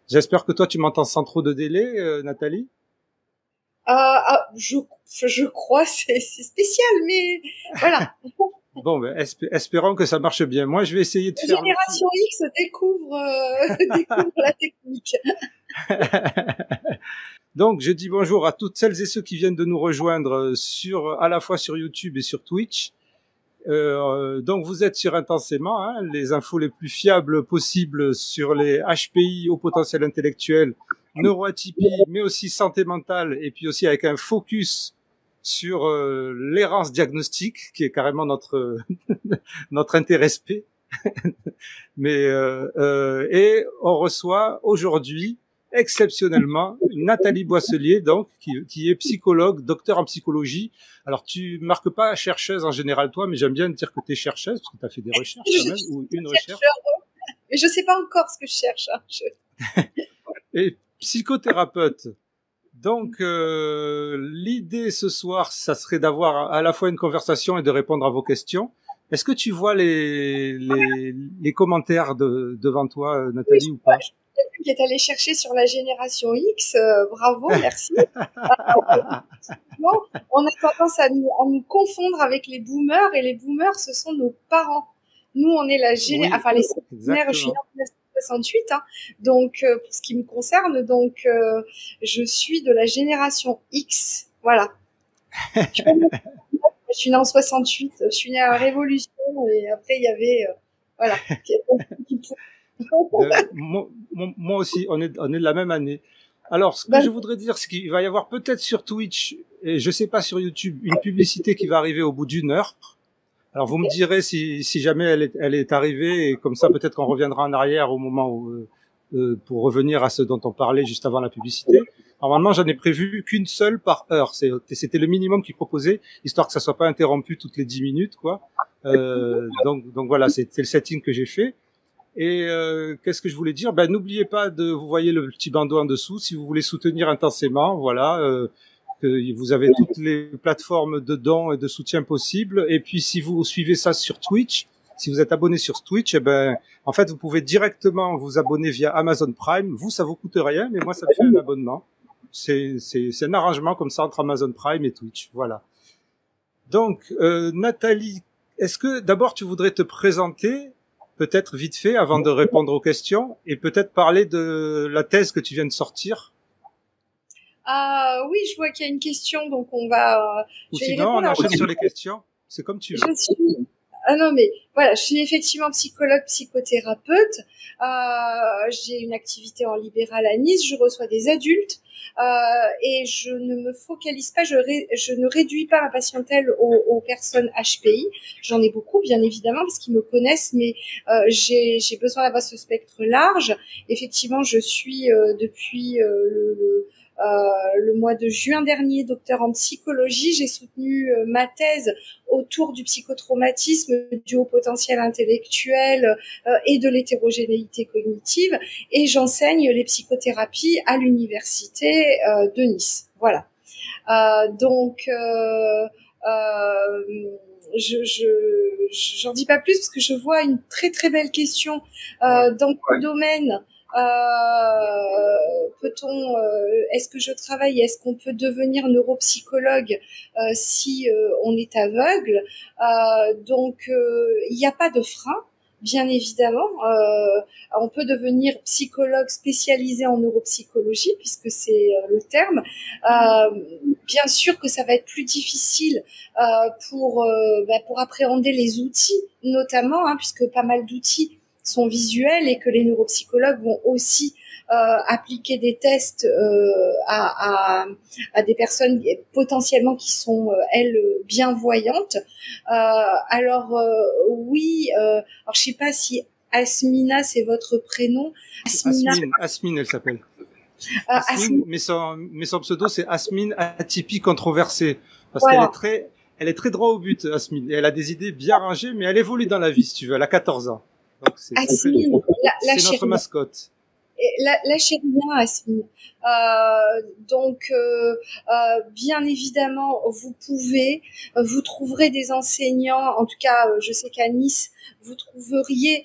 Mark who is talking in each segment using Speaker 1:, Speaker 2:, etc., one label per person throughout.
Speaker 1: J'espère que toi, tu m'entends sans trop de délai, Nathalie.
Speaker 2: Je crois, c'est spécial, mais voilà.
Speaker 1: Bon, ben, espérons que ça marche bien. Moi, je vais essayer de
Speaker 2: La
Speaker 1: faire le fil.
Speaker 2: génération X découvre, découvre la technique.
Speaker 1: Donc, je dis bonjour à toutes celles et ceux qui viennent de nous rejoindre à la fois sur YouTube et sur Twitch. Donc, vous êtes sur Intensément, hein, les infos les plus fiables possibles sur les HPI au potentiel intellectuel, neuroatypie, mais aussi santé mentale, et puis aussi avec un focus sur l'errance diagnostique, qui est carrément notre notre intérêt. Et on reçoit aujourd'hui exceptionnellement Nathalie Boisselier, donc qui est psychologue, docteur en psychologie. Alors tu marques pas chercheuse en général toi, mais j'aime bien dire que tu es chercheuse parce que tu as fait des recherches quand même ou une recherche.
Speaker 2: Mais je sais pas encore ce que je cherche.
Speaker 1: Et psychothérapeute. Donc l'idée ce soir, ça serait d'avoir à la fois une conversation et de répondre à vos questions. Est-ce que tu vois les commentaires devant toi, Nathalie, ou pas?
Speaker 2: Qui est allé chercher sur la génération X, bravo, merci. On a tendance à nous confondre avec les boomers, et les boomers, ce sont nos parents. Nous, on est la génération, enfin les centenaires, je suis née en 1968, hein, donc pour ce qui me concerne, donc je suis de la génération X, voilà. Je suis née en 68, je suis née à la Révolution, et après il y avait, voilà.
Speaker 1: Moi aussi, on est de la même année. Alors, ce que je voudrais dire, c'est qu'il va y avoir peut-être sur Twitch, et je sais pas sur YouTube, une publicité qui va arriver au bout d'une heure. Alors, vous me direz si jamais elle est arrivée, et comme ça, peut-être qu'on reviendra en arrière au moment où, pour revenir à ce dont on parlait juste avant la publicité. Normalement, j'en ai prévu qu'une seule par heure. C'était le minimum qu'ils proposaient, histoire que ça soit pas interrompu toutes les 10 minutes, quoi. Donc voilà, c'était le setting que j'ai fait. Et qu'est-ce que je voulais dire? Ben n'oubliez pas vous voyez le petit bandeau en dessous si vous voulez soutenir intensément, voilà. Que vous avez toutes les plateformes de dons et de soutien possibles. Et puis si vous suivez ça sur Twitch, si vous êtes abonné sur Twitch, eh ben en fait vous pouvez directement vous abonner via Amazon Prime. Vous, ça vous coûte rien, mais moi ça me fait un abonnement. C'est un arrangement comme ça entre Amazon Prime et Twitch, voilà. Donc Nathalie, est-ce que d'abord tu voudrais te présenter? Peut-être vite fait avant de répondre aux questions et peut-être parler de la thèse que tu viens de sortir.
Speaker 2: Oui, je vois qu'il y a une question, donc on va.
Speaker 1: Ou sinon, on enchaîne sur les questions. C'est comme tu veux.
Speaker 2: Ah non, mais voilà, je suis effectivement psychologue, psychothérapeute. J'ai une activité en libéral à Nice. Je reçois des adultes et je ne me focalise pas, je ne réduis pas ma patientèle aux personnes HPI. J'en ai beaucoup, bien évidemment, parce qu'ils me connaissent, mais j'ai besoin d'avoir ce spectre large. Effectivement, je suis depuis le mois de juin dernier docteur en psychologie. J'ai soutenu ma thèse autour du psychotraumatisme, du haut potentiel intellectuel et de l'hétérogénéité cognitive, et j'enseigne les psychothérapies à l'université de Nice. Voilà. J'en dis pas plus parce que je vois une très très belle question dans quel domaine peut-on est-ce que je travaille, est-ce qu'on peut devenir neuropsychologue si on est aveugle, donc il n'y a pas de frein. Bien évidemment, on peut devenir psychologue spécialisé en neuropsychologie, puisque c'est le terme. Bien sûr que ça va être plus difficile pour appréhender les outils, notamment, puisque pas mal d'outils sont visuels et que les neuropsychologues vont aussi appliquer des tests à des personnes potentiellement qui sont elles bienvoyantes. Oui, alors je sais pas si Asmina c'est votre prénom.
Speaker 1: Asmine elle s'appelle. Asmine, mais son pseudo c'est Asmine Atypie Controversée parce voilà. Elle est très droit au but, Asmine, et elle a des idées bien rangées, mais elle évolue dans la vie, si tu veux. Elle a 14 ans. Donc c'est notre mascotte.
Speaker 2: Lâchez rien, Asmine. Bien évidemment, vous trouverez des enseignants. En tout cas, je sais qu'à Nice, vous trouveriez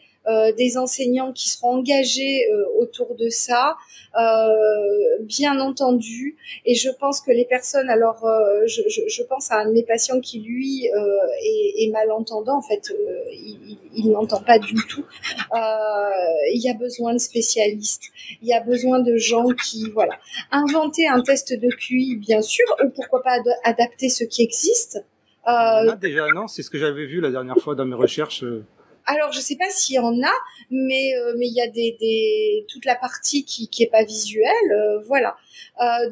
Speaker 2: des enseignants qui seront engagés autour de ça, bien entendu. Et je pense que les personnes, alors je pense à un de mes patients qui lui est malentendant. En fait, il n'entend pas du tout. Il y a besoin de spécialistes. Il y a besoin de gens qui, voilà, inventer un test de QI, bien sûr, ou pourquoi pas adapter ce qui existe.
Speaker 1: Là, déjà, non, c'est ce que j'avais vu la dernière fois dans mes recherches.
Speaker 2: Alors, je sais pas s'il y en a, mais il y a toute la partie qui est pas visuelle, voilà.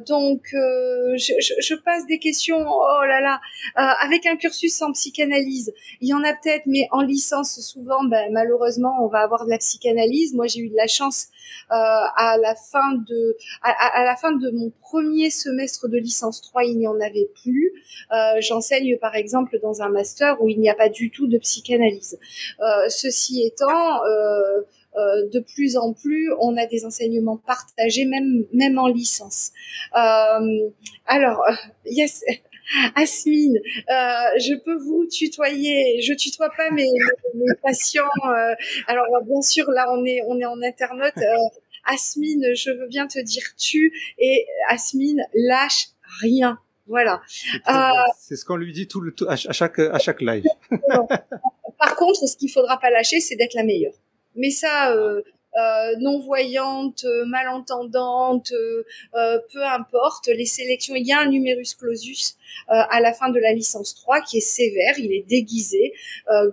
Speaker 2: Donc, je passe des questions. Oh là là, avec un cursus en psychanalyse, il y en a peut-être, mais en licence souvent, ben malheureusement, on va avoir de la psychanalyse. Moi, j'ai eu de la chance à la fin de mon premier semestre de licence 3, il n'y en avait plus. J'enseigne par exemple dans un master où il n'y a pas du tout de psychanalyse. Ceci étant, de plus en plus, on a des enseignements partagés, même en licence. Alors, yes, Asmine, je peux vous tutoyer. Je tutoie pas mes patients. Alors bien sûr, là on est en internaute. Asmine, je veux bien te dire tu, et Asmine, lâche rien. Voilà.
Speaker 1: C'est ce qu'on lui dit à chaque live.
Speaker 2: Par contre, ce qu'il faudra pas lâcher, c'est d'être la meilleure. Mais ça, non-voyante, malentendante, peu importe, les sélections, il y a un numerus clausus à la fin de la licence 3 qui est sévère, il est déguisé.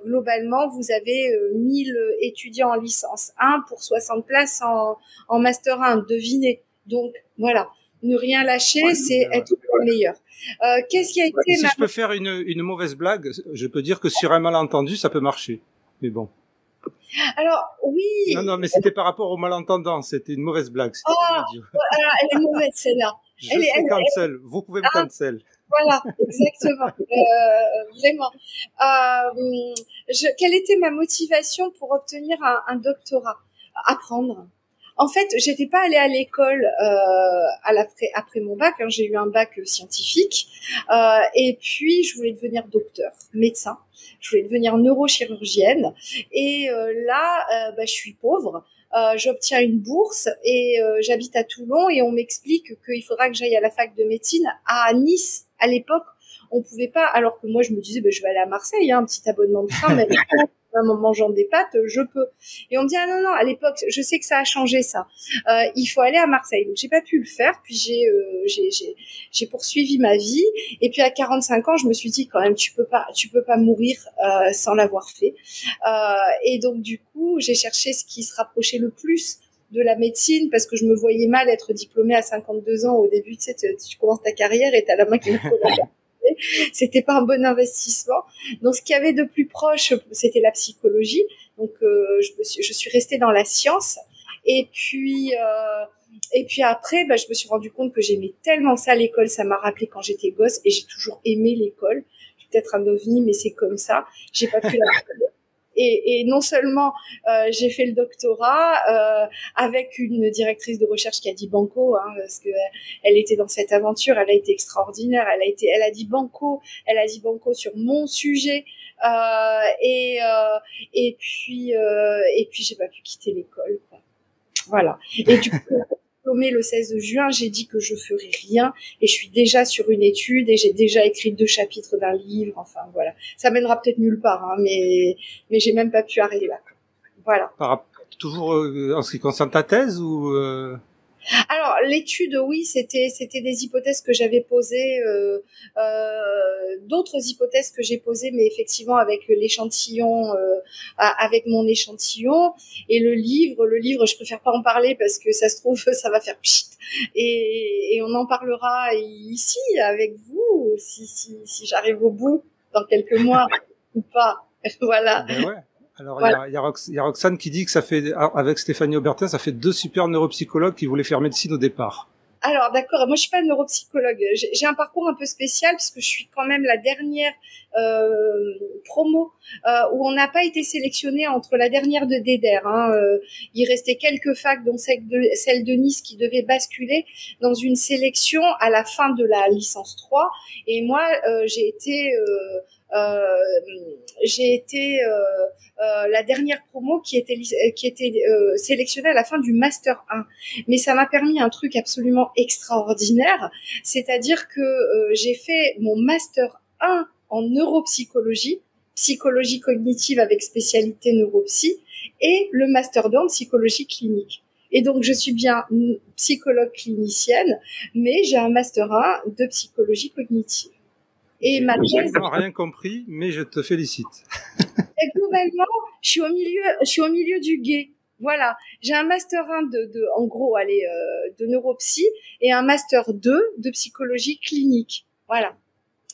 Speaker 2: Globalement, vous avez 1000 étudiants en licence 1 pour 60 places en master 1, devinez. Donc, voilà. Ne rien lâcher, c'est être le meilleur. Qu'est-ce qui a été
Speaker 1: si je peux faire une mauvaise blague, je peux dire que sur un malentendu, ça peut marcher. Mais bon.
Speaker 2: Alors, oui.
Speaker 1: Non, mais c'était par rapport au malentendant. C'était une mauvaise blague.
Speaker 2: Elle est mauvaise, celle-là.
Speaker 1: Je suis cancel. Vous pouvez me cancel.
Speaker 2: Voilà, exactement. Vraiment. Quelle était ma motivation pour obtenir un doctorat? Apprendre. En fait, j'étais pas allée à l'école après mon bac. Hein, j'ai eu un bac scientifique, et puis je voulais devenir docteur, médecin. Je voulais devenir neurochirurgienne. Et là, je suis pauvre. J'obtiens une bourse et j'habite à Toulon et on m'explique qu'il faudra que j'aille à la fac de médecine à Nice. À l'époque, on pouvait pas. Alors que moi, je me disais, je vais aller à Marseille, hein, un petit abonnement de train, même en mangeant des pâtes, je peux. Et on me dit, ah non, à l'époque, je sais que ça a changé ça. Il faut aller à Marseille. Donc, j'ai pas pu le faire. Puis, j'ai poursuivi ma vie. Et puis, à 45 ans, je me suis dit, quand même, tu peux pas mourir, sans l'avoir fait. Et donc, du coup, j'ai cherché ce qui se rapprochait le plus de la médecine parce que je me voyais mal être diplômée à 52 ans au début. Tu sais, tu commences ta carrière et t'as la main qui me c'était pas un bon investissement. Donc, ce qu'il y avait de plus proche, c'était la psychologie. Donc, je suis restée dans la science. Et puis après, je me suis rendu compte que j'aimais tellement ça, l'école. Ça m'a rappelé quand j'étais gosse et j'ai toujours aimé l'école. Je suis peut-être un ovni, mais c'est comme ça. J'ai pas pu la et non seulement j'ai fait le doctorat avec une directrice de recherche qui a dit banco, hein, parce que elle était dans cette aventure, elle a été extraordinaire, elle a dit banco sur mon sujet, et puis j'ai pas pu quitter l'école, quoi. Voilà. Et du coup, diplômée le 16 juin, j'ai dit que je ferais rien et je suis déjà sur une étude et j'ai déjà écrit 2 chapitres d'un livre. Enfin, voilà. Ça mènera peut-être nulle part, hein, mais j'ai même pas pu arrêter là. Voilà.
Speaker 1: Toujours en ce qui concerne ta thèse ou
Speaker 2: Alors, l'étude, oui, c'était des hypothèses que j'avais posées, d'autres hypothèses que j'ai posées, mais effectivement avec l'échantillon, avec mon échantillon. Et le livre, je préfère pas en parler parce que ça se trouve, ça va faire pchit. Et on en parlera ici avec vous, si j'arrive au bout dans quelques mois ou pas. Voilà.
Speaker 1: Ben ouais. Alors, il y a Roxane qui dit que ça fait, avec Stéphanie Aubertin, ça fait 2 super neuropsychologues qui voulaient faire médecine au départ.
Speaker 2: Alors, d'accord. Moi, je suis pas neuropsychologue. J'ai un parcours un peu spécial puisque je suis quand même la dernière promo où on n'a pas été sélectionné entre la dernière de DEDER. Hein. Il restait quelques facs, dont celle de Nice, qui devait basculer dans une sélection à la fin de la licence 3. Et moi, j'ai été j'ai été la dernière promo qui était sélectionnée à la fin du Master 1. Mais ça m'a permis un truc absolument extraordinaire, c'est-à-dire que j'ai fait mon Master 1 en neuropsychologie, psychologie cognitive avec spécialité neuropsy, et le Master 2 en psychologie clinique. Et donc, je suis bien psychologue clinicienne, mais j'ai un Master 1 de psychologie cognitive.
Speaker 1: Et ma thèse... Je n'ai rien compris, mais je te félicite.
Speaker 2: Et globalement, je suis au milieu du gué. Voilà. J'ai un Master 1 en gros, de neuropsy et un Master 2 de psychologie clinique. Voilà.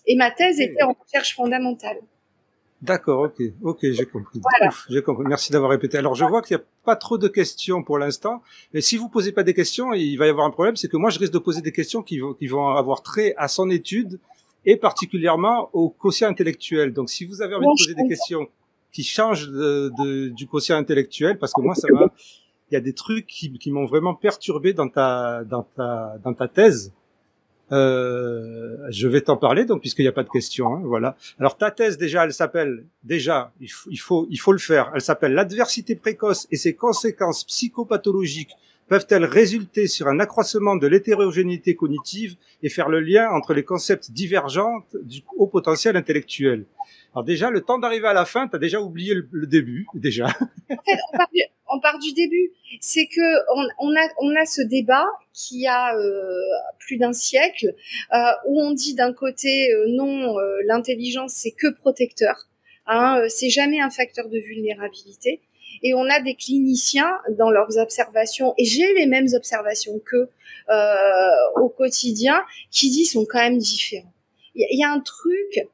Speaker 2: Et ma thèse était en recherche fondamentale.
Speaker 1: D'accord, ok, j'ai compris. Voilà. Ouf, j'ai compris. Merci d'avoir répété. Alors, je vois qu'il n'y a pas trop de questions pour l'instant. Mais si vous posez pas des questions, il va y avoir un problème, c'est que moi, je risque de poser des questions qui vont avoir trait à son étude et particulièrement au quotient intellectuel. Donc, si vous avez envie de poser des questions qui changent du quotient intellectuel, parce que moi, il y a des trucs qui m'ont vraiment perturbé dans ta thèse. Je vais t'en parler, donc, puisqu'il n'y a pas de questions, hein, voilà. Alors, ta thèse, déjà, elle s'appelle, il faut le faire. Elle s'appelle l'adversité précoce et ses conséquences psychopathologiques peuvent-elles résulter sur un accroissement de l'hétérogénéité cognitive et faire le lien entre les concepts divergents du haut potentiel intellectuel? Alors déjà, le temps d'arriver à la fin, t'as déjà oublié le début, déjà.
Speaker 2: En fait, on part du début. C'est que on a ce débat qui a plus d'un siècle où on dit d'un côté non, l'intelligence c'est que protecteur, hein, c'est jamais un facteur de vulnérabilité. Et on a des cliniciens dans leurs observations, et j'ai les mêmes observations qu'eux au quotidien, qui disent sont quand même différents. Il y a un truc.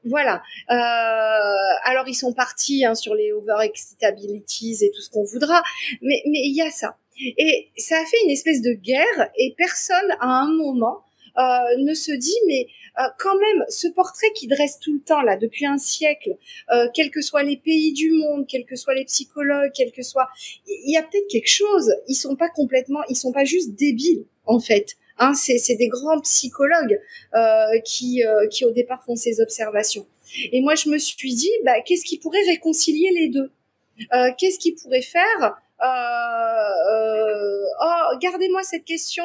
Speaker 2: Voilà. Alors ils sont partis sur les overexcitabilities et tout ce qu'on voudra, mais il y a ça. Et ça a fait une espèce de guerre, et personne à un moment ne se dit mais quand même ce portrait qui dresse tout le temps là depuis un siècle, quels que soient les pays du monde, quels que soient les psychologues, il y a peut-être quelque chose. Ils sont pas juste débiles en fait. Hein, c'est des grands psychologues qui au départ font ces observations. Et moi, je me suis dit, qu'est-ce qui pourrait réconcilier les deux? Qu'est-ce qui pourrait faire gardez-moi cette question,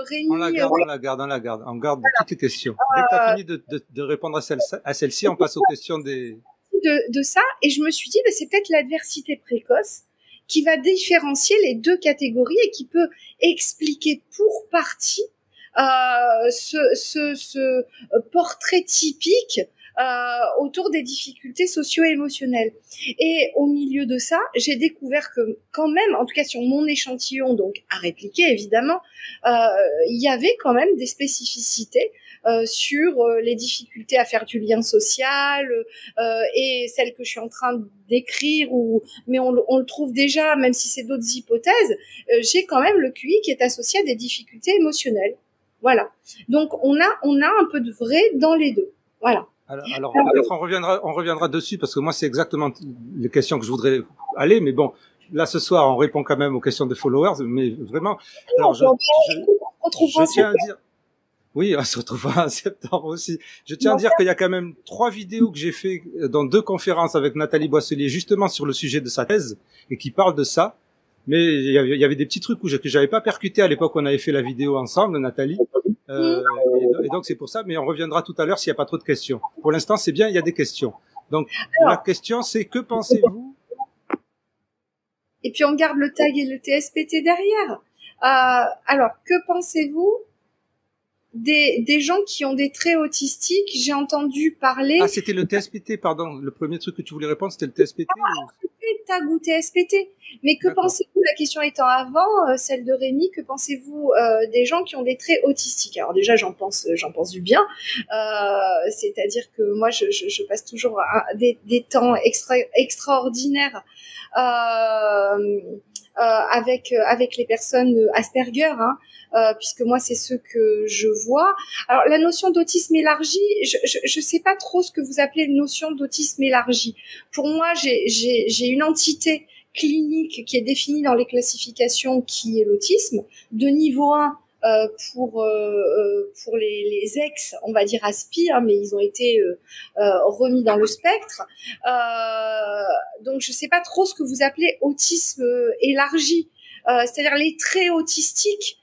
Speaker 2: Rémi.
Speaker 1: On la garde. On garde toutes les questions. Dès que tu as fini de répondre à celle-ci, on passe aux questions
Speaker 2: de ça. Et je me suis dit, c'est peut-être l'adversité précoce qui va différencier les deux catégories et qui peut expliquer pour partie ce portrait typique autour des difficultés socio-émotionnelles. Et au milieu de ça, j'ai découvert que quand même, en tout cas sur mon échantillon, donc à répliquer évidemment, il y avait quand même des spécificités sur les difficultés à faire du lien social et celles que je suis en train d'écrire, mais on le trouve déjà, même si c'est d'autres hypothèses, j'ai quand même le QI qui est associé à des difficultés émotionnelles. Voilà. Donc on a un peu de vrai dans les deux. Voilà.
Speaker 1: Alors peut-être on reviendra dessus, parce que moi c'est exactement les questions que je voudrais aller, mais bon, là ce soir on répond quand même aux questions des followers, mais vraiment. Alors je tiens à dire. Oui, on se retrouvera en septembre aussi. Je tiens à dire qu'il y a quand même 3 vidéos que j'ai fait dans 2 conférences avec Nathalie Boisselier, justement sur le sujet de sa thèse, et qui parlent de ça. Mais il y avait des petits trucs que j'avais pas percuté à l'époque où on avait fait la vidéo ensemble, Nathalie. Et donc c'est pour ça, mais on reviendra tout à l'heure s'il n'y a pas trop de questions. Pour l'instant, c'est bien, il y a des questions. Donc la question, c'est que pensez-vous?
Speaker 2: Et puis on garde le tag et le TSPT derrière. Alors, que pensez-vous des gens qui ont des traits autistiques? J'ai entendu parler...
Speaker 1: Ah, c'était le TSPT, pardon. Le premier truc que tu voulais répondre, c'était le TSPT
Speaker 2: tag ou TSPT. Mais que pensez-vous, la question étant avant, celle de Rémi, que pensez-vous des gens qui ont des traits autistiques? Alors déjà, j'en pense du bien. C'est-à-dire que moi, je passe toujours des temps extraordinaires avec les personnes Asperger, puisque moi c'est ce que je vois. Alors la notion d'autisme élargi, je sais pas trop ce que vous appelez une notion d'autisme élargi. Pour moi, j'ai une entité clinique qui est définie dans les classifications, qui est l'autisme, de niveau 1 pour les ex, on va dire aspi, hein, mais ils ont été remis dans le spectre. Donc je sais pas trop ce que vous appelez autisme élargi, c'est-à-dire les traits autistiques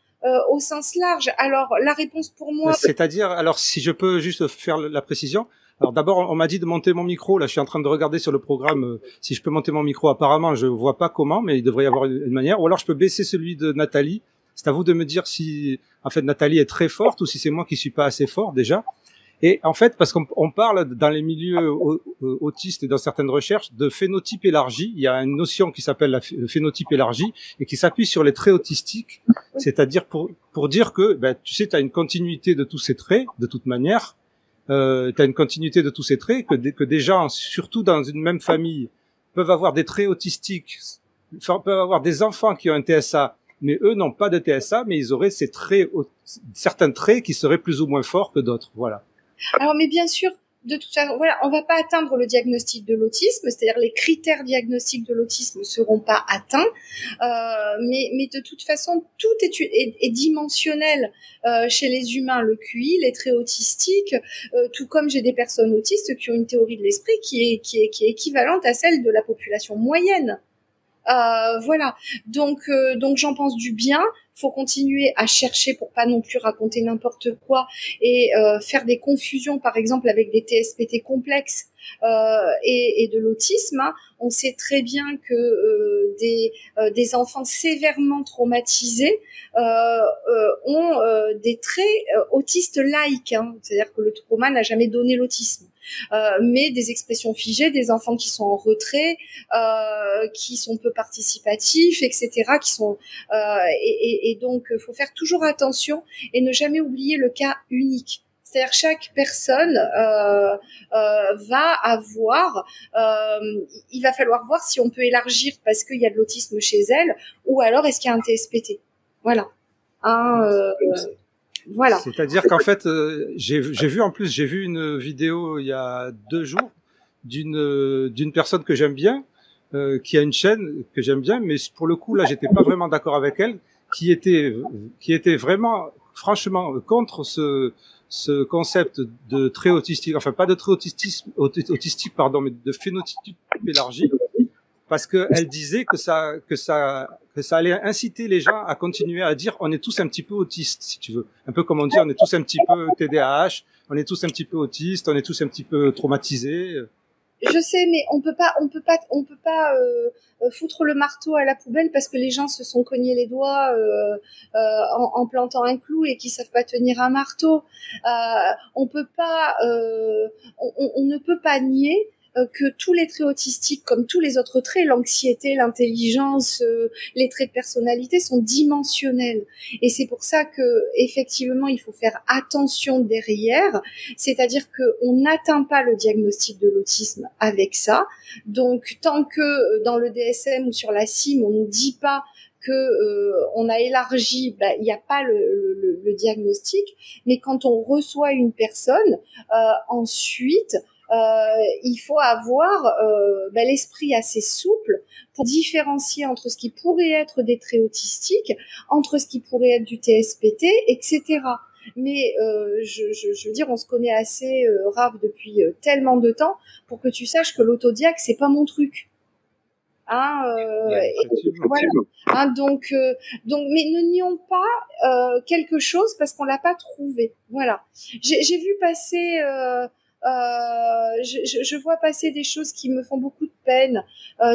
Speaker 2: au sens large. Alors la réponse pour moi,
Speaker 1: c'est-à-dire, alors si je peux juste faire la précision. Alors d'abord, on m'a dit de monter mon micro. Là, je suis en train de regarder sur le programme si je peux monter mon micro. Apparemment, je vois pas comment, mais il devrait y avoir une manière. Ou alors, je peux baisser celui de Nathalie. C'est à vous de me dire si, en fait, Nathalie est très forte ou si c'est moi qui suis pas assez fort déjà. Et en fait, parce qu'on parle dans les milieux autistes et dans certaines recherches de phénotype élargi. Il y a une notion qui s'appelle le phénotype élargi et qui s'appuie sur les traits autistiques. C'est-à-dire pour dire que, ben, tu sais, tu as une continuité de tous ces traits, de toute manière. Tu as une continuité de tous ces traits que des gens, surtout dans une même famille, peuvent avoir des traits autistiques, peuvent avoir des enfants qui ont un TSA, mais eux n'ont pas de TSA, mais ils auraient ces traits, certains traits qui seraient plus ou moins forts que d'autres. Voilà.
Speaker 2: Alors, mais bien sûr, de toute façon, voilà, on va pas atteindre le diagnostic de l'autisme, c'est-à-dire les critères diagnostiques de l'autisme ne seront pas atteints, mais de toute façon, tout est dimensionnel chez les humains, le QI, les traits autistiques, tout comme j'ai des personnes autistes qui ont une théorie de l'esprit qui est équivalente à celle de la population moyenne. Voilà. Donc j'en pense du bien. Faut continuer à chercher pour pas non plus raconter n'importe quoi et faire des confusions, par exemple avec des TSPT complexes et de l'autisme. Hein. On sait très bien que des enfants sévèrement traumatisés ont des traits autistes-like, hein. C'est-à-dire que le trauma n'a jamais donné l'autisme. Mais des expressions figées, des enfants qui sont en retrait, qui sont peu participatifs, etc., qui sont et donc faut faire toujours attention et ne jamais oublier le cas unique. C'est-à-dire chaque personne va avoir, il va falloir voir si on peut élargir parce qu'il y a de l'autisme chez elle, ou alors est-ce qu'il y a un TSPT. Voilà. Voilà.
Speaker 1: C'est-à-dire qu'en fait, j'ai vu une vidéo il y a 2 jours d'une personne que j'aime bien, qui a une chaîne que j'aime bien, mais pour le coup là, j'étais pas vraiment d'accord avec elle, qui était vraiment, franchement, contre ce concept de trait autistique, enfin pas de trait autistique, pardon, mais de phénotype élargi. Parce que elle disait que ça allait inciter les gens à continuer à dire on est tous un petit peu autistes, si tu veux. Un peu comme on dit on est tous un petit peu TDAH, on est tous un petit peu autistes, on est tous un petit peu traumatisés.
Speaker 2: Je sais, mais on peut pas foutre le marteau à la poubelle parce que les gens se sont cognés les doigts en plantant un clou et qui savent pas tenir un marteau. On peut pas, on ne peut pas nier que tous les traits autistiques, comme tous les autres traits, l'anxiété, l'intelligence, les traits de personnalité sont dimensionnels. Et c'est pour ça que, effectivement, il faut faire attention derrière. C'est-à-dire qu'on n'atteint pas le diagnostic de l'autisme avec ça. Donc, tant que dans le DSM ou sur la CIM, on ne dit pas que on a élargi, il n'y a pas le diagnostic. Mais quand on reçoit une personne, ensuite, il faut avoir l'esprit assez souple pour différencier entre ce qui pourrait être des traits autistiques, entre ce qui pourrait être du TSPT, etc. Mais je veux dire, on se connaît assez, Raph, depuis tellement de temps pour que tu saches que l'autodiag, c'est pas mon truc. Hein, voilà. Hein, donc, mais ne nions pas quelque chose parce qu'on l'a pas trouvé. Voilà. J'ai vu passer. Je vois passer des choses qui me font beaucoup de peine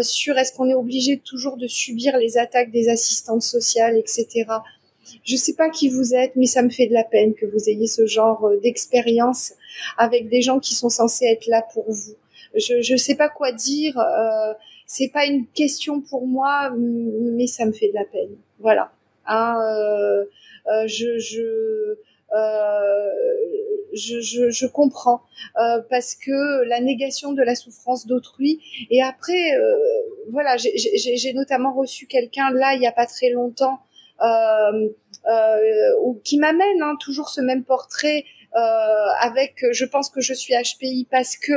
Speaker 2: sur est-ce qu'on est obligé toujours de subir les attaques des assistantes sociales, etc. Je sais pas qui vous êtes, mais ça me fait de la peine que vous ayez ce genre d'expérience avec des gens qui sont censés être là pour vous. Je sais pas quoi dire. C'est pas une question pour moi, mais ça me fait de la peine. Voilà. Hein, je comprends parce que la négation de la souffrance d'autrui et après voilà, j'ai notamment reçu quelqu'un là il y a pas très longtemps qui m'amène toujours ce même portrait avec je pense que je suis HPI parce que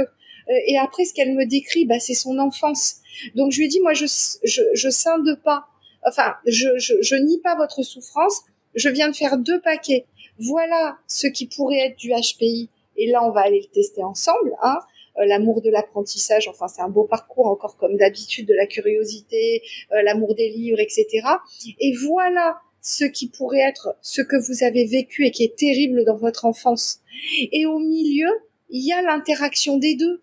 Speaker 2: et après ce qu'elle me décrit c'est son enfance. Donc je lui ai dit moi je scinde pas, enfin je nie pas votre souffrance, je viens de faire 2 paquets. Voilà ce qui pourrait être du HPI. Et là, on va aller le tester ensemble, hein. L'amour de l'apprentissage, enfin c'est un beau parcours encore comme d'habitude, de la curiosité, l'amour des livres, etc. Et voilà ce qui pourrait être ce que vous avez vécu et qui est terrible dans votre enfance. Et au milieu, il y a l'interaction des deux.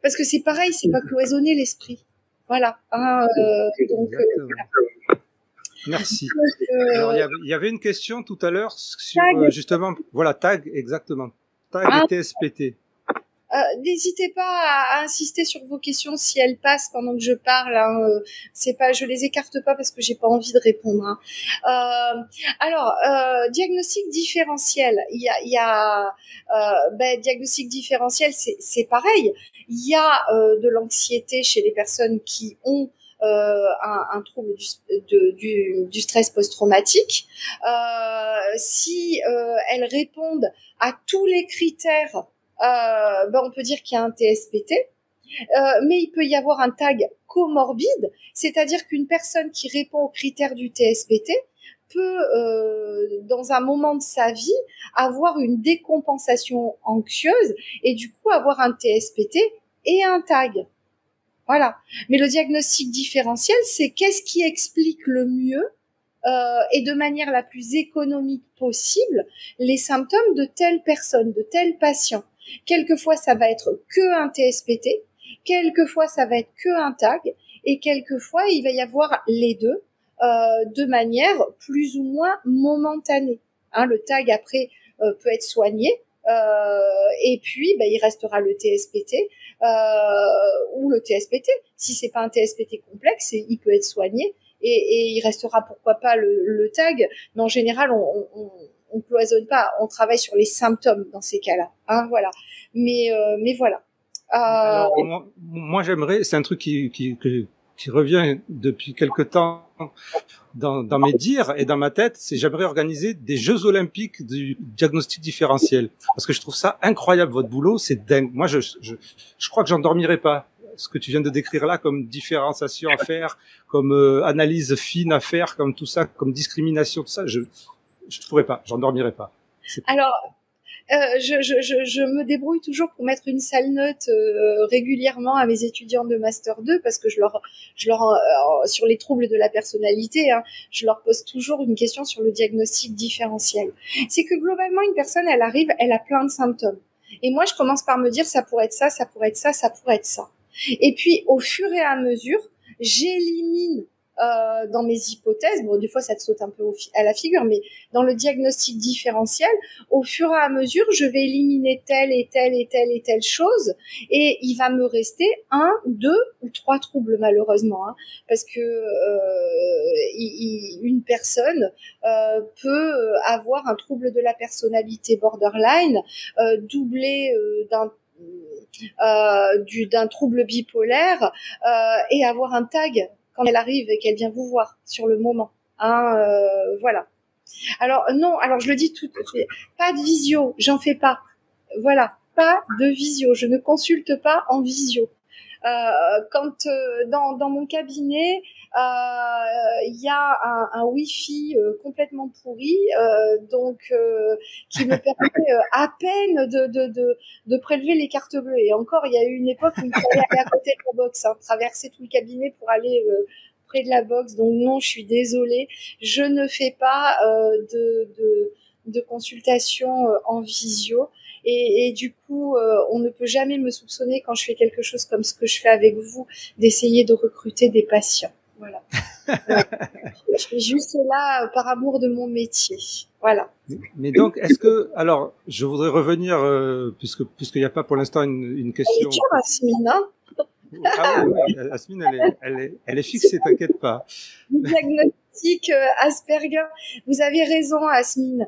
Speaker 2: Parce que c'est pareil, c'est pas cloisonné l'esprit. Voilà. Hein, donc,
Speaker 1: voilà. Merci. Alors, il y avait une question tout à l'heure sur justement, voilà, tag, exactement. Tag et TSPT.
Speaker 2: N'hésitez pas à insister sur vos questions si elles passent pendant que je parle. Hein. C'est pas, je les écarte pas parce que j'ai pas envie de répondre. Hein. Alors, diagnostic différentiel. Il y a diagnostic différentiel, c'est pareil. Il y a de l'anxiété chez les personnes qui ont un trouble du stress post-traumatique. Si elles répondent à tous les critères, on peut dire qu'il y a un TSPT, mais il peut y avoir un tag comorbide, c'est-à-dire qu'une personne qui répond aux critères du TSPT peut, dans un moment de sa vie, avoir une décompensation anxieuse et du coup avoir un TSPT et un tag. Voilà. Mais le diagnostic différentiel, c'est qu'est-ce qui explique le mieux et de manière la plus économique possible les symptômes de telle personne, de tel patient. Quelquefois, ça va être que un TSPT, quelquefois, ça va être que un tag, et quelquefois, il va y avoir les deux de manière plus ou moins momentanée. Hein, le tag, après, peut être soigné, et puis il restera le TSPT ou le TSPT. Si c'est pas un TSPT complexe, il peut être soigné et il restera pourquoi pas le tag. Mais en général, on cloisonne pas, on travaille sur les symptômes dans ces cas-là. Hein, voilà. Mais voilà.
Speaker 1: Alors, moi j'aimerais, c'est un truc qui revient depuis quelque temps dans mes dires et dans ma tête, c'est j'aimerais organiser des Jeux Olympiques du diagnostic différentiel. Parce que je trouve ça incroyable, votre boulot, c'est dingue. Moi, je crois que j'en dormirai pas. Ce que tu viens de décrire là comme différenciation à faire, comme analyse fine à faire, comme tout ça, comme discrimination, tout ça, je pourrais pas, j'en dormirai pas.
Speaker 2: Alors, je me débrouille toujours pour mettre une sale note régulièrement à mes étudiants de Master 2 parce que je leur sur les troubles de la personnalité, hein, je leur pose toujours une question sur le diagnostic différentiel. C'est que globalement, une personne, elle arrive, elle a plein de symptômes. Et moi, je commence par me dire, ça pourrait être ça, ça pourrait être ça, ça pourrait être ça. Et puis, au fur et à mesure, j'élimine dans mes hypothèses, bon, des fois ça te saute un peu à la figure, mais dans le diagnostic différentiel, au fur et à mesure, je vais éliminer telle et telle et telle et telle chose, et il va me rester 1, 2 ou 3 troubles malheureusement, hein, parce que une personne peut avoir un trouble de la personnalité borderline doublé d'un trouble bipolaire et avoir un tag quand elle arrive et qu'elle vient vous voir sur le moment. Hein, voilà. Alors non, alors je le dis tout, pas de visio, j'en fais pas. Voilà, pas de visio, je ne consulte pas en visio. Quand dans mon cabinet, il y a un Wi-Fi complètement pourri, donc qui me permet à peine de prélever les cartes bleues. Et encore, il y a eu une époque où il fallait aller à côté de la box, hein, traverser tout le cabinet pour aller près de la box. Donc non, je suis désolée, je ne fais pas de consultation en visio. Et du coup, on ne peut jamais me soupçonner quand je fais quelque chose comme ce que je fais avec vous, d'essayer de recruter des patients. Voilà. Je suis juste là par amour de mon métier. Voilà.
Speaker 1: Mais donc, est-ce que, alors, je voudrais revenir, puisqu'il n'y a pas pour l'instant une question.
Speaker 2: Tu Asmine, hein?
Speaker 1: Ah oui, Asmine, elle est fixée, t'inquiète pas.
Speaker 2: Diagnostic Asperger. Vous avez raison, Asmine.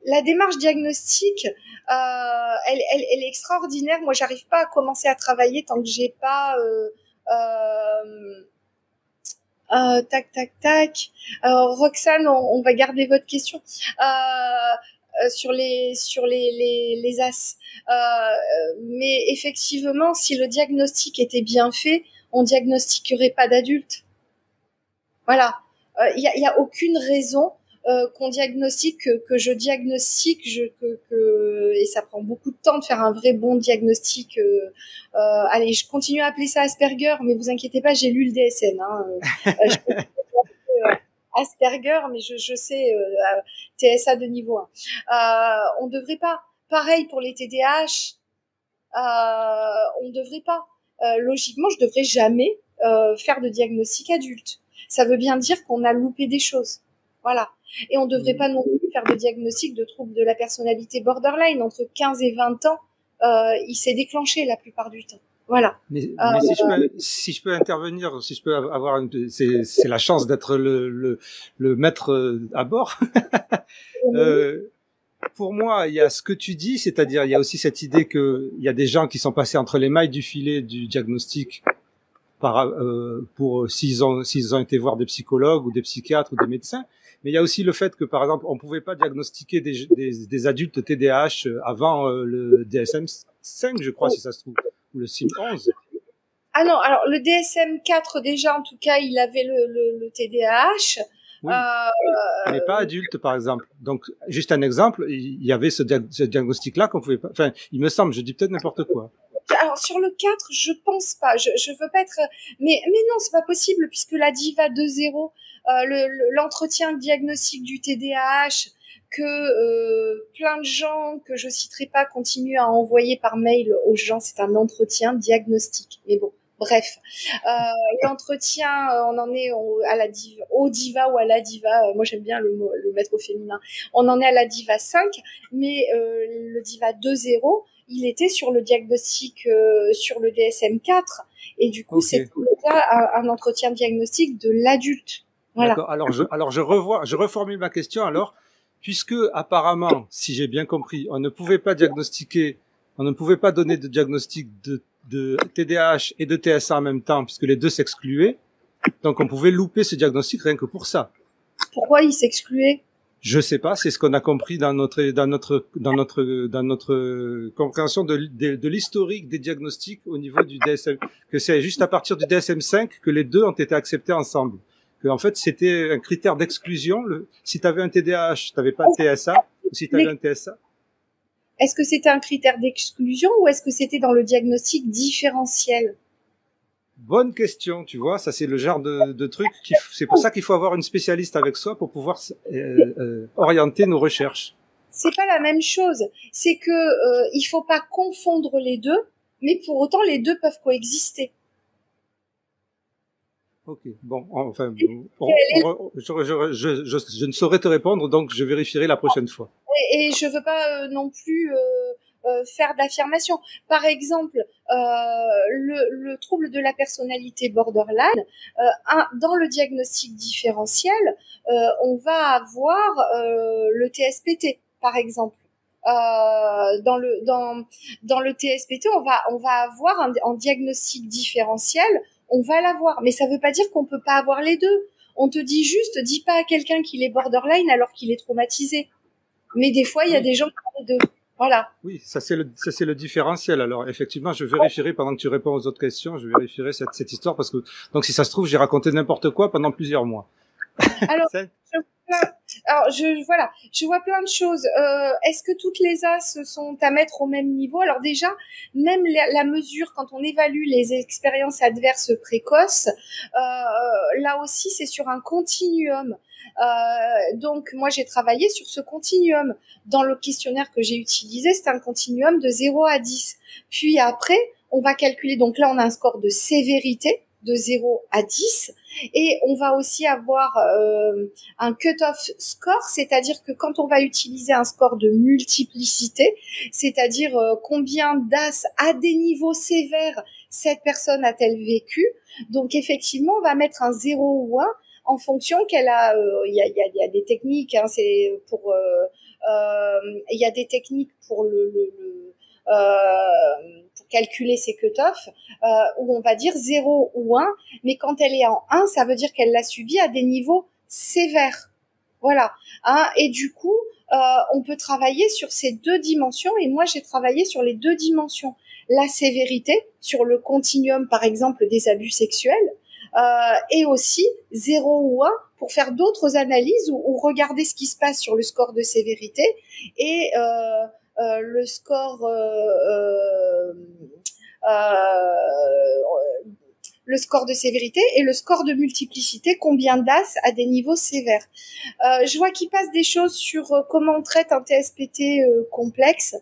Speaker 2: La démarche diagnostique, elle est extraordinaire. Moi, j'arrive pas à commencer à travailler tant que j'ai pas tac. Alors, Roxane, on va garder votre question sur les as. Mais effectivement, si le diagnostic était bien fait, on diagnostiquerait pas d'adultes. Voilà. y a aucune raison qu'on diagnostique, que je diagnostique, et ça prend beaucoup de temps de faire un vrai bon diagnostic. Allez, je continue à appeler ça Asperger, mais vous inquiétez pas, j'ai lu le DSM. Asperger, mais je sais TSA de niveau 1. On devrait pas. Pareil pour les TDAH. On devrait pas. Logiquement, je devrais jamais faire de diagnostic adulte. Ça veut bien dire qu'on a loupé des choses. Voilà. Et on devrait pas non plus faire de diagnostic de troubles de la personnalité borderline. Entre 15 et 20 ans, il s'est déclenché la plupart du temps. Voilà.
Speaker 1: Mais si je peux intervenir, si je peux avoir c'est la chance d'être le maître à bord. Pour moi, il y a ce que tu dis, c'est-à-dire il y a aussi cette idée que il y a des gens qui sont passés entre les mailles du filet du diagnostic pour s'ils ont été voir des psychologues ou des psychiatres ou des médecins. Mais il y a aussi le fait que, par exemple, on pouvait pas diagnostiquer des adultes TDAH avant le DSM-5, je crois, si ça se trouve, ou le CIM-11.
Speaker 2: Ah non, alors le DSM-4 déjà, en tout cas, il avait le TDAH.
Speaker 1: Oui. Mais pas adulte, par exemple. Donc, juste un exemple, il y avait ce diagnostic-là qu'on pouvait pas. Enfin, il me semble, je dis peut-être n'importe quoi.
Speaker 2: Alors sur le 4, je pense pas. Je veux pas être. Mais non, c'est pas possible puisque la DIVA 2.0, l'entretien diagnostic du TDAH que plein de gens que je citerai pas continuent à envoyer par mail aux gens, c'est un entretien diagnostic. Mais bon. Bref, l'entretien, on en est à la diva, au diva ou à la diva. Moi, j'aime bien le mettre au féminin. On en est à la diva 5, mais le diva 2.0, il était sur le diagnostic sur le DSM-4, et du coup, c'est un entretien diagnostic de l'adulte. Voilà.
Speaker 1: D'accord. Alors je reformule ma question. Alors, puisque apparemment, si j'ai bien compris, on ne pouvait pas donner de diagnostic de TDAH et de TSA en même temps, puisque les deux s'excluaient. Donc, on pouvait louper ce diagnostic rien que pour ça.
Speaker 2: Pourquoi ils s'excluaient?
Speaker 1: Je sais pas, c'est ce qu'on a compris dans notre compréhension de l'historique des diagnostics au niveau du DSM, que c'est juste à partir du DSM-5 que les deux ont été acceptés ensemble. Que en fait, c'était un critère d'exclusion. Si tu avais un TDAH, tu n'avais pas de TSA, ou si tu avais un TSA.
Speaker 2: Est-ce que c'était un critère d'exclusion ou est-ce que c'était dans le diagnostic différentiel?
Speaker 1: Bonne question, tu vois, ça c'est le genre de truc, c'est pour ça qu'il faut avoir une spécialiste avec soi pour pouvoir orienter nos recherches.
Speaker 2: C'est pas la même chose, c'est que il faut pas confondre les deux, mais pour autant les deux peuvent coexister.
Speaker 1: Ok, bon, enfin, je ne saurais te répondre, donc je vérifierai la prochaine fois.
Speaker 2: Et je veux pas non plus faire d'affirmation. Par exemple, le trouble de la personnalité borderline, dans le diagnostic différentiel, on va avoir le TSPT, par exemple. Dans le TSPT, on va avoir en diagnostic différentiel, on va l'avoir, mais ça veut pas dire qu'on peut pas avoir les deux. On te dit juste, dis pas à quelqu'un qu'il est borderline alors qu'il est traumatisé. Mais des fois, il y a des gens qui ont les deux. Voilà.
Speaker 1: Oui, ça c'est le différentiel. Alors effectivement, je vérifierai pendant que tu réponds aux autres questions, je vérifierai cette histoire parce que donc si ça se trouve, j'ai raconté n'importe quoi pendant plusieurs mois.
Speaker 2: Alors, je vois plein de choses. Est-ce que toutes les as sont à mettre au même niveau? Alors déjà, même la mesure, quand on évalue les expériences adverses précoces, là aussi, c'est sur un continuum. Donc, moi, j'ai travaillé sur ce continuum. Dans le questionnaire que j'ai utilisé, c'est un continuum de 0 à 10. Puis après, on va calculer, donc là, on a un score de sévérité de 0 à 10, et on va aussi avoir un cut-off score, c'est-à-dire que quand on va utiliser un score de multiplicité, c'est-à-dire combien d'as à des niveaux sévères cette personne a-t-elle vécu, donc effectivement on va mettre un 0 ou 1 en fonction qu'elle a, il y a des techniques, hein, c'est pour il y a des techniques pour pour calculer ses cut-offs, où on va dire 0 ou 1, mais quand elle est en 1, ça veut dire qu'elle l'a subi à des niveaux sévères. Voilà. Hein, et du coup, on peut travailler sur ces deux dimensions, et moi j'ai travaillé sur les deux dimensions. La sévérité, sur le continuum par exemple des abus sexuels, et aussi 0 ou 1 pour faire d'autres analyses ou regarder ce qui se passe sur le score de sévérité et le score le score de sévérité et le score de multiplicité, combien d'As à des niveaux sévères. Je vois qu'il passe des choses sur comment on traite un TSPT complexe.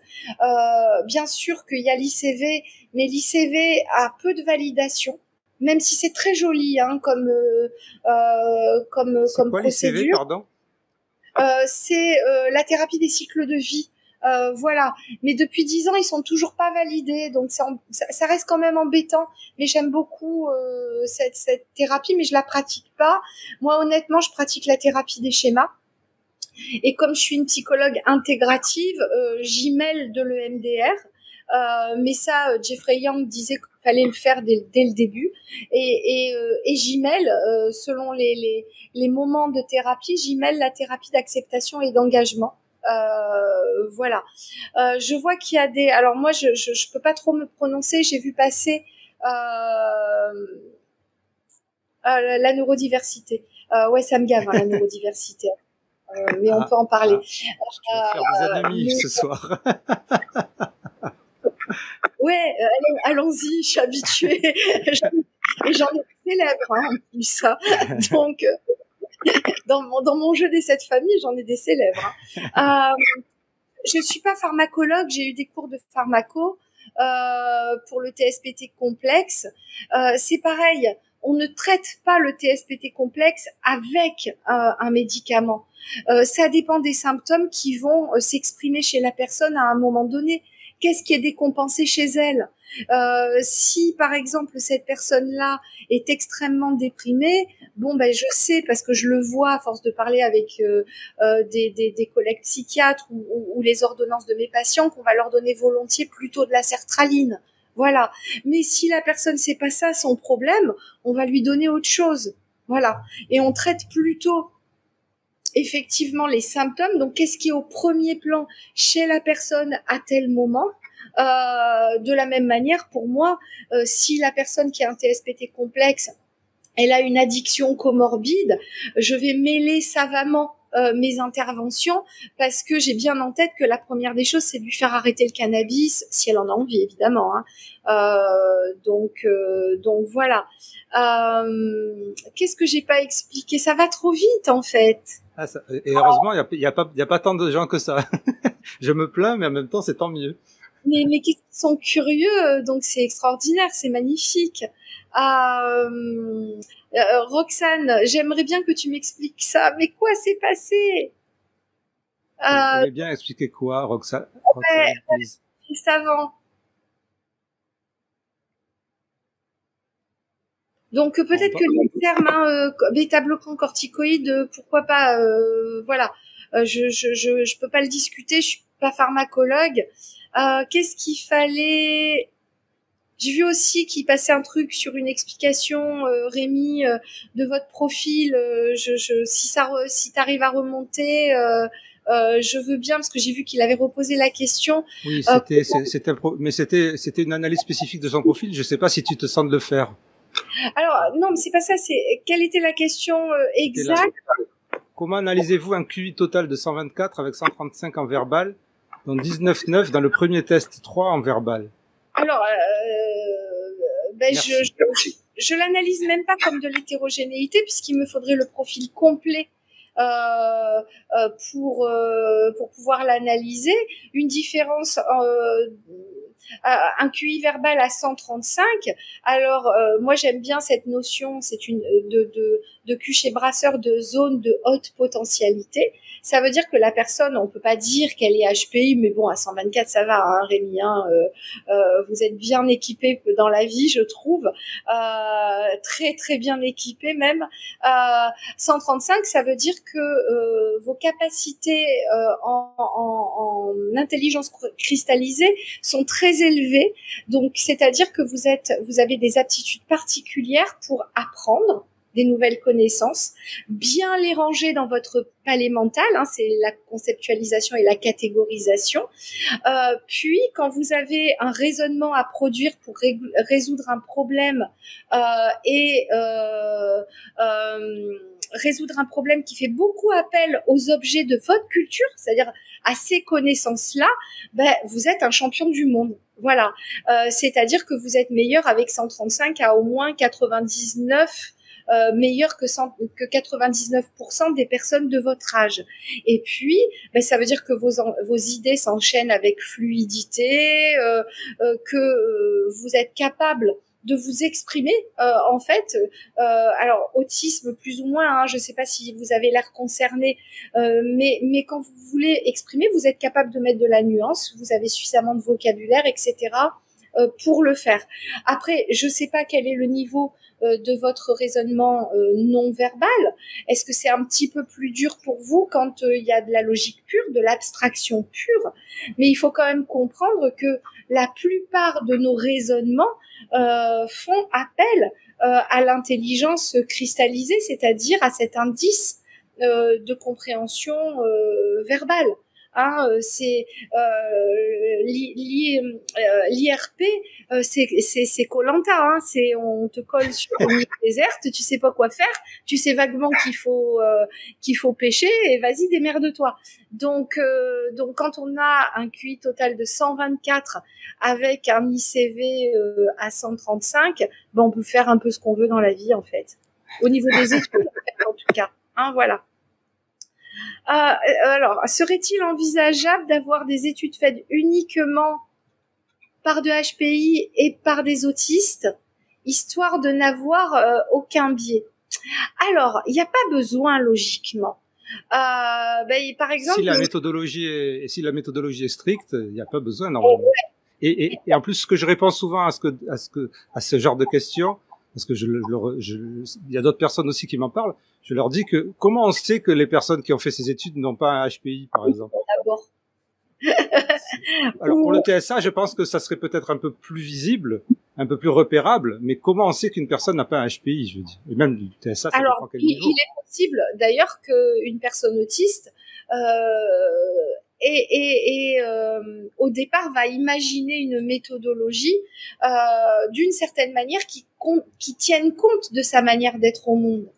Speaker 2: Bien sûr qu'il y a l'ICV, mais l'ICV a peu de validation, même si c'est très joli comme
Speaker 1: quoi,
Speaker 2: procédure.
Speaker 1: l'ICV, pardon
Speaker 2: c'est la thérapie des cycles de vie. Voilà. Mais depuis 10 ans, ils sont toujours pas validés, donc ça reste quand même embêtant. Mais j'aime beaucoup cette thérapie, mais je la pratique pas. Moi, honnêtement, je pratique la thérapie des schémas. Et comme je suis une psychologue intégrative, j'y mêle de l'EMDR. Mais ça, Jeffrey Young disait qu'il fallait le faire dès le début. Et j'y mêle, selon les moments de thérapie, j'y mêle la thérapie d'acceptation et d'engagement. Voilà. Je vois qu'il y a des. Alors moi, je peux pas trop me prononcer. J'ai vu passer la neurodiversité. Ouais, ça me gave la neurodiversité. Mais on peut en parler.
Speaker 1: Je vais faire des ennemis ce soir.
Speaker 2: Ouais, allons-y. Je suis habituée. Et j'en ai des célèbres en plus. Donc. Dans mon jeu des 7 familles, j'en ai des célèbres. Je suis pas pharmacologue, j'ai eu des cours de pharmaco pour le TSPT complexe. C'est pareil, on ne traite pas le TSPT complexe avec un médicament. Ça dépend des symptômes qui vont s'exprimer chez la personne à un moment donné. Qu'est-ce qui est décompensé chez elle? Si par exemple cette personne-là est extrêmement déprimée, bon ben je sais parce que je le vois à force de parler avec des collègues psychiatres ou les ordonnances de mes patients qu'on va leur donner volontiers plutôt de la sertraline. Voilà. Mais si la personne c'est pas ça son problème, on va lui donner autre chose. Voilà. Et on traite plutôt effectivement les symptômes. Donc, qu'est-ce qui est au premier plan chez la personne à tel moment? De la même manière, pour moi, si la personne qui a un TSPT complexe, elle a une addiction comorbide, je vais mêler savamment mes interventions parce que j'ai bien en tête que la première des choses, c'est de lui faire arrêter le cannabis, si elle en a envie, évidemment. Donc voilà. Qu'est-ce que j'ai pas expliqué? Ça va trop vite, en fait.
Speaker 1: Et heureusement, il y a pas tant de gens que ça. Je me plains, mais en même temps, c'est tant mieux.
Speaker 2: Mais qui sont curieux, donc c'est extraordinaire, c'est magnifique. Roxane, j'aimerais bien que tu m'expliques ça. Mais quoi s'est passé?
Speaker 1: Vous voulez bien expliquer quoi, Roxane?
Speaker 2: Juste avant. Donc peut-être que le terme bêta-bloquant corticoïde, pourquoi pas, voilà. Je peux pas le discuter, je suis pas pharmacologue. Qu'est-ce qu'il fallait? J'ai vu aussi qu'il passait un truc sur une explication, Rémi, de votre profil. Si t'arrives à remonter, je veux bien parce que j'ai vu qu'il avait reposé la question.
Speaker 1: Oui, c'était une analyse spécifique de son profil. Je sais pas si tu te sens de le faire.
Speaker 2: Alors non, mais c'est pas ça. C'est quelle était la question exacte?
Speaker 1: Comment analysez-vous un QI total de 124 avec 135 en verbal, dont 19,9 dans le premier test, 3 en verbal? Alors,
Speaker 2: je l'analyse même pas comme de l'hétérogénéité puisqu'il me faudrait le profil complet pour pouvoir l'analyser. Une différence un QI verbal à 135. Alors moi j'aime bien cette notion, c'est une de Q chez Brasseur de zone de haute potentialité. Ça veut dire que la personne, on peut pas dire qu'elle est HPI, mais bon à 124 ça va, hein, Rémi. Vous êtes bien équipé dans la vie, je trouve, très très bien équipé même. 135, ça veut dire que vos capacités en intelligence cristallisée sont très élevées. Donc, c'est-à-dire que vous avez des aptitudes particulières pour apprendre des nouvelles connaissances, bien les ranger dans votre palais mental, hein, c'est la conceptualisation et la catégorisation. Puis, quand vous avez un raisonnement à produire pour résoudre un problème résoudre un problème qui fait beaucoup appel aux objets de votre culture, c'est-à-dire à ces connaissances-là, ben, vous êtes un champion du monde. Voilà. C'est-à-dire que vous êtes meilleur avec 135 à au moins 99, meilleur que 99% des personnes de votre âge. Et puis, ben, ça veut dire que vos idées s'enchaînent avec fluidité, que vous êtes capable de vous exprimer, en fait. Alors, autisme plus ou moins, hein, je ne sais pas si vous avez l'air concerné, mais quand vous voulez exprimer, vous êtes capable de mettre de la nuance, vous avez suffisamment de vocabulaire, etc., pour le faire. Après, je ne sais pas quel est le niveau de votre raisonnement non verbal. Est-ce que c'est un petit peu plus dur pour vous quand il y a de la logique pure, de l'abstraction pure? Mais il faut quand même comprendre que la plupart de nos raisonnements font appel à l'intelligence cristallisée, c'est-à-dire à cet indice de compréhension verbale. Hein, c'est l'IRP, c'est Koh-Lanta, hein, c'est on te colle sur une île déserte, tu sais pas quoi faire, tu sais vaguement qu'il faut pêcher et vas-y démerde-toi. Donc quand on a un QI total de 124 avec un ICV à 135, ben on peut faire un peu ce qu'on veut dans la vie en fait. Au niveau des études en tout cas, hein, voilà. Alors, serait-il envisageable d'avoir des études faites uniquement par de HPI et par des autistes, histoire de n'avoir aucun biais? Alors, il n'y a pas besoin logiquement. Par exemple,
Speaker 1: si la méthodologie est stricte, il n'y a pas besoin normalement. Et en plus, ce que je réponds souvent à ce genre de questions, parce que il y a d'autres personnes aussi qui m'en parlent, je leur dis que comment on sait que les personnes qui ont fait ces études n'ont pas un HPI, par exemple?
Speaker 2: D'abord.
Speaker 1: Alors pour le TSA, je pense que ça serait peut-être un peu plus visible, un peu plus repérable, mais comment on sait qu'une personne n'a pas un HPI, je veux dire? Et même du TSA, ça dépend quel niveau.
Speaker 2: Il est possible d'ailleurs qu'une personne autiste au départ va imaginer une méthodologie d'une certaine manière qui tienne compte de sa manière d'être au monde.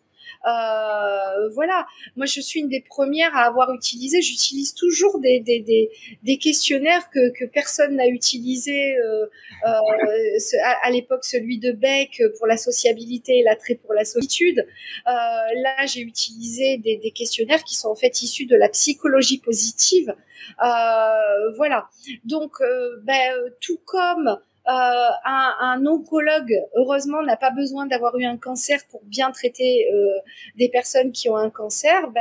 Speaker 2: Voilà. Moi, je suis une des premières à avoir utilisé. J'utilise toujours des questionnaires que personne n'a utilisé à l'époque, celui de Beck pour la sociabilité et l'attrait pour la solitude. Là, j'ai utilisé des questionnaires qui sont en fait issus de la psychologie positive. Voilà. Donc, tout comme un oncologue, heureusement, n'a pas besoin d'avoir eu un cancer pour bien traiter des personnes qui ont un cancer.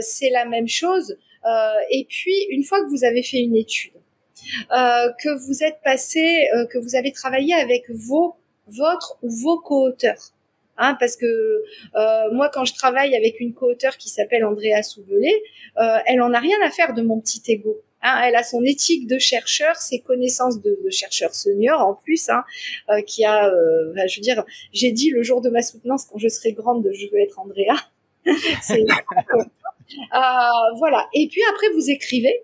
Speaker 2: C'est la même chose. Et puis, une fois que vous avez fait une étude, que vous êtes passé, que vous avez travaillé avec votre ou vos co-auteurs. Hein, parce que moi, quand je travaille avec une co-auteure qui s'appelle Andrea Soubelet, elle en a rien à faire de mon petit ego. Hein, elle a son éthique de chercheur, ses connaissances de chercheur senior en plus, hein, qui a, je veux dire, j'ai dit le jour de ma soutenance quand je serai grande, je veux être Andrea. Voilà. Et puis après, vous écrivez,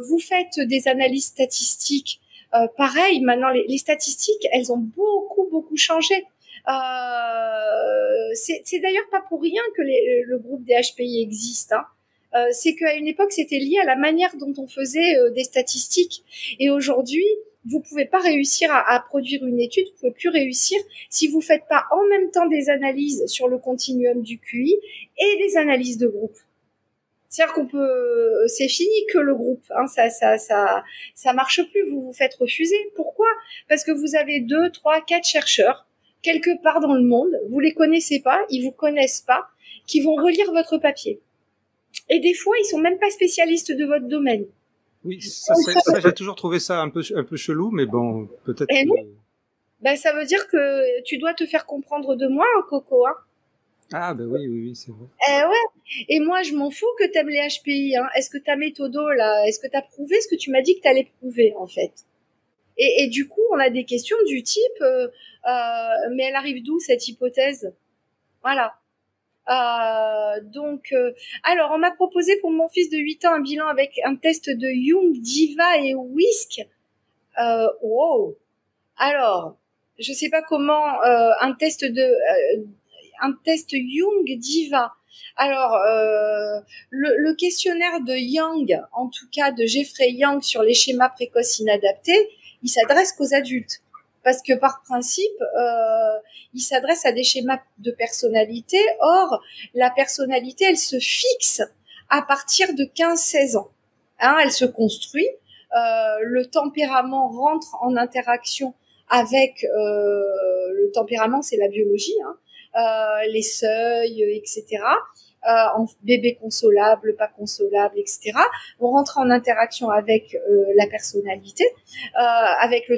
Speaker 2: vous faites des analyses statistiques. Pareil, maintenant les statistiques, elles ont beaucoup changé. C'est d'ailleurs pas pour rien que le groupe des HPI existe. Hein. C'est qu'à une époque, c'était lié à la manière dont on faisait des statistiques. Et aujourd'hui, vous pouvez pas réussir à produire une étude, vous pouvez plus réussir si vous faites pas en même temps des analyses sur le continuum du QI et des analyses de groupe. C'est-à-dire c'est fini que le groupe, hein, ça marche plus, vous vous faites refuser. Pourquoi? Parce que vous avez 2, 3, 4 chercheurs quelque part dans le monde, vous les connaissez pas, ils vous connaissent pas, qui vont relire votre papier. Et des fois, ils sont même pas spécialistes de votre domaine.
Speaker 1: Oui, ça j'ai toujours trouvé ça un peu chelou, mais bon, peut-être.
Speaker 2: Ça veut dire que tu dois te faire comprendre de moi, Coco, hein.
Speaker 1: Ah oui, c'est vrai.
Speaker 2: Ouais. Et moi, je m'en fous que t'aimes les HPI. Hein. Est-ce que ta méthodo là, est-ce que t'as prouvé ce que tu m'as dit que t'allais prouver en fait? Et du coup, on a des questions du type, mais elle arrive d'où cette hypothèse? Voilà. Alors, on m'a proposé pour mon fils de 8 ans un bilan avec un test de Jung, Diva et Whisk. Wow. Alors, je sais pas comment un test Jung Diva. Alors, le questionnaire de Young, en tout cas de Jeffrey Young sur les schémas précoces inadaptés, il s'adresse qu'aux adultes. Parce que par principe, il s'adresse à des schémas de personnalité. Or, la personnalité, elle se fixe à partir de 15-16 ans. Hein, elle se construit. Le tempérament rentre en interaction avec le tempérament, c'est la biologie, les seuils, etc. En bébé consolable, pas consolable, etc. On rentre en interaction avec la personnalité, avec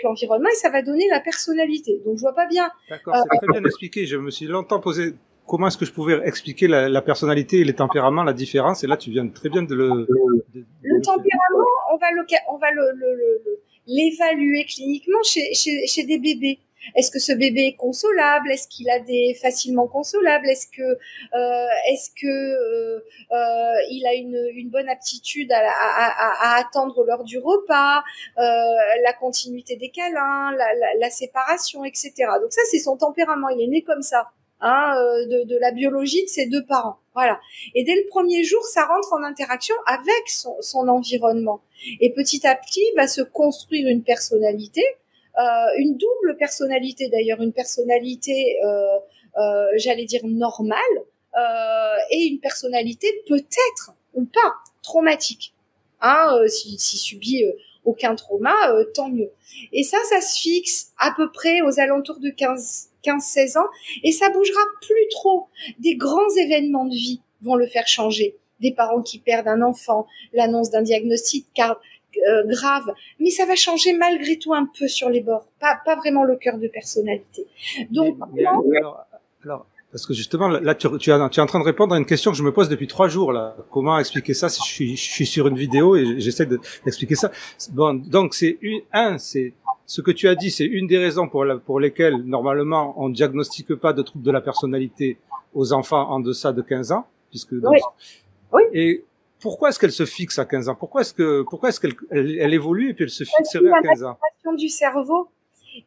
Speaker 2: l'environnement, et ça va donner la personnalité. Donc je vois pas bien.
Speaker 1: D'accord, c'est très bien expliqué. Je me suis longtemps posé comment est-ce que je pouvais expliquer la personnalité et les tempéraments, la différence. Et là, tu viens très bien de le.
Speaker 2: Le tempérament, on va l'évaluer cliniquement chez des bébés. Est-ce que ce bébé est consolable? Est-ce qu'il a des facilement consolables? Est-ce que il a une bonne aptitude à attendre l'heure du repas, la continuité des câlins, la séparation, etc. Donc ça, c'est son tempérament. Il est né comme ça, de la biologie de ses deux parents. Voilà. Et dès le premier jour, ça rentre en interaction avec son environnement. Et petit à petit, va se construire une personnalité. Une double personnalité d'ailleurs, une personnalité, j'allais dire normale, et une personnalité peut-être ou pas traumatique. S'il subit aucun trauma, tant mieux. Et ça se fixe à peu près aux alentours de 15-16 ans, et ça bougera plus trop. Des grands événements de vie vont le faire changer. Des parents qui perdent un enfant, l'annonce d'un diagnostic grave, mais ça va changer malgré tout un peu sur les bords, pas vraiment le cœur de personnalité. Donc,
Speaker 1: alors, parce que justement, là, tu es en train de répondre à une question que je me pose depuis 3 jours, là. Comment expliquer ça? Je suis sur une vidéo et j'essaie d'expliquer ça. Bon, donc c'est ce que tu as dit, c'est une des raisons pour lesquelles, normalement, on ne diagnostique pas de troubles de la personnalité aux enfants en deçà de 15 ans, puisque, donc,
Speaker 2: oui.
Speaker 1: Et pourquoi est-ce qu'elle se fixe à 15 ans? Pourquoi est-ce qu'elle évolue et puis elle se fixerait à 15 ans?
Speaker 2: La maturation du cerveau.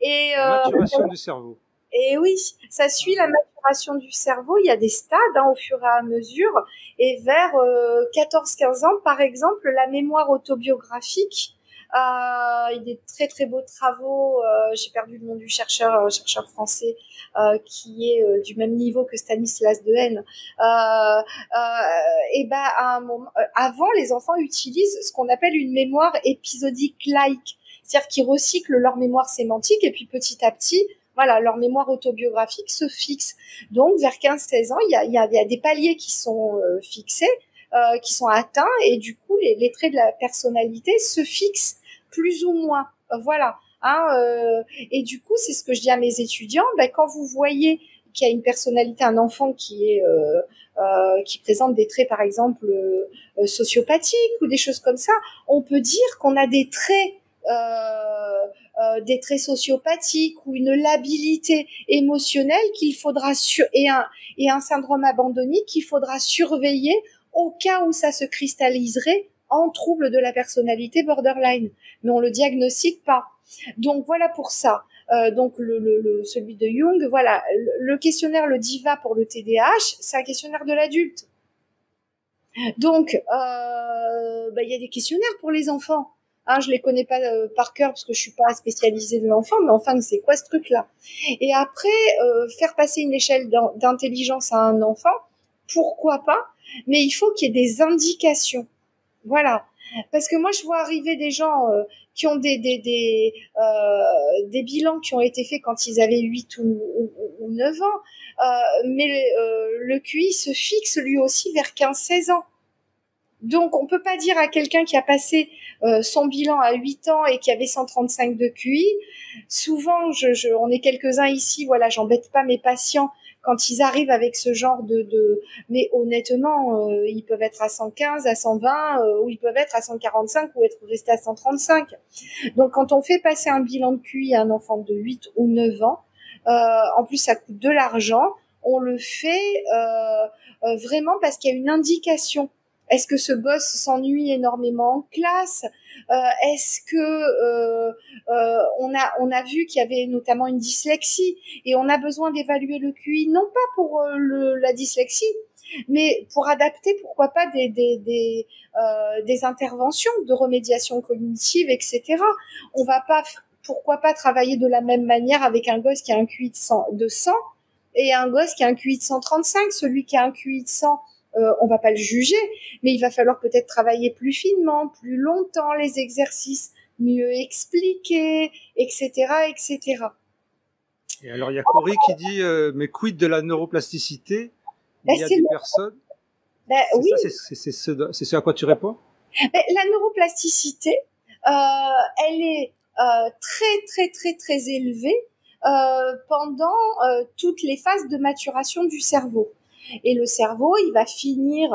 Speaker 1: La maturation du cerveau.
Speaker 2: Et oui, ça suit la maturation du cerveau. Il y a des stades au fur et à mesure. Et vers 14-15 ans, par exemple, la mémoire autobiographique. Il y a des très très beaux travaux. J'ai perdu le nom du chercheur français qui est du même niveau que Stanislas Dehaene. Et ben à un moment, avant, les enfants utilisent ce qu'on appelle une mémoire épisodique-like, c'est-à-dire qu'ils recyclent leur mémoire sémantique et puis petit à petit, voilà, leur mémoire autobiographique se fixe. Donc vers 15-16 ans, il y a des paliers qui sont fixés, qui sont atteints, et du coup les traits de la personnalité se fixent plus ou moins. Voilà. Et du coup, c'est ce que je dis à mes étudiants. Quand vous voyez qu'il y a une personnalité, un enfant qui présente des traits, par exemple, sociopathiques ou des choses comme ça, on peut dire qu'on a des traits sociopathiques ou une labilité émotionnelle qu'il faudra et un syndrome abandonnique qu'il faudra surveiller au cas où ça se cristalliserait en trouble de la personnalité borderline. Mais on le diagnostique pas. Donc voilà pour ça. Donc celui de Jung, voilà, le questionnaire, le DIVA pour le TDAH, c'est un questionnaire de l'adulte. Donc il y a des questionnaires pour les enfants. Je les connais pas par cœur parce que je suis pas spécialisée de l'enfant, mais enfin c'est quoi ce truc-là? Et après faire passer une échelle d'intelligence à un enfant, pourquoi pas? Mais il faut qu'il y ait des indications. Voilà. Parce que moi, je vois arriver des gens qui ont des bilans qui ont été faits quand ils avaient 8 ou 9 ans, mais le QI se fixe lui aussi vers 15-16 ans. Donc, on peut pas dire à quelqu'un qui a passé son bilan à 8 ans et qui avait 135 de QI. Souvent, on est quelques-uns ici, voilà, j'embête pas mes patients quand ils arrivent avec ce genre mais honnêtement, ils peuvent être à 115, à 120, ou ils peuvent être à 145 ou être restés à 135. Donc, quand on fait passer un bilan de QI à un enfant de 8 ou 9 ans, en plus, ça coûte de l'argent, on le fait vraiment parce qu'il y a une indication. Est-ce que ce gosse s'ennuie énormément en classe? Est-ce que on a vu qu'il y avait notamment une dyslexie et on a besoin d'évaluer le QI, non pas pour la dyslexie, mais pour adapter, pourquoi pas, des interventions de remédiation cognitive, etc. On va pas, pourquoi pas travailler de la même manière avec un gosse qui a un QI de 100 et un gosse qui a un QI de 135. Celui qui a un QI de 100, on va pas le juger, mais il va falloir peut-être travailler plus finement, plus longtemps les exercices, mieux expliquer, etc., etc.
Speaker 1: Et alors, il y a Cory qui dit, mais quid de la neuroplasticité? Il y a des personnes.
Speaker 2: Oui.
Speaker 1: C'est ce à quoi tu réponds?
Speaker 2: La neuroplasticité, elle est très, très, très, très élevée pendant toutes les phases de maturation du cerveau. Et le cerveau, il va finir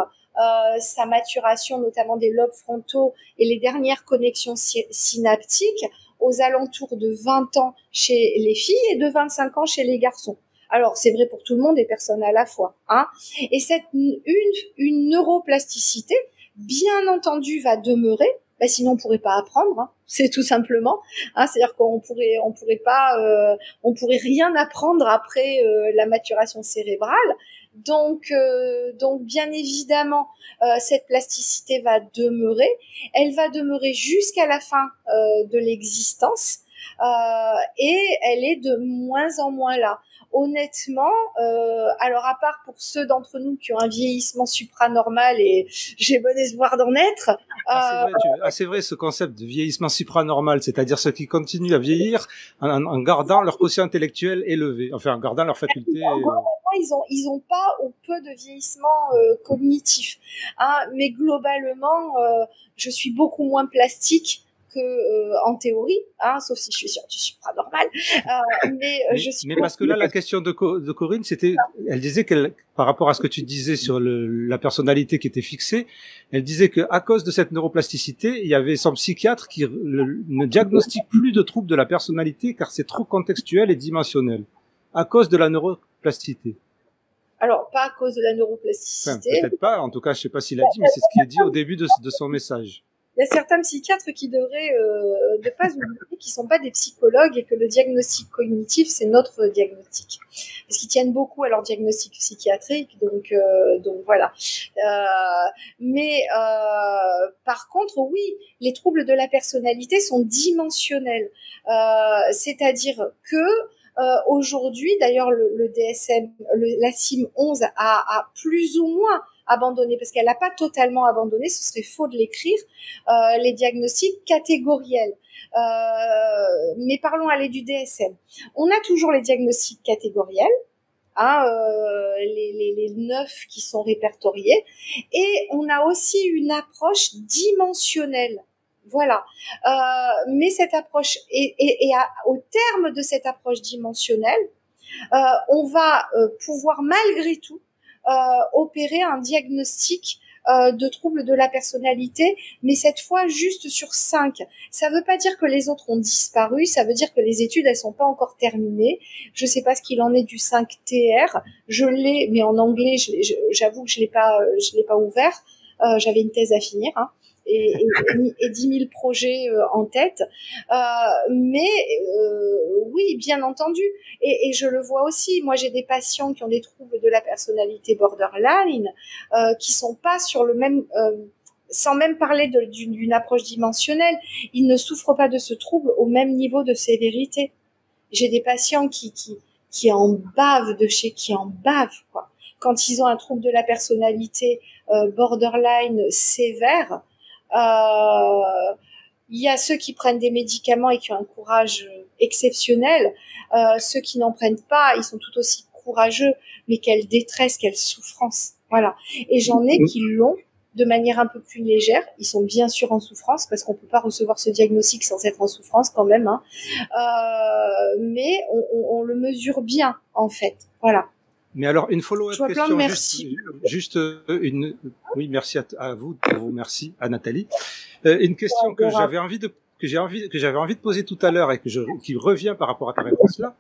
Speaker 2: sa maturation, notamment des lobes frontaux et les dernières connexions synaptiques, aux alentours de 20 ans chez les filles et de 25 ans chez les garçons. Alors, c'est vrai pour tout le monde et personne à la fois, hein. Et une neuroplasticité, bien entendu, va demeurer. Sinon on pourrait pas apprendre, hein. C'est tout simplement, hein. C'est-à-dire qu'on pourrait rien apprendre après la maturation cérébrale. Donc bien évidemment, cette plasticité va demeurer. Elle va demeurer jusqu'à la fin de l'existence, et elle est de moins en moins là. Honnêtement, alors à part pour ceux d'entre nous qui ont un vieillissement supranormal, et j'ai bon espoir d'en être.
Speaker 1: C'est vrai ce concept de vieillissement supranormal, c'est-à-dire ceux qui continuent à vieillir en gardant leur quotient intellectuel élevé, enfin en gardant leur faculté.
Speaker 2: Ils ont pas ou peu de vieillissement cognitif, hein, mais globalement, je suis beaucoup moins plastique que en théorie, hein, sauf si je suis sur du supranormal.
Speaker 1: Mais parce que là, la question de Corinne, c'était, elle disait par rapport à ce que tu disais sur la personnalité qui était fixée, elle disait que à cause de cette neuroplasticité, il y avait son psychiatre qui ne diagnostique plus de troubles de la personnalité car c'est trop contextuel et dimensionnel. À cause de la neuroplasticité.
Speaker 2: Alors, pas à cause de la neuroplasticité.
Speaker 1: Enfin, peut-être pas, en tout cas, je sais pas s'il a dit, mais c'est ce qui est dit au début de son message.
Speaker 2: Il y a certains psychiatres qui devraient ne pas oublier qu'ils sont pas des psychologues et que le diagnostic cognitif, c'est notre diagnostic. Parce qu'ils tiennent beaucoup à leur diagnostic psychiatrique, donc voilà. Par contre, oui, les troubles de la personnalité sont dimensionnels. C'est-à-dire que aujourd'hui, d'ailleurs, le DSM, la CIM 11 a plus ou moins abandonné, parce qu'elle n'a pas totalement abandonné, ce serait faux de l'écrire, les diagnostics catégoriels. Mais parlons aller du DSM. On a toujours les diagnostics catégoriels, hein, les 9 qui sont répertoriés, et on a aussi une approche dimensionnelle. Voilà. Mais cette approche, au terme de cette approche dimensionnelle, on va pouvoir malgré tout opérer un diagnostic de troubles de la personnalité, mais cette fois juste sur 5. Ça veut pas dire que les autres ont disparu, ça veut dire que les études, elles sont pas encore terminées. Je sais pas ce qu'il en est du 5TR. Je l'ai, mais en anglais, j'avoue que je l'ai pas ouvert. J'avais une thèse à finir, hein. Et 10 000 projets en tête. Oui, bien entendu. Et je le vois aussi. Moi, j'ai des patients qui ont des troubles de la personnalité borderline, qui sont pas sur le même, sans même parler d'une approche dimensionnelle, ils ne souffrent pas de ce trouble au même niveau de sévérité. J'ai des patients qui en bavent qui en bavent, quoi. Quand ils ont un trouble de la personnalité borderline sévère, il y a ceux qui prennent des médicaments et qui ont un courage exceptionnel. Ceux qui n'en prennent pas, ils sont tout aussi courageux, mais quelle détresse, quelle souffrance. Voilà. Et j'en ai qui l'ont de manière un peu plus légère. Ils sont bien sûr en souffrance parce qu'on peut pas recevoir ce diagnostic sans être en souffrance quand même, hein. Mais on le mesure bien, en fait. Voilà.
Speaker 1: Mais alors, une follow-up question.
Speaker 2: Merci.
Speaker 1: Oui, merci à vous, merci à Nathalie. Une question que j'avais envie de poser tout à l'heure et qui revient par rapport à ta réponse là.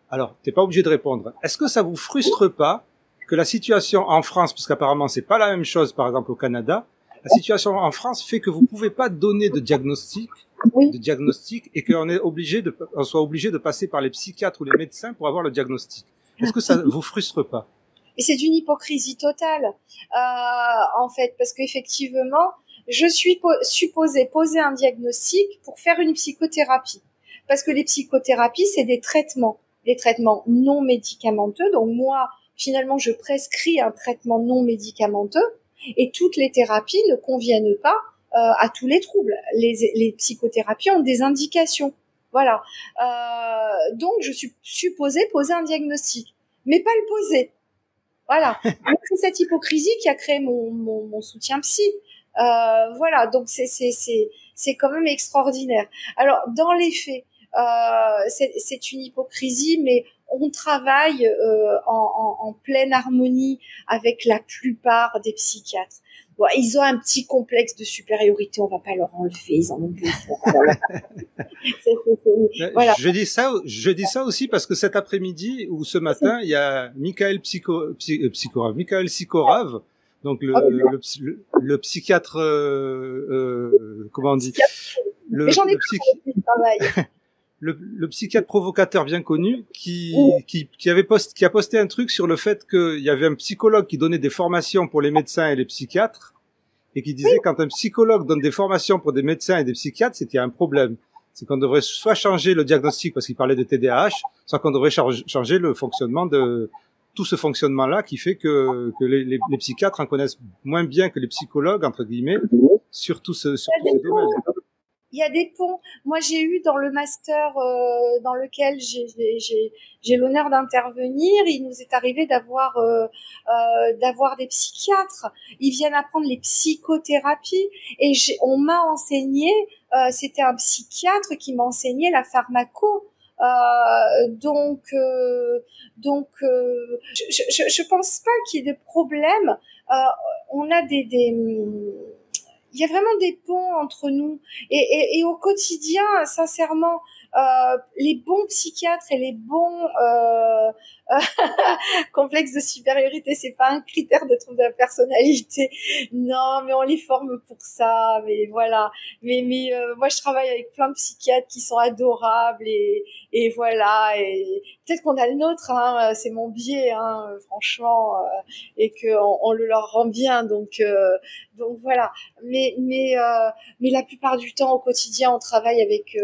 Speaker 1: Alors, t'es pas obligé de répondre. Est-ce que ça vous frustre pas que la situation en France, parce qu'apparemment c'est pas la même chose, par exemple au Canada, la situation en France fait que vous pouvez pas donner de diagnostic, et on soit obligé de passer par les psychiatres ou les médecins pour avoir le diagnostic. Est-ce que ça vous frustre pas?
Speaker 2: Et c'est d'une hypocrisie totale, en fait, parce qu'effectivement, je suis supposée poser un diagnostic pour faire une psychothérapie. Parce que les psychothérapies, c'est des traitements non médicamenteux. Donc moi, finalement, je prescris un traitement non médicamenteux et toutes les thérapies ne conviennent pas à tous les troubles. Les psychothérapies ont des indications. Voilà. Donc, je suis supposée poser un diagnostic, mais pas le poser. Voilà. Donc, c'est cette hypocrisie qui a créé mon soutien psy. Voilà. Donc, c'est quand même extraordinaire. Alors, dans les faits, c'est une hypocrisie, mais on travaille en pleine harmonie avec la plupart des psychiatres. Bon, ils ont un petit complexe de supériorité, on va pas leur enlever, ils en ont besoin.
Speaker 1: Voilà. Je dis ça aussi parce que cet après-midi ou ce matin, il y a Michael Sikorav, donc le psychiatre, comment on dit, le psychiatre provocateur bien connu qui a posté un truc sur le fait qu'il y avait un psychologue qui donnait des formations pour les médecins et les psychiatres et qui disait quand un psychologue donne des formations pour des médecins et des psychiatres, c'est qu'il y a un problème. C'est qu'on devrait soit changer le diagnostic parce qu'il parlait de TDAH, soit qu'on devrait changer le fonctionnement de tout ce fonctionnement-là qui fait que les psychiatres en connaissent moins bien que les psychologues, entre guillemets, sur tous ces domaines.
Speaker 2: Il y a des ponts. Moi, j'ai eu dans le master dans lequel j'ai l'honneur d'intervenir, il nous est arrivé d'avoir des psychiatres. Ils viennent apprendre les psychothérapies et on m'a enseigné. C'était un psychiatre qui m'a enseigné la pharmaco. Donc, je pense pas qu'il y ait de problème. On a il y a vraiment des ponts entre nous et au quotidien, sincèrement, les bons psychiatres et les bons complexes de supériorité, c'est pas un critère de trouble de la personnalité. Non, mais on les forme pour ça. Mais voilà. Mais moi, je travaille avec plein de psychiatres qui sont adorables et voilà. Et peut-être qu'on a le nôtre, hein, c'est mon biais, hein, franchement, et que on le leur rend bien. Donc voilà. Mais la plupart du temps, au quotidien, on travaille avec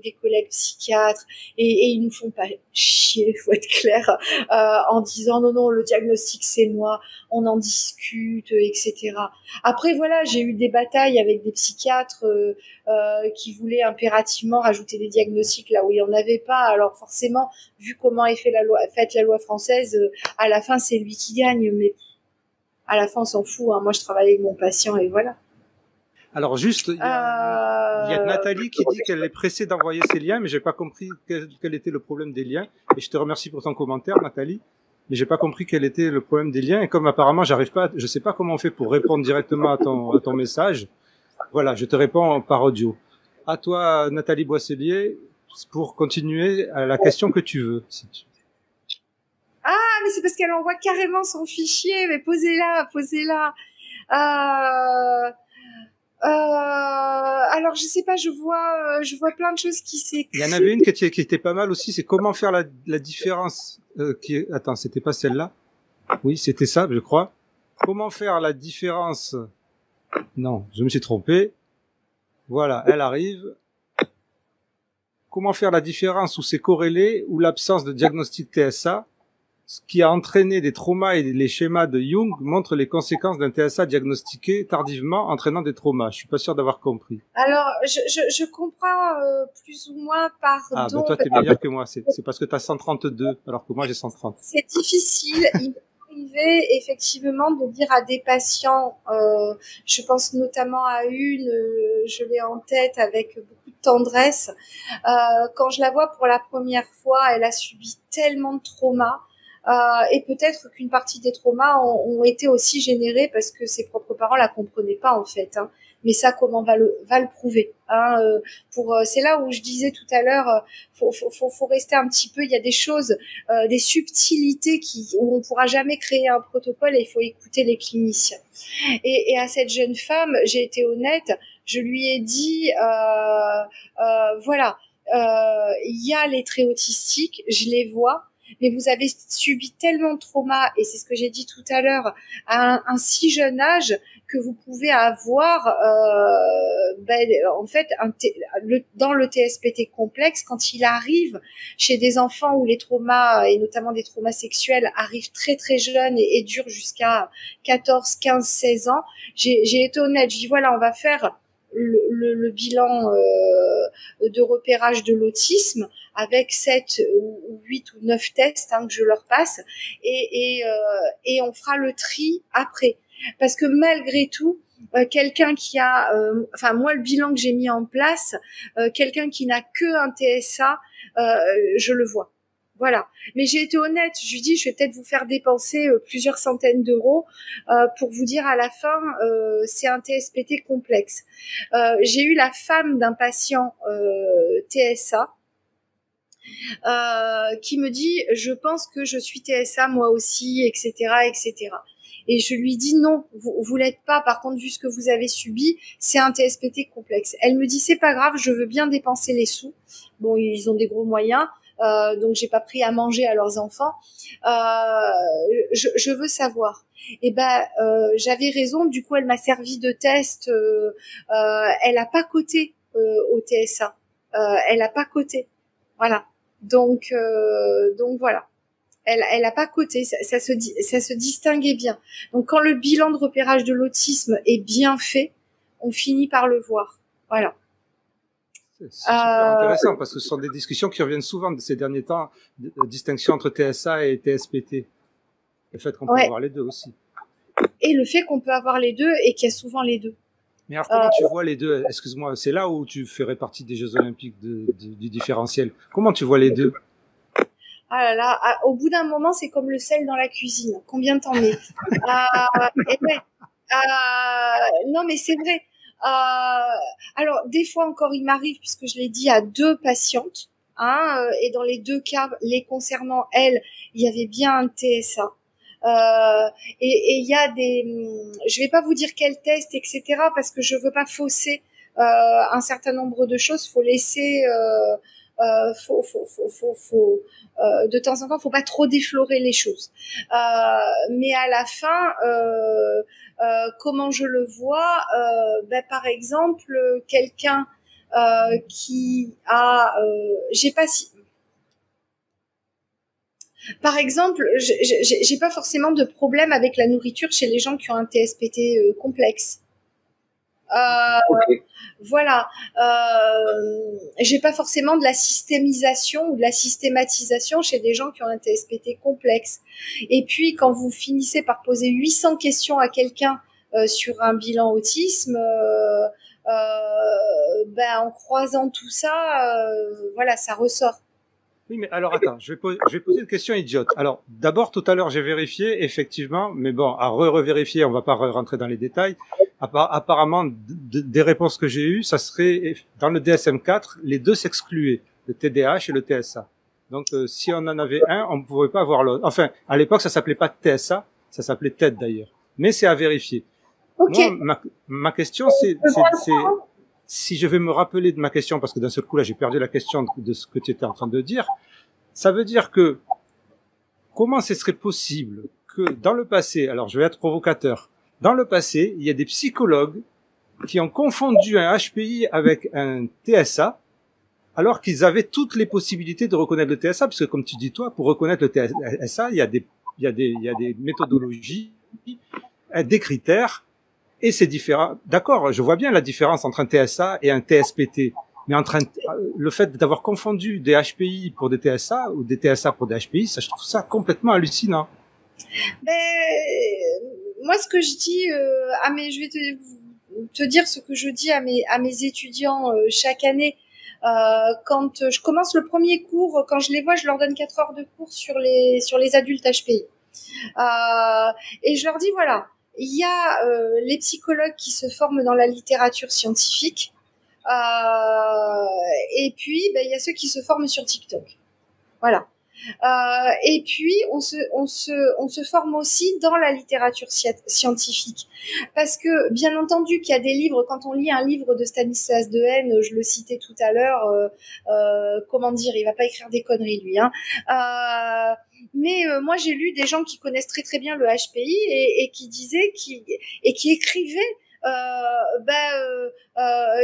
Speaker 2: des collègues psychiatres et ils nous font pas chier, faut être clair, en disant non, le diagnostic c'est moi, on en discute, etc. Après voilà, j'ai eu des batailles avec des psychiatres qui voulaient impérativement rajouter des diagnostics là où il y en avait pas. Alors forcément, vu comment est faite la loi française, à la fin c'est lui qui gagne, mais à la fin on s'en fout, hein. Moi je travaille avec mon patient et voilà.
Speaker 1: Alors juste, il y a Nathalie qui dit qu'elle est pressée d'envoyer ses liens, mais j'ai pas compris quel était le problème des liens. Et je te remercie pour ton commentaire, Nathalie. Mais j'ai pas compris quel était le problème des liens. Et comme apparemment je sais pas comment on fait pour répondre directement à ton message. Voilà, je te réponds par audio. À toi, Nathalie Boisselier, pour continuer à la question que tu veux. Si tu...
Speaker 2: Ah, mais c'est parce qu'elle envoie carrément son fichier. Mais posez-la. Alors je sais pas, je vois plein de choses qui s'écrivent.
Speaker 1: Il y en avait une qui était pas mal aussi, c'est comment faire la différence. Attends, c'était pas celle-là? Oui, c'était ça, je crois. Comment faire la différence? Non, je me suis trompé. Voilà, elle arrive. Comment faire la différence où c'est corrélé ou l'absence de diagnostic TSA? Ce qui a entraîné des traumas et les schémas de Jung montrent les conséquences d'un TSA diagnostiqué tardivement entraînant des traumas. Je suis pas sûr d'avoir compris.
Speaker 2: Alors, je comprends plus ou moins, pardon.
Speaker 1: Ah, ben toi, t'es meilleur que moi. C'est parce que t'as 132, alors que moi, j'ai 130.
Speaker 2: C'est difficile. Il m'est arrivé, effectivement, de dire à des patients, je pense notamment à une, je l'ai en tête avec beaucoup de tendresse, quand je la vois pour la première fois, elle a subi tellement de traumas, et peut-être qu'une partie des traumas ont été aussi générés parce que ses propres parents la comprenaient pas en fait. Hein. Mais ça, comment va le prouver hein, c'est là où je disais tout à l'heure, faut rester un petit peu. Il y a des choses, des subtilités où on pourra jamais créer un protocole et il faut écouter les cliniciens. Et à cette jeune femme, j'ai été honnête. Je lui ai dit, voilà, il y a les traits autistiques, je les vois. Mais vous avez subi tellement de traumas, et c'est ce que j'ai dit tout à l'heure, à un si jeune âge que vous pouvez avoir, en fait, dans le TSPT complexe, quand il arrive chez des enfants où les traumas, et notamment des traumas sexuels, arrivent très très jeunes et durent jusqu'à 14, 15, 16 ans, j'ai été honnête, je dis voilà, on va faire le bilan de repérage de l'autisme avec 7 ou 8 ou 9 tests que je leur passe et on fera le tri après. Parce que malgré tout, quelqu'un qui a, moi le bilan que j'ai mis en place, quelqu'un qui n'a que un TSA, je le vois. Voilà. Mais j'ai été honnête. Je lui dis, je vais peut-être vous faire dépenser plusieurs centaines d'euros pour vous dire à la fin, c'est un TSPT complexe. J'ai eu la femme d'un patient TSA qui me dit, je pense que je suis TSA moi aussi, etc., etc. Et je lui dis non, vous l'êtes pas. Par contre, vu ce que vous avez subi, c'est un TSPT complexe. Elle me dit c'est pas grave, je veux bien dépenser les sous. Bon, ils ont des gros moyens. Donc j'ai pas pris à manger à leurs enfants. Je veux savoir. Et j'avais raison. Du coup, elle m'a servi de test. Elle a pas coté au TSA. Elle a pas coté. Voilà. Donc voilà. Elle a pas coté. Ça se distinguait bien. Donc quand le bilan de repérage de l'autisme est bien fait, on finit par le voir. Voilà.
Speaker 1: C'est super intéressant parce que ce sont des discussions qui reviennent souvent de ces derniers temps, de distinction entre TSA et TSPT. Le fait qu'on peut avoir les deux aussi.
Speaker 2: Et le fait qu'on peut avoir les deux et qu'il y a souvent les deux.
Speaker 1: Mais alors comment tu vois les deux? Excuse-moi, c'est là où tu ferais partie des Jeux Olympiques du différentiel. Comment tu vois les deux?
Speaker 2: Ah là là, au bout d'un moment, c'est comme le sel dans la cuisine. Combien t'en mets? Non, mais c'est vrai. Alors, des fois encore, il m'arrive, puisque je l'ai dit à 2 patientes, et dans les 2 cas, les concernant elles, il y avait bien un TSA. Et il y a je vais pas vous dire quel test, etc., parce que je veux pas fausser un certain nombre de choses. Faut laisser, de temps en temps, faut pas trop déflorer les choses. Mais à la fin, comment je le vois, par exemple, quelqu'un qui a, j'ai pas si. Par exemple, j'ai pas forcément de problème avec la nourriture chez les gens qui ont un TSPT complexe. Okay. Voilà. J'ai pas forcément de la systémisation ou de la systématisation chez des gens qui ont un TSPT complexe. Et puis, quand vous finissez par poser 800 questions à quelqu'un sur un bilan autisme, en croisant tout ça, voilà, ça ressort.
Speaker 1: Oui, mais alors attends, je vais poser une question idiote. Alors, d'abord, tout à l'heure, j'ai vérifié, effectivement, mais bon, à revérifier, on va pas rentrer dans les détails. Apparemment, des réponses que j'ai eues, ça serait, dans le DSM-4, les deux s'excluaient, le TDAH et le TSA. Donc, si on en avait un, on ne pouvait pas avoir l'autre. Enfin, à l'époque, ça s'appelait pas TSA, ça s'appelait TED d'ailleurs. Mais c'est à vérifier. Okay. Moi, ma question, c'est si je vais me rappeler de ma question, parce que d'un seul coup, là, j'ai perdu la question de ce que tu étais en train de dire, ça veut dire que comment ce serait possible que dans le passé, alors je vais être provocateur, dans le passé, il y a des psychologues qui ont confondu un HPI avec un TSA, alors qu'ils avaient toutes les possibilités de reconnaître le TSA, parce que comme tu dis toi, pour reconnaître le TSA, il y a des méthodologies, des critères, et c'est différent. D'accord, je vois bien la différence entre un TSA et un TSPT. Mais le fait d'avoir confondu des HPI pour des TSA ou des TSA pour des HPI, ça, je trouve ça complètement hallucinant.
Speaker 2: Moi, ce que je dis, je vais te dire ce que je dis à mes étudiants chaque année. Quand je commence le premier cours, quand je les vois, je leur donne 4 heures de cours sur les adultes HPI. Et je leur dis, voilà, il y a les psychologues qui se forment dans la littérature scientifique, et puis il y a ceux qui se forment sur TikTok. Voilà. Et puis on se forme aussi dans la littérature scientifique, parce que bien entendu qu'il y a des livres, quand on lit un livre de Stanislas Dehaene, je le citais tout à l'heure, comment dire, il va pas écrire des conneries lui, hein. Mais moi j'ai lu des gens qui connaissent très très bien le HPI et qui disaient qui écrivaient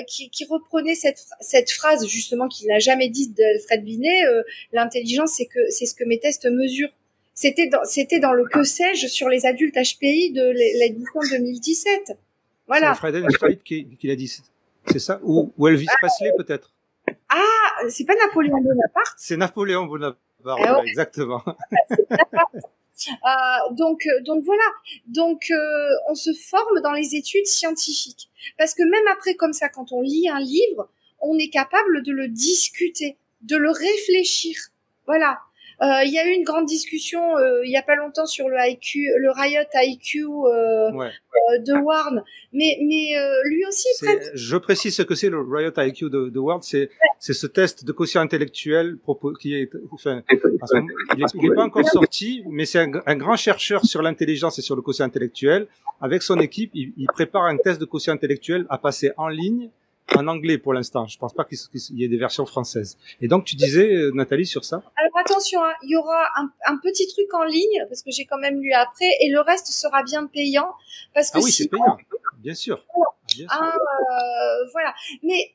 Speaker 2: qui reprenait cette phrase justement qu'il n'a jamais dite d'Alfred Binet, l'intelligence c'est ce que mes tests mesurent. C'était dans le que sais-je sur les adultes HPI de l'édition 2017. Voilà.
Speaker 1: C'est Alfred Einstein qui l'a dit, c'est ça, ou Elvis Presley peut-être.
Speaker 2: Ah, c'est pas Napoléon Bonaparte.
Speaker 1: C'est Napoléon Bonaparte, voilà, exactement.
Speaker 2: Donc voilà. Donc on se forme dans les études scientifiques, parce que même après comme ça, quand on lit un livre, on est capable de le discuter, de le réfléchir. Voilà. Il y a eu une grande discussion il y a pas longtemps sur le Riot IQ de Ward, mais lui aussi.
Speaker 1: Je précise ce que c'est le Riot IQ de Ward, c'est ce test de quotient intellectuel qui est, enfin, il n'est pas encore sorti, mais c'est un grand chercheur sur l'intelligence et sur le quotient intellectuel. Avec son équipe, il prépare un test de quotient intellectuel à passer en ligne. En anglais pour l'instant, je pense pas qu'il y ait des versions françaises. Et donc tu disais, Nathalie, sur ça?
Speaker 2: Alors attention, hein, il y aura un petit truc en ligne, parce que j'ai quand même lu après, et le reste sera bien payant, parce que
Speaker 1: oui, c'est payant, bien sûr.
Speaker 2: Voilà. Mais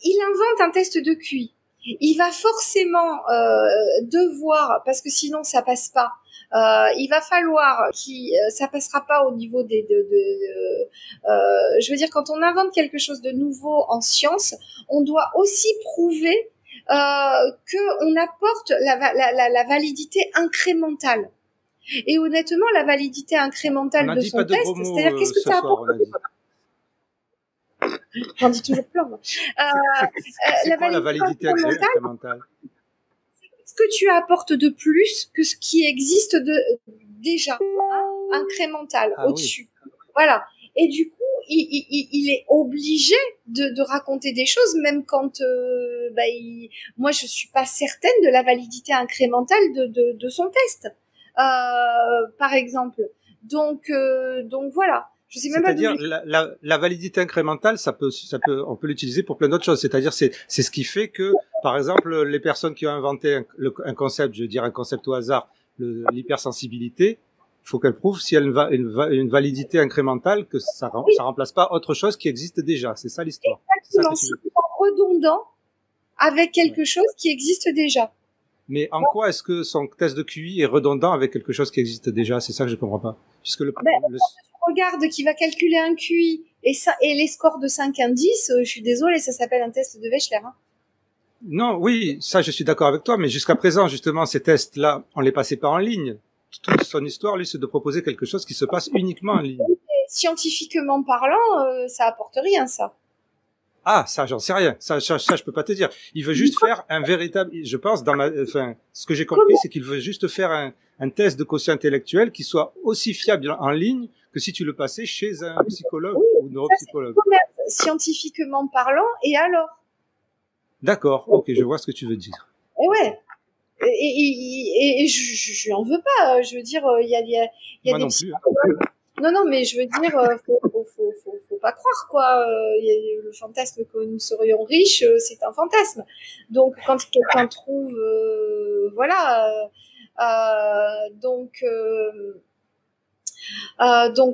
Speaker 2: il invente un test de QI. Il va forcément devoir, parce que sinon ça passe pas. Il va falloir ça passera pas au niveau je veux dire, quand on invente quelque chose de nouveau en science, on doit aussi prouver que on apporte la validité incrémentale. Et honnêtement, la validité incrémentale de son test, c'est-à-dire qu'est-ce que ça apporte? J'en dis toujours plein.
Speaker 1: C'est quoi la validité incrémentale?
Speaker 2: Ce que tu apportes de plus que ce qui existe déjà, hein, incrémental, au-dessus. Oui. Voilà. Et du coup, il est obligé de raconter des choses, même quand moi je suis pas certaine de la validité incrémentale de son test, par exemple. Donc voilà. Je sais même pas.
Speaker 1: C'est-à-dire la validité incrémentale, on peut l'utiliser pour plein d'autres choses. C'est-à-dire c'est ce qui fait que, par exemple, les personnes qui ont inventé un concept, je veux dire un concept au hasard, l'hypersensibilité, il faut qu'elles prouvent si elle a une validité incrémentale que ça remplace pas autre chose qui existe déjà. C'est ça l'histoire.
Speaker 2: Exactement. C'est redondant avec quelque chose qui existe déjà.
Speaker 1: Mais en quoi est-ce que son test de QI est redondant avec quelque chose qui existe déjà? C'est ça que je comprends pas. Puisque
Speaker 2: regarde qui va calculer un QI et les scores de 5 indices, je suis désolée, ça s'appelle un test de Wechsler. Hein.
Speaker 1: Non, oui, ça je suis d'accord avec toi, mais jusqu'à présent, justement, ces tests-là, on les passait pas en ligne. Toute son histoire, lui, c'est de proposer quelque chose qui se passe uniquement en ligne.
Speaker 2: Scientifiquement parlant, ça apporte rien, ça.
Speaker 1: Ah, ça, j'en sais rien. Ça, je peux pas te dire. Il veut juste faire un véritable, je pense, ce que j'ai compris, c'est qu'il veut juste faire un test de quotient intellectuel qui soit aussi fiable en ligne que si tu le passais chez un psychologue ou neuropsychologue.
Speaker 2: Scientifiquement parlant, et alors?
Speaker 1: D'accord, ok, je vois ce que tu veux dire.
Speaker 2: Et ouais. Et je lui en veux pas. Je veux dire, il y a
Speaker 1: moi
Speaker 2: des
Speaker 1: non plus.
Speaker 2: Non, mais je veux dire, faut pas croire, quoi. Le fantasme que nous serions riches, c'est un fantasme. Donc, quand quelqu'un trouve, voilà. Donc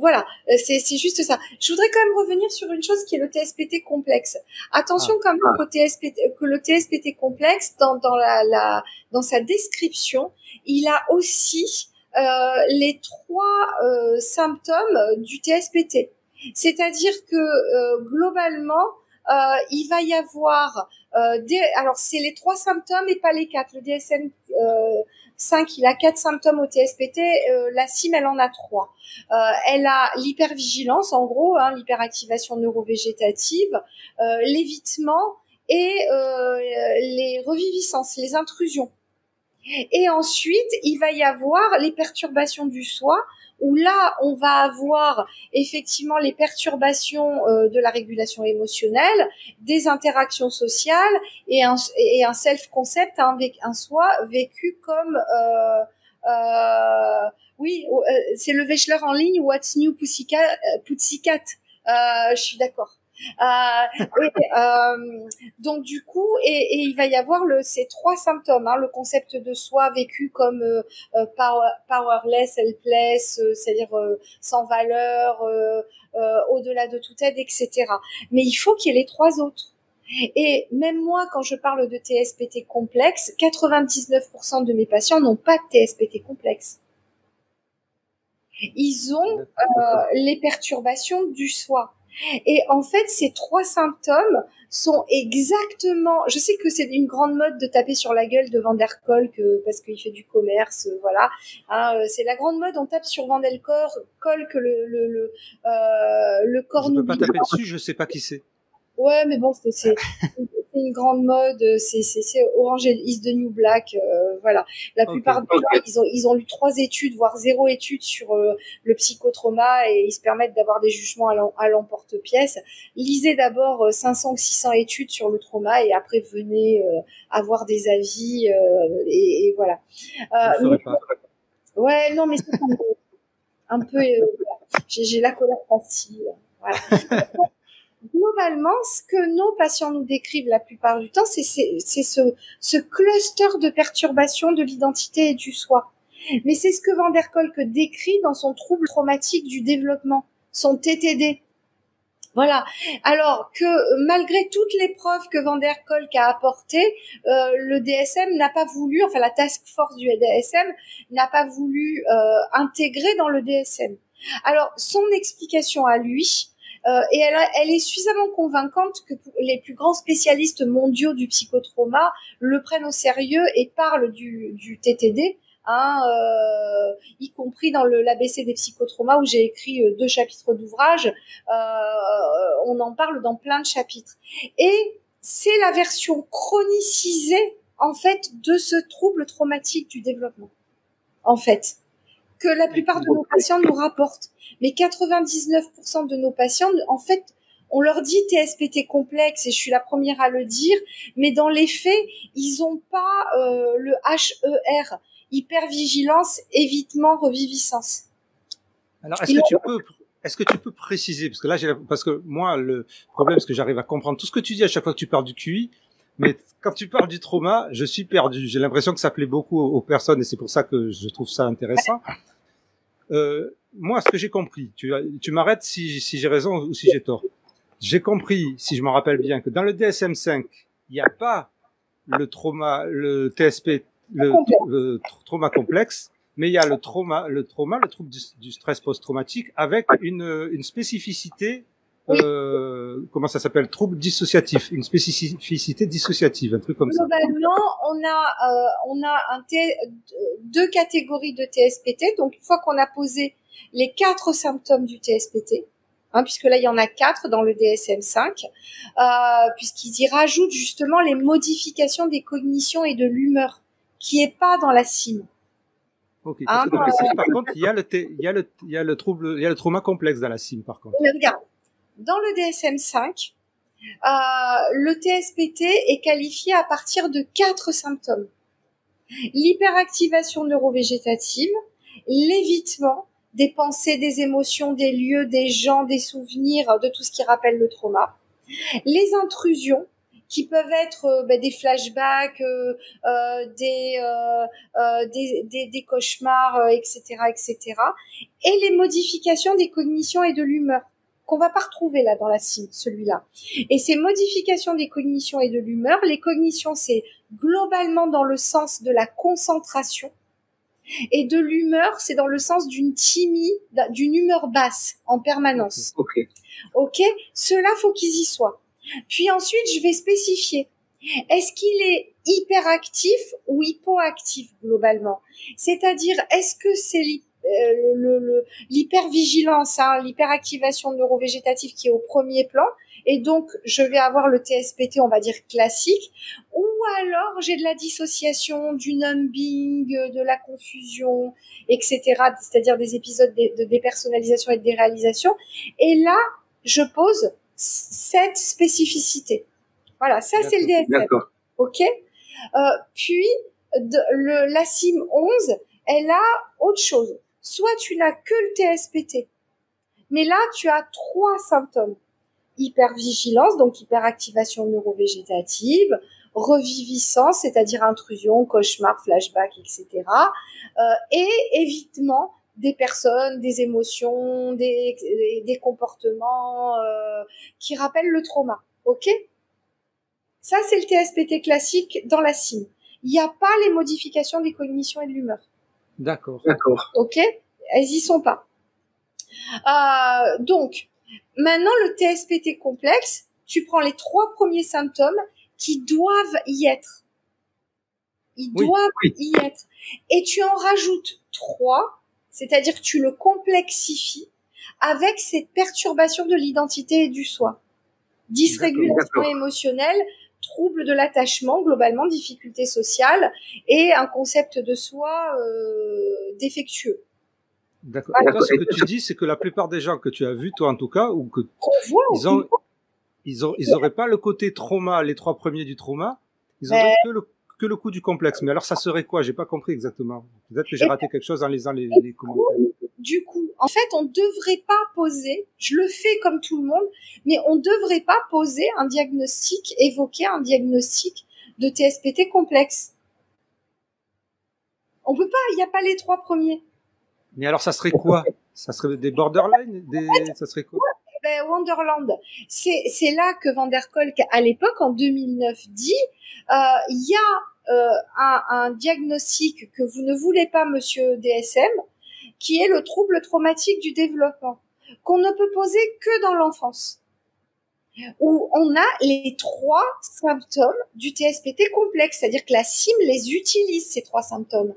Speaker 2: voilà, c'est juste ça. Je voudrais quand même revenir sur une chose qui est le TSPT complexe. Attention quand même que le TSPT complexe, dans sa description, il a aussi les 3 symptômes du TSPT. C'est-à-dire que globalement, il va y avoir alors c'est les 3 symptômes et pas les 4. Le DSM 5, il a 4 symptômes au TSPT, la CIM, elle en a 3. Elle a l'hypervigilance, en gros, hein, l'hyperactivation neurovégétative, l'évitement et les reviviscences, les intrusions. Et ensuite, il va y avoir les perturbations du soi, où là, on va avoir effectivement les perturbations de la régulation émotionnelle, des interactions sociales et un self-concept, un soi vécu comme... oui, c'est le Wechsler en ligne, What's New Pussycat, je suis d'accord. Donc du coup, et il va y avoir ces 3 symptômes, le concept de soi vécu comme powerless, helpless, c'est-à-dire sans valeur, au-delà de toute aide, etc. Mais il faut qu'il y ait les 3 autres. Et même moi, quand je parle de TSPT complexe, 99% de mes patients n'ont pas de TSPT complexe. Ils ont les perturbations du soi. Et en fait, ces 3 symptômes sont exactement... Je sais que c'est une grande mode de taper sur la gueule de Van der Kolk parce qu'il fait du commerce, voilà. C'est la grande mode, on tape sur Van der Kolk le corps.
Speaker 1: Je peux pas taper dessus, je sais pas qui c'est.
Speaker 2: Ouais, mais bon, c'est une grande mode, c'est Orange is the New Black, voilà. La plupart des gens, ils ont lu 3 études, voire 0 étude sur le psychotrauma et ils se permettent d'avoir des jugements à l'emporte-pièce. Lisez d'abord 500 ou 600 études sur le trauma et après venez avoir des avis et voilà.
Speaker 1: Je ne ferai pas.
Speaker 2: Ouais, non, mais c'est un peu j'ai la colère facile, voilà. Globalement, ce que nos patients nous décrivent la plupart du temps, c'est ce cluster de perturbations de l'identité et du soi. Mais c'est ce que Van der Kolk décrit dans son trouble traumatique du développement, son TTD. Voilà. Alors que malgré toutes les preuves que Van der Kolk a apportées, le DSM n'a pas voulu, enfin la task force du DSM n'a pas voulu intégrer dans le DSM. Alors son explication à lui, et elle est suffisamment convaincante que les plus grands spécialistes mondiaux du psychotrauma le prennent au sérieux et parlent du TTD, y compris dans l'ABC des psychotraumas où j'ai écrit 2 chapitres d'ouvrage. On en parle dans plein de chapitres. Et c'est la version chronicisée, en fait, de ce trouble traumatique du développement. En fait, que la plupart de nos patients nous rapportent. Mais 99% de nos patients, en fait, on leur dit TSPT complexe et je suis la première à le dire, mais dans les faits, ils ont pas le HER, hypervigilance, évitement, reviviscence.
Speaker 1: Alors, est-ce que tu peux préciser, parce que là, parce que moi, le problème, c'est que j'arrive à comprendre tout ce que tu dis à chaque fois que tu parles du QI, mais quand tu parles du trauma, je suis perdu. J'ai l'impression que ça plaît beaucoup aux personnes et c'est pour ça que je trouve ça intéressant. Moi, ce que j'ai compris, tu m'arrêtes si j'ai raison ou si j'ai tort. J'ai compris, si je me rappelle bien, que dans le DSM-5, il n'y a pas le trauma, le TSP, le trauma complexe, mais il y a le trouble du stress post-traumatique avec une spécificité. Comment ça s'appelle, trouble dissociatif, une spécificité dissociative, un truc comme ça.
Speaker 2: Globalement, on a 2 catégories de TSPT. Donc une fois qu'on a posé les 4 symptômes du TSPT, puisque là il y en a 4 dans le DSM-5, puisqu'ils y rajoutent justement les modifications des cognitions et de l'humeur, qui est pas dans la CIM.
Speaker 1: Ok. Parce que dans la CIM, par contre, il y a le trauma complexe dans la CIM, par contre.
Speaker 2: Mais regarde, dans le DSM-5, le TSPT est qualifié à partir de 4 symptômes. L'hyperactivation neurovégétative, l'évitement des pensées, des émotions, des lieux, des gens, des souvenirs, de tout ce qui rappelle le trauma. Les intrusions, qui peuvent être des flashbacks, des cauchemars, etc., etc. Et les modifications des cognitions et de l'humeur, qu'on va pas retrouver là dans la CIM, celui-là. Et ces modifications des cognitions et de l'humeur, les cognitions, c'est globalement dans le sens de la concentration, et de l'humeur, c'est dans le sens d'une humeur basse en permanence. Ok. Cela, faut qu'ils y soient. Puis ensuite, je vais spécifier. Est-ce qu'il est hyperactif ou hypoactif globalement? C'est-à-dire, est-ce que c'est l'hypervigilance, hein, l'hyperactivation neurovégétative qui est au premier plan, et donc je vais avoir le TSPT, on va dire classique, ou alors j'ai de la dissociation, du numbing, de la confusion, etc., c'est-à-dire des épisodes de dépersonnalisation et de déréalisation, et là je pose cette spécificité. Voilà, ça c'est le DSM.
Speaker 3: D'accord.
Speaker 2: Ok. Puis la CIM 11, elle a autre chose. Soit tu n'as que le TSPT, mais là tu as 3 symptômes: hypervigilance, donc hyperactivation neurovégétative, reviviscence, c'est-à-dire intrusion, cauchemar, flashback, etc. Et évitement des personnes, des émotions, des comportements qui rappellent le trauma. Ok? Ça, c'est le TSPT classique dans la CIM. Il n'y a pas les modifications des cognitions et de l'humeur.
Speaker 1: D'accord.
Speaker 2: Ok? Elles y sont pas. Donc, maintenant, le TSPT complexe, tu prends les 3 premiers symptômes qui doivent y être. Ils doivent y être. Et tu en rajoutes 3, c'est-à-dire que tu le complexifies avec cette perturbation de l'identité et du soi. Dysrégulation émotionnelle, trouble de l'attachement, globalement, difficulté sociale et un concept de soi défectueux.
Speaker 1: D'accord. Et toi, ce que tu dis, c'est que la plupart des gens que tu as vus, toi en tout cas, ou que ils auraient pas le côté trauma, les 3 premiers du trauma, ils auraient que le coup du complexe. Mais alors, ça serait quoi? J'ai pas compris exactement. Peut-être que j'ai raté quelque chose en lisant les commentaires.
Speaker 2: Du coup, en fait, on devrait pas poser, je le fais comme tout le monde, mais on devrait pas poser un diagnostic, évoquer un diagnostic de TSPT complexe. On peut pas, il n'y a pas les 3 premiers.
Speaker 1: Mais alors, ça serait quoi? Ça serait des borderline? Ça serait quoi?
Speaker 2: Wonderland. C'est là que Van der Kolk, à l'époque, en 2009, dit, il y a un diagnostic que vous ne voulez pas, monsieur DSM, qui est le trouble traumatique du développement, qu'on ne peut poser que dans l'enfance, où on a les 3 symptômes du TSPT complexe, c'est-à-dire que la CIM les utilise, ces 3 symptômes.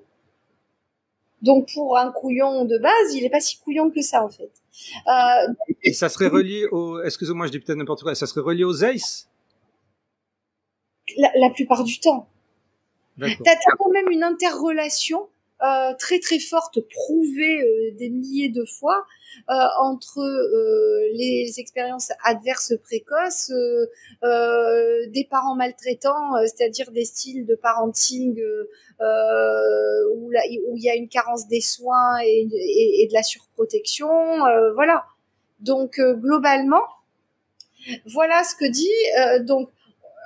Speaker 2: Donc, pour un couillon de base, il est pas si couillon que ça, en fait.
Speaker 1: Et ça serait relié excusez-moi, je dis peut-être n'importe quoi, ça serait relié aux ACE?
Speaker 2: La plupart du temps.
Speaker 1: D'accord.
Speaker 2: T'as quand même une interrelation très très forte, prouvée des milliers de fois, entre les expériences adverses précoces, des parents maltraitants, c'est-à-dire des styles de parenting où il y a une carence des soins et de la surprotection, voilà. Donc globalement, voilà ce que dit. Donc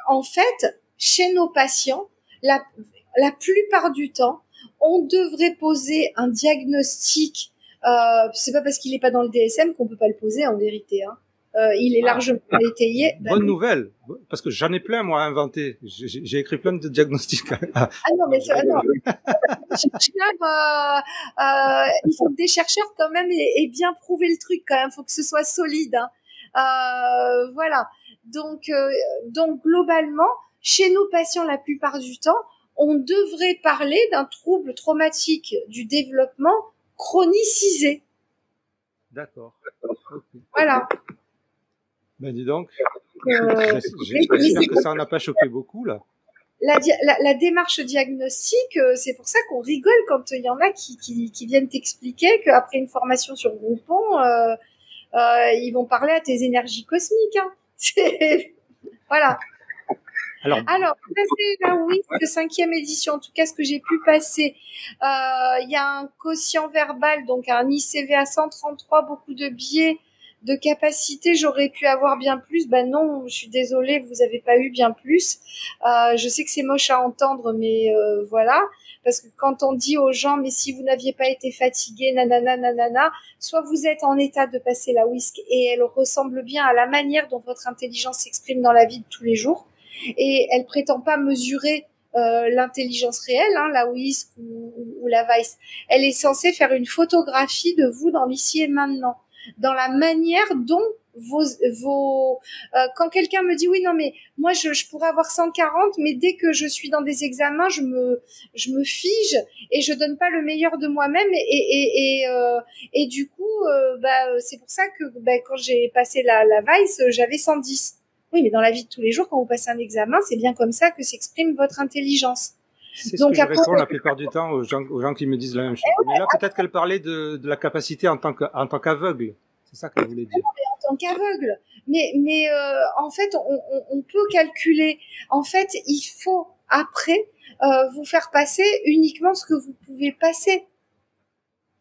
Speaker 2: en fait, chez nos patients, la plupart du temps, on devrait poser un diagnostic. C'est pas parce qu'il est pas dans le DSM qu'on peut pas le poser, en vérité. Hein. Il est largement étayé.
Speaker 1: Bonne nouvelle, parce que j'en ai plein moi à inventer. J'ai écrit plein de diagnostics.
Speaker 2: Ah non, mais non. Il faut que des chercheurs quand même aient bien prouvé le truc quand même. Il faut que ce soit solide. Hein. Voilà. Donc globalement, chez nos patients, la plupart du temps, on devrait parler d'un trouble traumatique du développement chronicisé.
Speaker 1: D'accord. Okay.
Speaker 2: Voilà.
Speaker 1: Ben dis donc, j'espère que ça en a pas choqué beaucoup là.
Speaker 2: La démarche diagnostique, c'est pour ça qu'on rigole quand il y en a qui viennent t'expliquer qu'après une formation sur Groupon, ils vont parler à tes énergies cosmiques. Hein. Voilà. Alors, ça c'est la WISC de 5e édition, en tout cas ce que j'ai pu passer. Il y a un quotient verbal, donc un ICV à 133, beaucoup de biais de capacité. J'aurais pu avoir bien plus. Ben non, je suis désolée, vous avez pas eu bien plus. Je sais que c'est moche à entendre, mais voilà. Parce que quand on dit aux gens, mais si vous n'aviez pas été fatigué, nanana, soit vous êtes en état de passer la WISC et elle ressemble bien à la manière dont votre intelligence s'exprime dans la vie de tous les jours. Et elle prétend pas mesurer l'intelligence réelle, hein, la WISC ou la VICE. Elle est censée faire une photographie de vous dans l'ici et maintenant, dans la manière dont quand quelqu'un me dit oui, non, mais moi, je pourrais avoir 140, mais dès que je suis dans des examens, je me fige et je donne pas le meilleur de moi-même et du coup, c'est pour ça que, quand j'ai passé la Vice, j'avais 110. Oui, mais dans la vie de tous les jours, quand vous passez un examen, c'est bien comme ça que s'exprime votre intelligence.
Speaker 1: C'est ce que je réponds la plupart du temps aux gens qui me disent la même chose. Mais là, peut-être qu'elle parlait de la capacité en tant qu'aveugle. C'est ça qu'elle voulait dire.
Speaker 2: En tant qu'aveugle. Mais en fait, on peut calculer. En fait, il faut après vous faire passer uniquement ce que vous pouvez passer.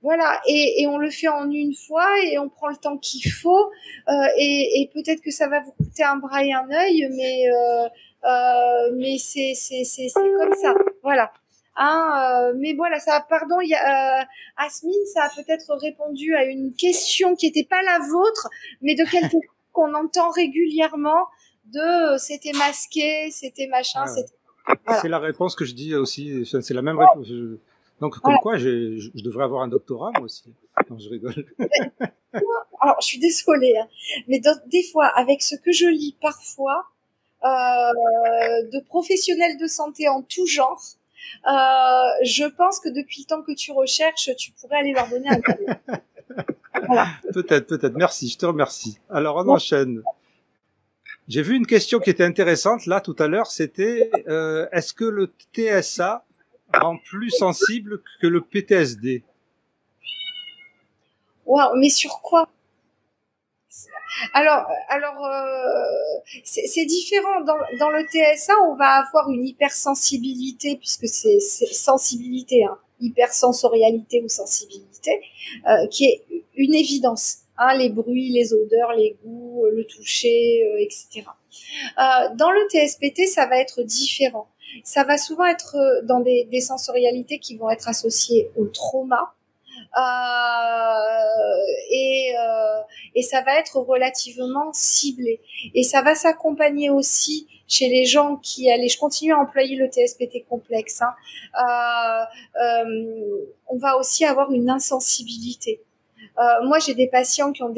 Speaker 2: Voilà, et on le fait en une fois et on prend le temps qu'il faut et peut-être que ça va vous coûter un bras et un œil, mais c'est comme ça, voilà. Mais voilà, ça, pardon, il y a Asmine, ça a peut-être répondu à une question qui n'était pas la vôtre, mais de quelqu'un qu'on entend régulièrement c'était masqué, c'était machin,
Speaker 1: Ah,
Speaker 2: c'était.
Speaker 1: Voilà. C'est la réponse que je dis aussi, c'est la même réponse. Donc, comme quoi, je devrais avoir un doctorat, moi aussi. Non, je rigole.
Speaker 2: Alors, je suis désolée, hein, mais des fois, avec ce que je lis parfois, de professionnels de santé en tout genre, je pense que depuis le temps que tu recherches, tu pourrais aller leur donner un cadeau. Voilà.
Speaker 1: Peut-être. Merci, je te remercie. Alors, on enchaîne. J'ai vu une question qui était intéressante, là, tout à l'heure, c'était est-ce que le TSA rend plus sensible que le PTSD?
Speaker 2: Waouh, mais sur quoi? Alors, c'est différent. Dans le TSA, on va avoir une hypersensibilité, puisque c'est sensibilité, hein, hypersensorialité ou sensibilité, qui est une évidence. Hein, les bruits, les odeurs, les goûts, le toucher, etc. Dans le TSPT, ça va être différent. Ça va souvent être dans des sensorialités qui vont être associées au trauma. Et ça va être relativement ciblé. Et ça va s'accompagner aussi chez les gens qui allaient, je continue à employer le TSPT complexe, hein, on va aussi avoir une insensibilité. Moi, j'ai des patients qui ont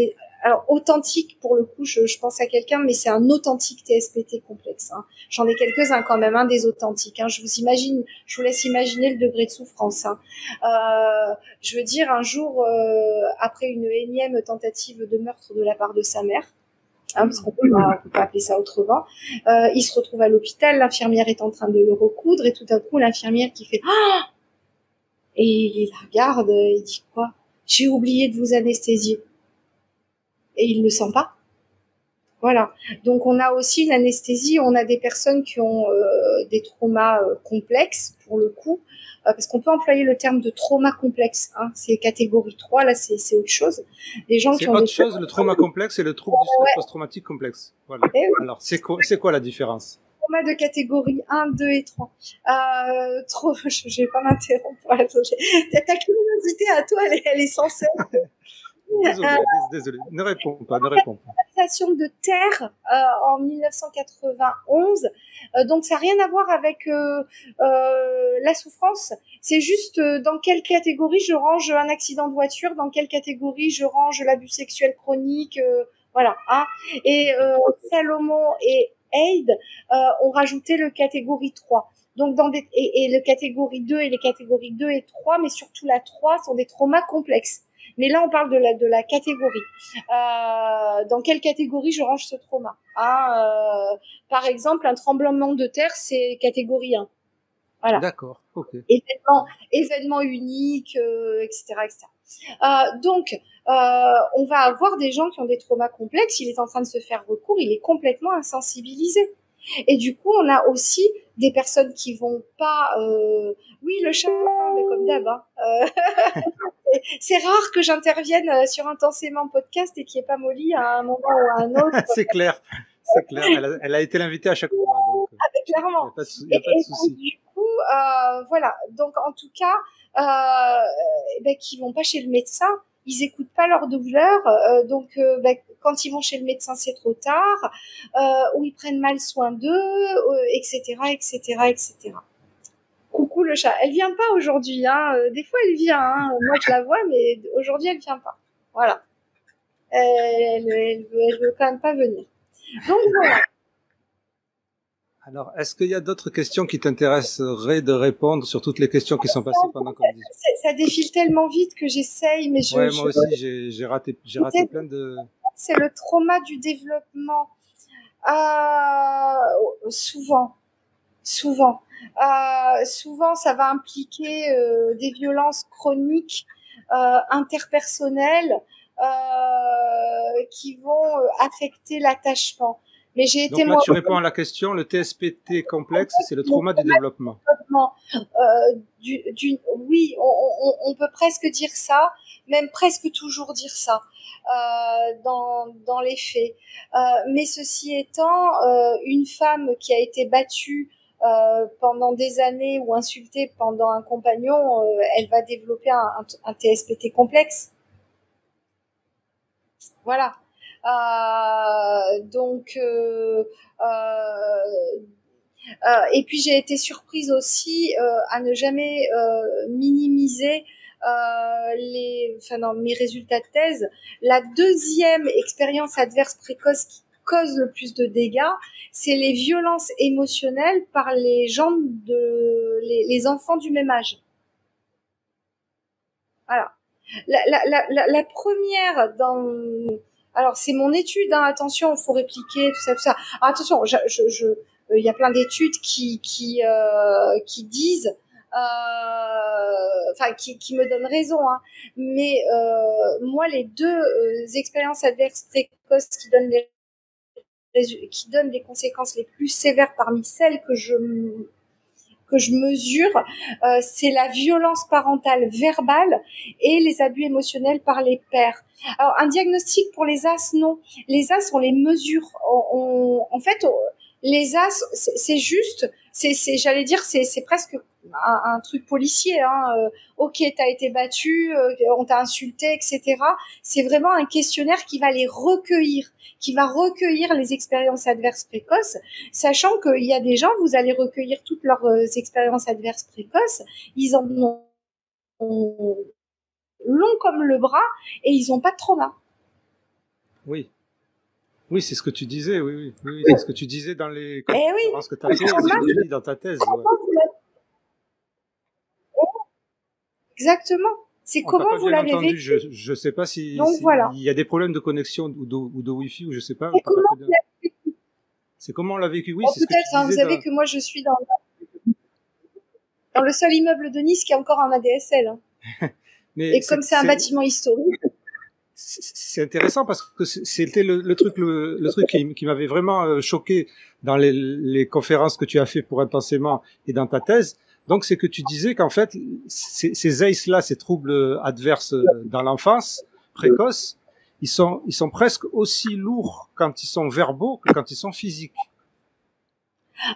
Speaker 2: alors authentiques pour le coup, je pense à quelqu'un, mais c'est un authentique TSPT complexe. Hein. J'en ai quelques-uns quand même, des authentiques. Hein. Je vous laisse imaginer le degré de souffrance. Hein. Je veux dire, un jour, après une énième tentative de meurtre de la part de sa mère, parce qu'on peut pas appeler ça autrement, il se retrouve à l'hôpital, l'infirmière est en train de le recoudre, et tout à coup, l'infirmière qui fait ah, et il la regarde, il dit quoi? J'ai oublié de vous anesthésier. Et il ne sent pas. Voilà. Donc on a aussi une anesthésie, on a des personnes qui ont des traumas complexes pour le coup, parce qu'on peut employer le terme de trauma complexe. Hein. C'est catégorie 3, là c'est autre chose.
Speaker 1: Les gens qui ont autre chose, le trauma complexe et le trouble du stress post-traumatique complexe. Voilà. Oui. Alors c'est quoi la différence?
Speaker 2: Trauma de catégorie 1, 2 et 3. Je vais pas m'interrompre. Ta curiosité à toi, elle est sans cesse.
Speaker 1: Désolé, ne réponds pas.
Speaker 2: De terre en 1991, donc ça n'a rien à voir avec la souffrance. C'est juste dans quelle catégorie je range un accident de voiture, dans quelle catégorie je range l'abus sexuel chronique, voilà. Hein. Et Salomon et Aide ont rajouté le catégorie 3. Donc et le catégorie 2 et les catégories 2 et 3, mais surtout la 3 sont des traumas complexes. Mais là, on parle de la catégorie. Dans quelle catégorie je range ce trauma? Par exemple, un tremblement de terre, c'est catégorie 1. Voilà.
Speaker 1: D'accord, ok.
Speaker 2: Événement unique, etc., etc. Donc, on va avoir des gens qui ont des traumas complexes. Il est en train de se faire recours. Il est complètement insensibilisé. Et du coup, on a aussi des personnes qui vont pas... Oui, le chat, mais comme d'hab. Hein. C'est rare que j'intervienne sur Intensément podcast et qu'il n'y ait pas Molly à un moment ou à un autre.
Speaker 1: C'est clair. Elle a été l'invitée à chaque fois. Donc,
Speaker 2: clairement.
Speaker 1: Il n'y a pas de souci.
Speaker 2: Du coup, voilà. Donc, en tout cas, qui vont pas chez le médecin, ils écoutent pas leur douleur. Donc, quand ils vont chez le médecin, c'est trop tard. Ou ils prennent mal soin d'eux, etc., etc., etc. Coucou le chat. Elle vient pas aujourd'hui. Hein. Des fois, elle vient. Hein. Moi, je la vois, mais aujourd'hui, elle vient pas. Voilà. Elle veut quand même pas venir. Donc voilà.
Speaker 1: Alors, est-ce qu'il y a d'autres questions qui t'intéresseraient de répondre sur toutes les questions qui sont passées pendant qu'on discute?
Speaker 2: Ça défile tellement vite que j'essaye, mais
Speaker 1: Ouais, moi aussi, j'ai raté plein de...
Speaker 2: C'est le trauma du développement. Souvent. Souvent, ça va impliquer des violences chroniques interpersonnelles qui vont affecter l'attachement. Mais j'ai été
Speaker 1: Donc là, tu réponds à la question, le TSPT complexe, c'est le trauma du développement.
Speaker 2: Oui, on peut presque dire ça, même presque toujours dire ça dans les faits. Mais ceci étant, une femme qui a été battue pendant des années ou insultée pendant un compagnon, elle va développer un TSPT complexe. Voilà. Et puis j'ai été surprise aussi à ne jamais minimiser mes résultats de thèse. La deuxième expérience adverse précoce qui cause le plus de dégâts, c'est les violences émotionnelles par les les enfants du même âge. Voilà. La première alors c'est mon étude, hein, attention, il faut répliquer tout ça. Alors, attention, il y a plein d'études qui disent, qui me donnent raison, hein, mais moi les deux expériences adverses précoces qui donnent les conséquences les plus sévères parmi celles que je mesure, c'est la violence parentale verbale et les abus émotionnels par les pères. Alors, un diagnostic pour les AS, non. Les AS, on les mesure. En fait, les AS, c'est juste, j'allais dire, c'est presque un truc policier. Hein. Ok, t'as été battu, on t'a insulté, etc. C'est vraiment un questionnaire qui va les recueillir, qui va recueillir les expériences adverses précoces, sachant qu'il y a des gens, vous allez recueillir toutes leurs expériences adverses précoces, ils en ont long comme le bras et ils n'ont pas de trauma.
Speaker 1: Oui. Oui, c'est ce que tu disais, oui. C'est ce que tu disais dans les conférences que tu as fait, c'est ce que tu dis dans ta thèse. Ouais.
Speaker 2: Exactement. C'est comment vous l'avez vécu.
Speaker 1: Je sais pas si
Speaker 2: voilà.
Speaker 1: Il y a des problèmes de connexion ou de Wi-Fi ou je sais pas. C'est comment on l'a vécu. Oui, c'est ce que tu disais.
Speaker 2: Vous savez que moi je suis dans le seul immeuble de Nice qui a encore un ADSL. Hein. Et comme c'est un bâtiment historique.
Speaker 1: C'est intéressant parce que c'était le truc qui m'avait vraiment choqué dans les conférences que tu as fait pour Intensément et dans ta thèse. Donc, c'est que tu disais qu'en fait, ces ACE-là, ces troubles adverses dans l'enfance précoce, ils sont presque aussi lourds quand ils sont verbaux que quand ils sont physiques.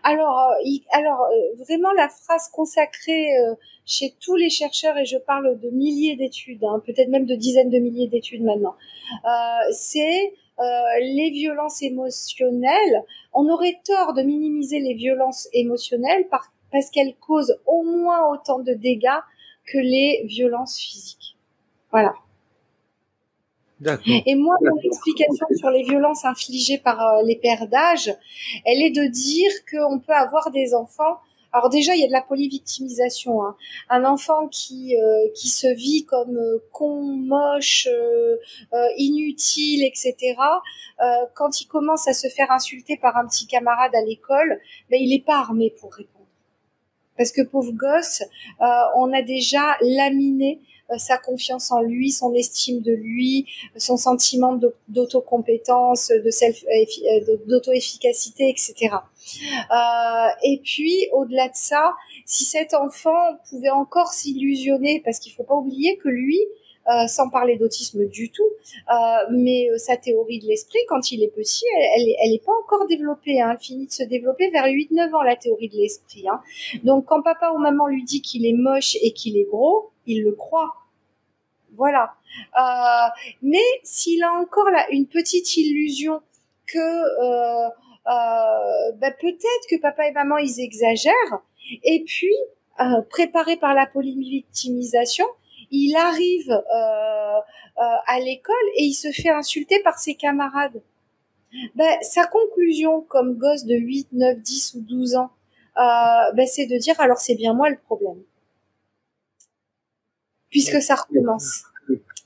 Speaker 2: Alors, vraiment la phrase consacrée chez tous les chercheurs, et je parle de milliers d'études, hein, peut-être même de dizaines de milliers d'études maintenant, c'est les violences émotionnelles. On aurait tort de minimiser les violences émotionnelles parce qu'elles causent au moins autant de dégâts que les violences physiques. Voilà. Et moi, mon explication sur les violences infligées par les pères d'âge, elle est de dire qu'on peut avoir des enfants. Alors déjà, il y a de la polyvictimisation. Hein. Un enfant qui se vit comme con, moche, inutile, etc. Quand il commence à se faire insulter par un petit camarade à l'école, ben il n'est pas armé pour répondre. Parce que pauvre gosse, on a déjà laminé sa confiance en lui, son estime de lui, son sentiment d'autocompétence, d'auto-efficacité, etc. Et puis, au-delà de ça, si cet enfant pouvait encore s'illusionner, parce qu'il ne faut pas oublier que lui, sans parler d'autisme du tout, mais sa théorie de l'esprit, quand il est petit, elle est pas encore développée. Hein, elle finit de se développer vers 8-9 ans, la théorie de l'esprit. Hein. Donc, quand papa ou maman lui dit qu'il est moche et qu'il est gros, il le croit. Voilà. Mais s'il a encore là une petite illusion que peut-être que papa et maman ils exagèrent, et puis préparé par la polyvictimisation, il arrive à l'école et il se fait insulter par ses camarades. Ben, sa conclusion comme gosse de 8, 9, 10 ou 12 ans, ben, c'est de dire alors c'est bien moi le problème. Puisque ça recommence.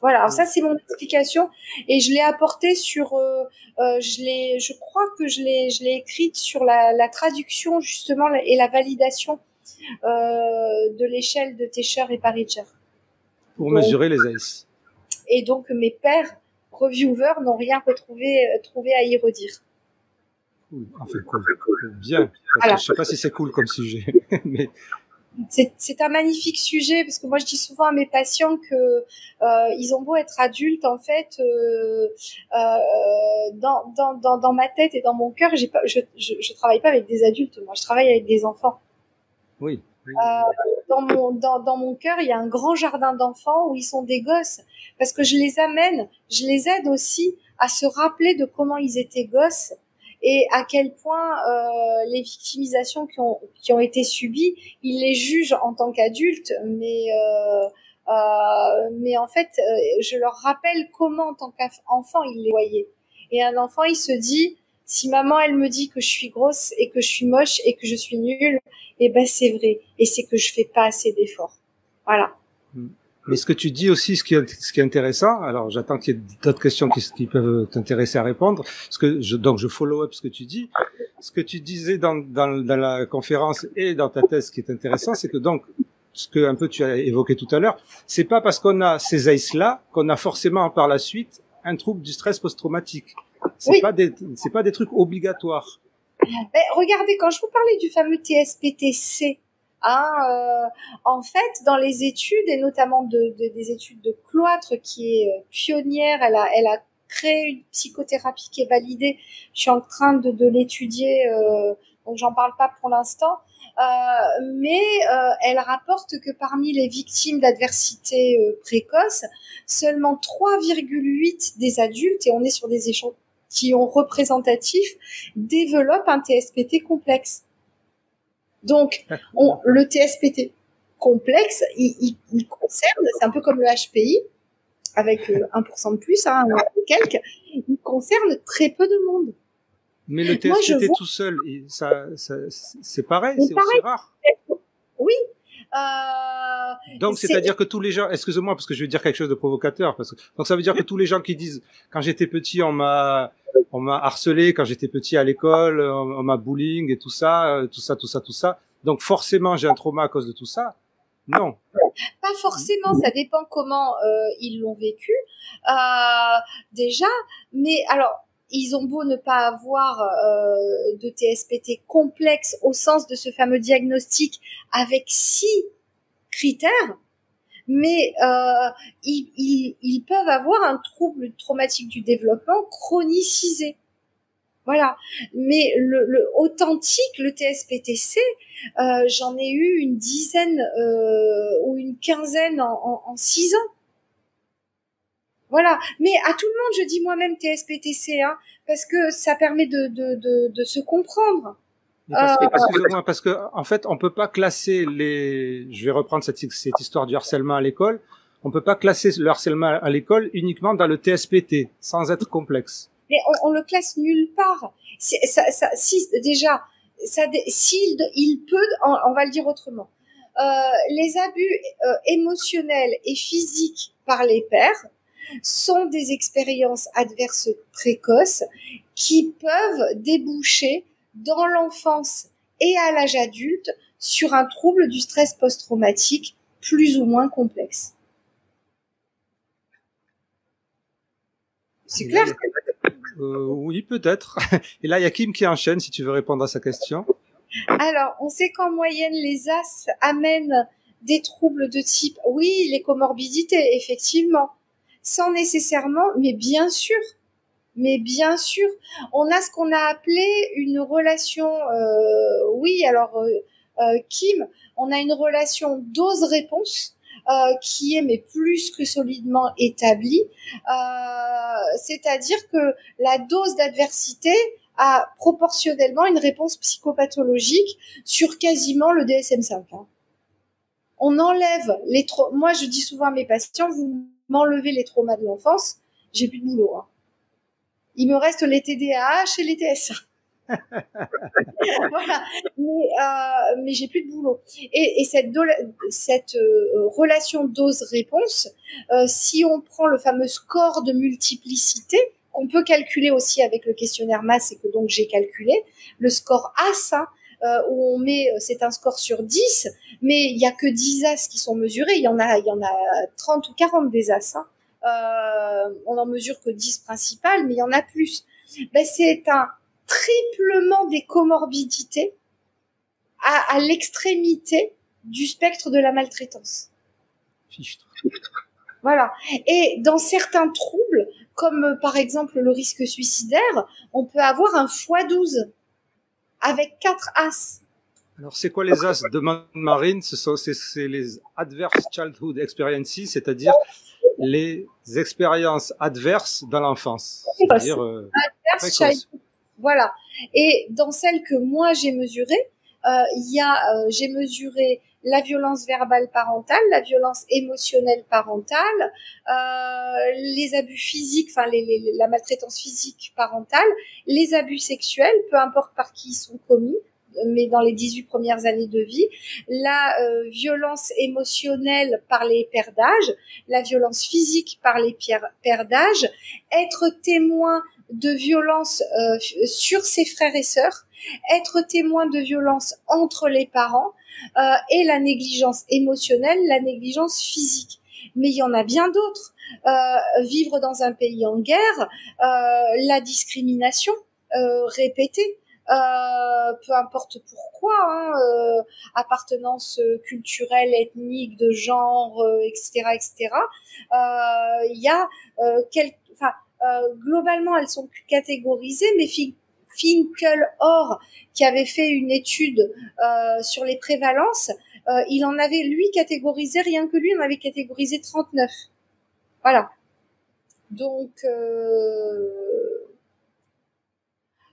Speaker 2: Voilà, alors ça c'est mon explication et je l'ai apporté sur, je crois que je l'ai écrite sur la traduction justement et la validation de l'échelle de Tescher et Parricher.
Speaker 1: Pour mesurer les ACE.
Speaker 2: Et donc mes pairs reviewers n'ont rien trouvé à y redire.
Speaker 1: Enfin, cool. Bien. Voilà. Je sais pas si c'est cool comme sujet, mais
Speaker 2: c'est un magnifique sujet parce que moi je dis souvent à mes patients que ils ont beau être adultes en fait dans ma tête et dans mon cœur je travaille pas avec des adultes, moi je travaille avec des enfants.
Speaker 1: Oui.
Speaker 2: Dans mon cœur il y a un grand jardin d'enfants où ils sont des gosses parce que je les aide aussi à se rappeler de comment ils étaient gosses et à quel point les victimisations qui ont été subies, ils les jugent en tant qu'adultes, mais en fait, je leur rappelle comment en tant qu'enfant ils les voyaient. Et un enfant, il se dit, si maman elle me dit que je suis grosse et que je suis moche et que je suis nulle, eh ben c'est vrai, et c'est que je fais pas assez d'efforts. Voilà.
Speaker 1: Mais ce que tu dis aussi, ce qui est intéressant, alors j'attends qu'il y ait d'autres questions qui peuvent t'intéresser à répondre, donc je follow up ce que tu dis. Ce que tu disais dans la conférence et dans ta thèse, ce qui est intéressant, c'est que donc, ce que un peu tu as évoqué tout à l'heure, c'est pas parce qu'on a ces ACE-là qu'on a forcément par la suite un trouble du stress post-traumatique. C'est pas des trucs obligatoires.
Speaker 2: Mais regardez, quand je vous parlais du fameux TSPT-C, en fait, dans les études, et notamment des études de Cloître, qui est pionnière, elle a créé une psychothérapie qui est validée. Je suis en train de l'étudier, donc j'en parle pas pour l'instant. Mais elle rapporte que parmi les victimes d'adversité précoce, seulement 3,8 des adultes, et on est sur des échantillons représentatifs, développent un TSPT complexe. Donc, le TSPT complexe, il concerne, c'est un peu comme le HPI, avec 1% de plus, quelques, il concerne très peu de monde.
Speaker 1: Mais le TSPT tout seul, c'est pareil, c'est aussi rare.
Speaker 2: Oui.
Speaker 1: Donc, c'est-à-dire que tous les gens, excusez-moi parce que je vais dire quelque chose de provocateur, donc ça veut dire que tous les gens qui disent, quand j'étais petit, on m'a harcelé, quand j'étais petit à l'école, on m'a bullying et tout ça. Donc forcément, j'ai un trauma à cause de tout ça. Non.
Speaker 2: Pas forcément, ça dépend comment ils l'ont vécu déjà. Mais alors, ils ont beau ne pas avoir de TSPT complexe au sens de ce fameux diagnostic avec 6 critères, mais ils peuvent avoir un trouble traumatique du développement chronicisé. Voilà. Mais le authentique, le TSPT-C, j'en ai eu une dizaine ou une quinzaine en 6 ans. Voilà. Mais à tout le monde, je dis moi-même TSPT-C, parce que ça permet de se comprendre.
Speaker 1: Excusez-moi, parce que en fait, on peut pas classer je vais reprendre cette histoire du harcèlement à l'école. On peut pas classer le harcèlement à l'école uniquement dans le TSPT, sans être complexe.
Speaker 2: Mais on le classe nulle part. Il peut, on va le dire autrement. Les abus émotionnels et physiques par les pairs sont des expériences adverses précoces qui peuvent déboucher dans l'enfance et à l'âge adulte sur un trouble du stress post-traumatique plus ou moins complexe. C'est clair?
Speaker 1: Oui, peut-être. Et là, il y a Kim qui enchaîne, si tu veux répondre à sa question.
Speaker 2: Alors, on sait qu'en moyenne, les AS amènent des troubles de type, oui, les comorbidités, effectivement, sans nécessairement, mais bien sûr, on a ce qu'on a appelé une relation, Kim, on a une relation dose-réponse, qui est mais plus que solidement établie, c'est-à-dire que la dose d'adversité a proportionnellement une réponse psychopathologique sur quasiment le DSM-5. on enlève moi, je dis souvent à mes patients, vous m'enlevez les traumas de l'enfance, j'ai plus de boulot. Hein. Il me reste les TDAH et les TSA. Voilà. Mais j'ai plus de boulot. Et cette relation dose-réponse, si on prend le fameux score de multiplicité, qu'on peut calculer aussi avec le questionnaire MAS et que donc j'ai calculé, le score AS, où on met, c'est un score sur 10, mais il y a que 10 As qui sont mesurés, il y en a 30 ou 40 des As, hein. On en mesure que 10 principales, mais il y en a plus. Ben, c'est un triplement des comorbidités à l'extrémité du spectre de la maltraitance.
Speaker 1: Fichtre.
Speaker 2: Voilà. Et dans certains troubles, comme par exemple le risque suicidaire, on peut avoir un x12 avec 4 As.
Speaker 1: Alors, c'est quoi les As? Demande Marine, c'est les Adverse Childhood Experiences, c'est-à-dire les expériences adverses dans l'enfance. C'est-à-dire
Speaker 2: précoce. Voilà. Et dans celles que moi j'ai mesurées, j'ai mesuré la violence verbale parentale, la violence émotionnelle parentale, les abus physiques, enfin la maltraitance physique parentale, les abus sexuels, peu importe par qui ils sont commis, mais dans les 18 premières années de vie, la violence émotionnelle par les pères d'âge, la violence physique par les pères d'âge, être témoin de violence sur ses frères et sœurs, être témoin de violence entre les parents et la négligence émotionnelle, la négligence physique. Mais il y en a bien d'autres. Vivre dans un pays en guerre, la discrimination répétée, peu importe pourquoi, hein, appartenance culturelle, ethnique, de genre, etc., etc. Il y a globalement, elles sont catégorisées, mais Finkel-Orr, qui avait fait une étude sur les prévalences, il en avait, lui, catégorisé, rien que lui, on avait catégorisé 39. Voilà. Donc,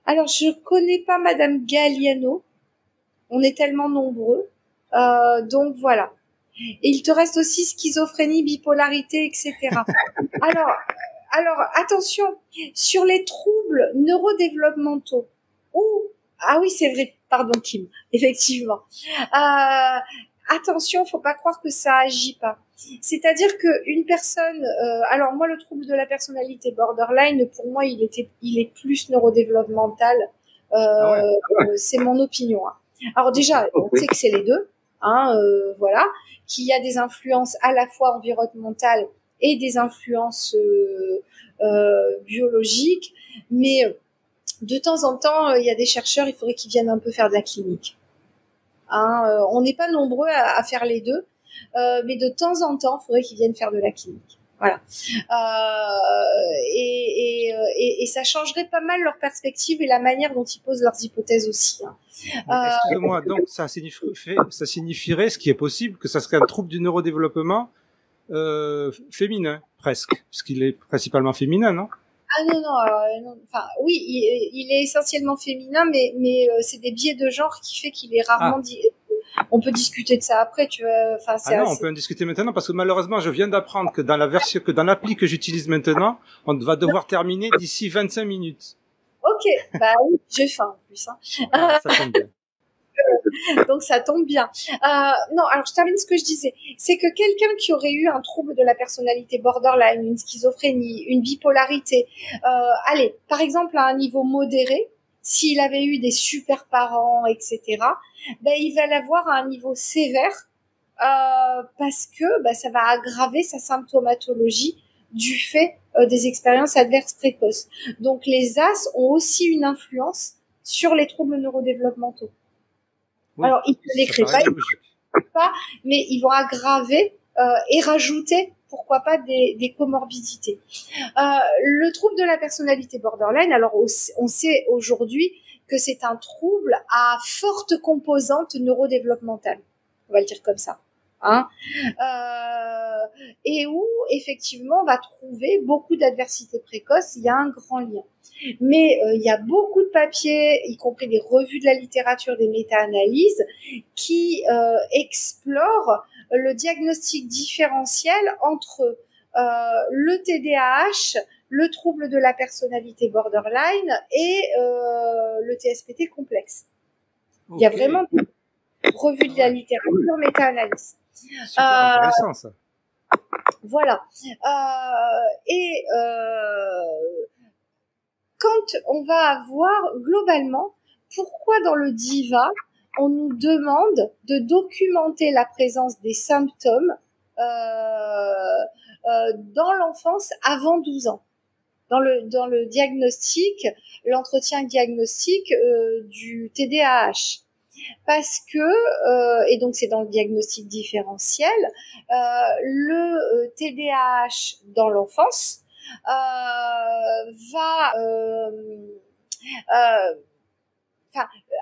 Speaker 2: alors, je connais pas Madame Galliano. On est tellement nombreux. Donc, voilà. Et il te reste aussi schizophrénie, bipolarité, etc. Alors, attention, sur les troubles neurodéveloppementaux, ah oui, c'est vrai, pardon Kim, effectivement. Attention, faut pas croire que ça agit pas. C'est-à-dire que une personne, alors moi le trouble de la personnalité borderline, pour moi il est plus neurodéveloppemental. C'est mon opinion. Hein. Alors déjà, on sait que c'est les deux, hein, voilà, qu'il y a des influences à la fois environnementales et des influences biologiques, mais de temps en temps, il y a des chercheurs, il faudrait qu'ils viennent un peu faire de la clinique. Hein, on n'est pas nombreux à faire les deux, mais de temps en temps, il faudrait qu'ils viennent faire de la clinique. Voilà. Et ça changerait pas mal leur perspective et la manière dont ils posent leurs hypothèses aussi. Hein.
Speaker 1: Excusez-moi, donc ça signifierait, ce qui est possible, que ça serait un trouble du neurodéveloppement féminin, presque, puisqu'il est principalement féminin, non?
Speaker 2: Ah non, enfin oui, il est essentiellement féminin, mais c'est des biais de genre qui fait qu'il est rarement dit. On peut discuter de ça après, tu vois. Enfin,
Speaker 1: on peut en discuter maintenant parce que malheureusement, je viens d'apprendre que dans l'appli que j'utilise maintenant, on va devoir terminer d'ici 25 minutes.
Speaker 2: Ok, bah oui, j'ai faim en plus. Hein.
Speaker 1: Ça tombe bien.
Speaker 2: Donc ça tombe bien. Non, alors je termine ce que je disais. C'est que quelqu'un qui aurait eu un trouble de la personnalité borderline, une schizophrénie, une bipolarité, allez, par exemple à un niveau modéré, s'il avait eu des super parents, etc., ben il va l'avoir à un niveau sévère parce que ça va aggraver sa symptomatologie du fait des expériences adverses précoces. Donc les As ont aussi une influence sur les troubles neurodéveloppementaux. Oui, alors, ils ne les créent pas, mais ils vont aggraver et rajouter, pourquoi pas, des comorbidités. Le trouble de la personnalité borderline, alors on sait aujourd'hui que c'est un trouble à forte composante neurodéveloppementale. On va le dire comme ça. Hein, et où effectivement on va trouver beaucoup d'adversités précoces, il y a un grand lien. Mais il y a beaucoup de papiers, y compris des revues de la littérature, des méta-analyses, qui explorent le diagnostic différentiel entre le TDAH, le trouble de la personnalité borderline et le TSPT complexe. Okay. Il y a vraiment une revue de la littérature, méta-analyse.
Speaker 1: Super intéressant ça.
Speaker 2: Voilà. Quand on va avoir globalement, pourquoi dans le DIVA, on nous demande de documenter la présence des symptômes dans l'enfance avant 12 ans. Dans le diagnostic, l'entretien diagnostique du TDAH. Parce que, et donc c'est dans le diagnostic différentiel, le TDAH dans l'enfance va...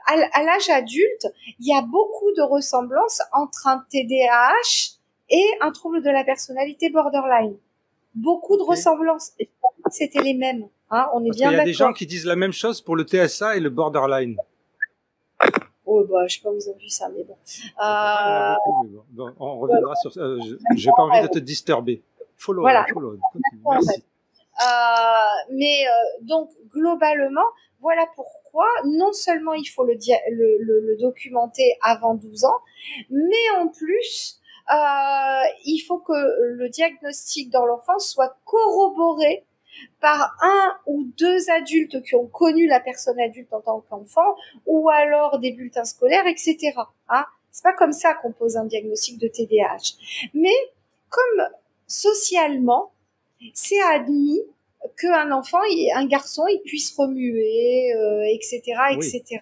Speaker 2: à l'âge adulte, il y a beaucoup de ressemblances entre un TDAH et un trouble de la personnalité borderline. Beaucoup de ressemblances. C'était les mêmes. Hein, on est
Speaker 1: Parce
Speaker 2: bien
Speaker 1: qu'il y a
Speaker 2: d'accord.
Speaker 1: des gens qui disent la même chose pour le TSA et le borderline.
Speaker 2: Oh, bah, je sais pas, vous avez vu ça, mais bon.
Speaker 1: Bon, on reviendra sur ça. J'ai pas envie de te disturber. Follow. Continue. Merci.
Speaker 2: Donc, globalement, voilà pourquoi, non seulement il faut le documenter avant 12 ans, mais en plus, il faut que le diagnostic dans l'enfance soit corroboré par un ou deux adultes qui ont connu la personne adulte en tant qu'enfant, ou alors des bulletins scolaires, etc. Hein, c'est pas comme ça qu'on pose un diagnostic de TDAH. Mais comme socialement, c'est admis qu'un enfant, un garçon, il puisse remuer, etc., etc. Oui.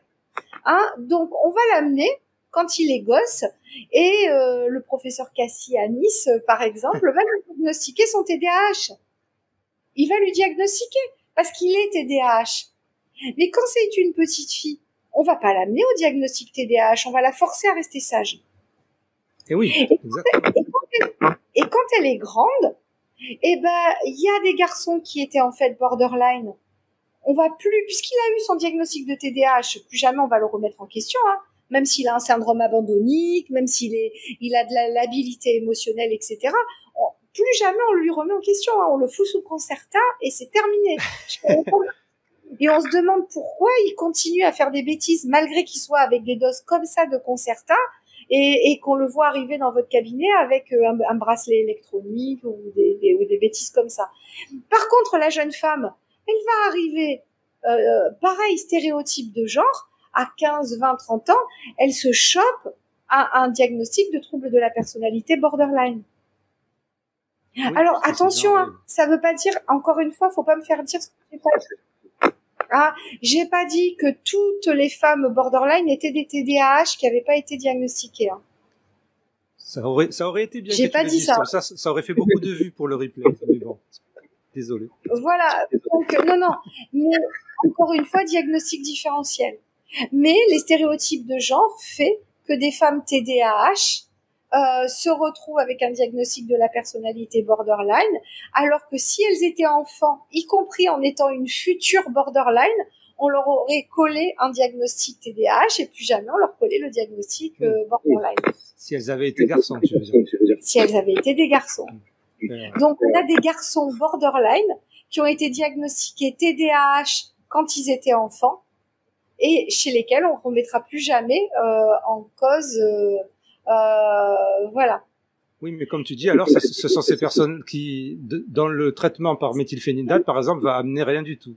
Speaker 2: Hein, donc, on va l'amener quand il est gosse, et le professeur Cassie à Nice, par exemple, va lui diagnostiquer son TDAH. Il va lui diagnostiquer parce qu'il est TDAH. Mais quand c'est une petite fille, on va pas l'amener au diagnostic TDAH, on va la forcer à rester sage.
Speaker 1: Et oui, exactement.
Speaker 2: Et quand elle est grande, eh ben, il y a des garçons qui étaient en fait borderline. On va plus, puisqu'il a eu son diagnostic de TDAH, plus jamais on va le remettre en question, hein. Même s'il a un syndrome abandonnique, même il a de la labilité émotionnelle, etc. Plus jamais on lui remet en question, hein. On le fout sous Concerta et c'est terminé. Et on se demande pourquoi il continue à faire des bêtises malgré qu'il soit avec des doses comme ça de Concerta et qu'on le voit arriver dans votre cabinet avec un bracelet électronique ou des bêtises comme ça. Par contre, la jeune femme, elle va arriver, pareil, stéréotype de genre, à 15, 20, 30 ans, elle se chope à un diagnostic de trouble de la personnalité borderline. Oui, alors attention, hein, ça veut pas dire, encore une fois, faut pas me faire dire ce que j'ai pas dit. Ah, j'ai pas dit que toutes les femmes borderline étaient des TDAH qui n'avaient pas été diagnostiquées. Hein.
Speaker 1: Ça aurait été bien.
Speaker 2: J'ai pas dit ça.
Speaker 1: Ça aurait fait beaucoup de vues pour le replay. Mais bon, désolé.
Speaker 2: Voilà. Donc non. Mais encore une fois, diagnostic différentiel. Mais les stéréotypes de genre fait que des femmes TDAH se retrouvent avec un diagnostic de la personnalité borderline, alors que si elles étaient enfants, y compris en étant une future borderline, on leur aurait collé un diagnostic TDAH et plus jamais on leur collait le diagnostic borderline.
Speaker 1: Si elles avaient été garçons, tu veux dire.
Speaker 2: Si elles avaient été des garçons. Donc on a des garçons borderline qui ont été diagnostiqués TDAH quand ils étaient enfants et chez lesquels on ne remettra plus jamais en cause... voilà.
Speaker 1: Oui, mais comme tu dis, alors ce sont ces personnes qui, dans le traitement par méthylphénidate, par exemple, va amener rien du tout.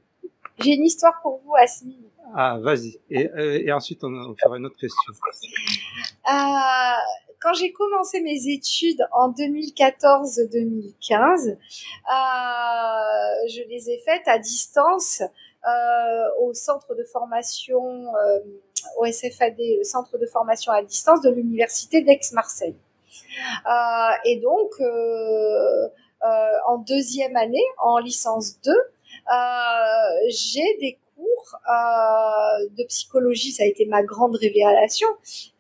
Speaker 2: J'ai une histoire pour vous, Asmi.
Speaker 1: Ah, vas-y. Et ensuite, on fera une autre question.
Speaker 2: Quand j'ai commencé mes études en 2014-2015, je les ai faites à distance au centre de formation, au SFAD, le centre de formation à distance de l'université d'Aix-Marseille. Et donc, en deuxième année, en licence 2, j'ai des cours de psychologie. Ça a été ma grande révélation,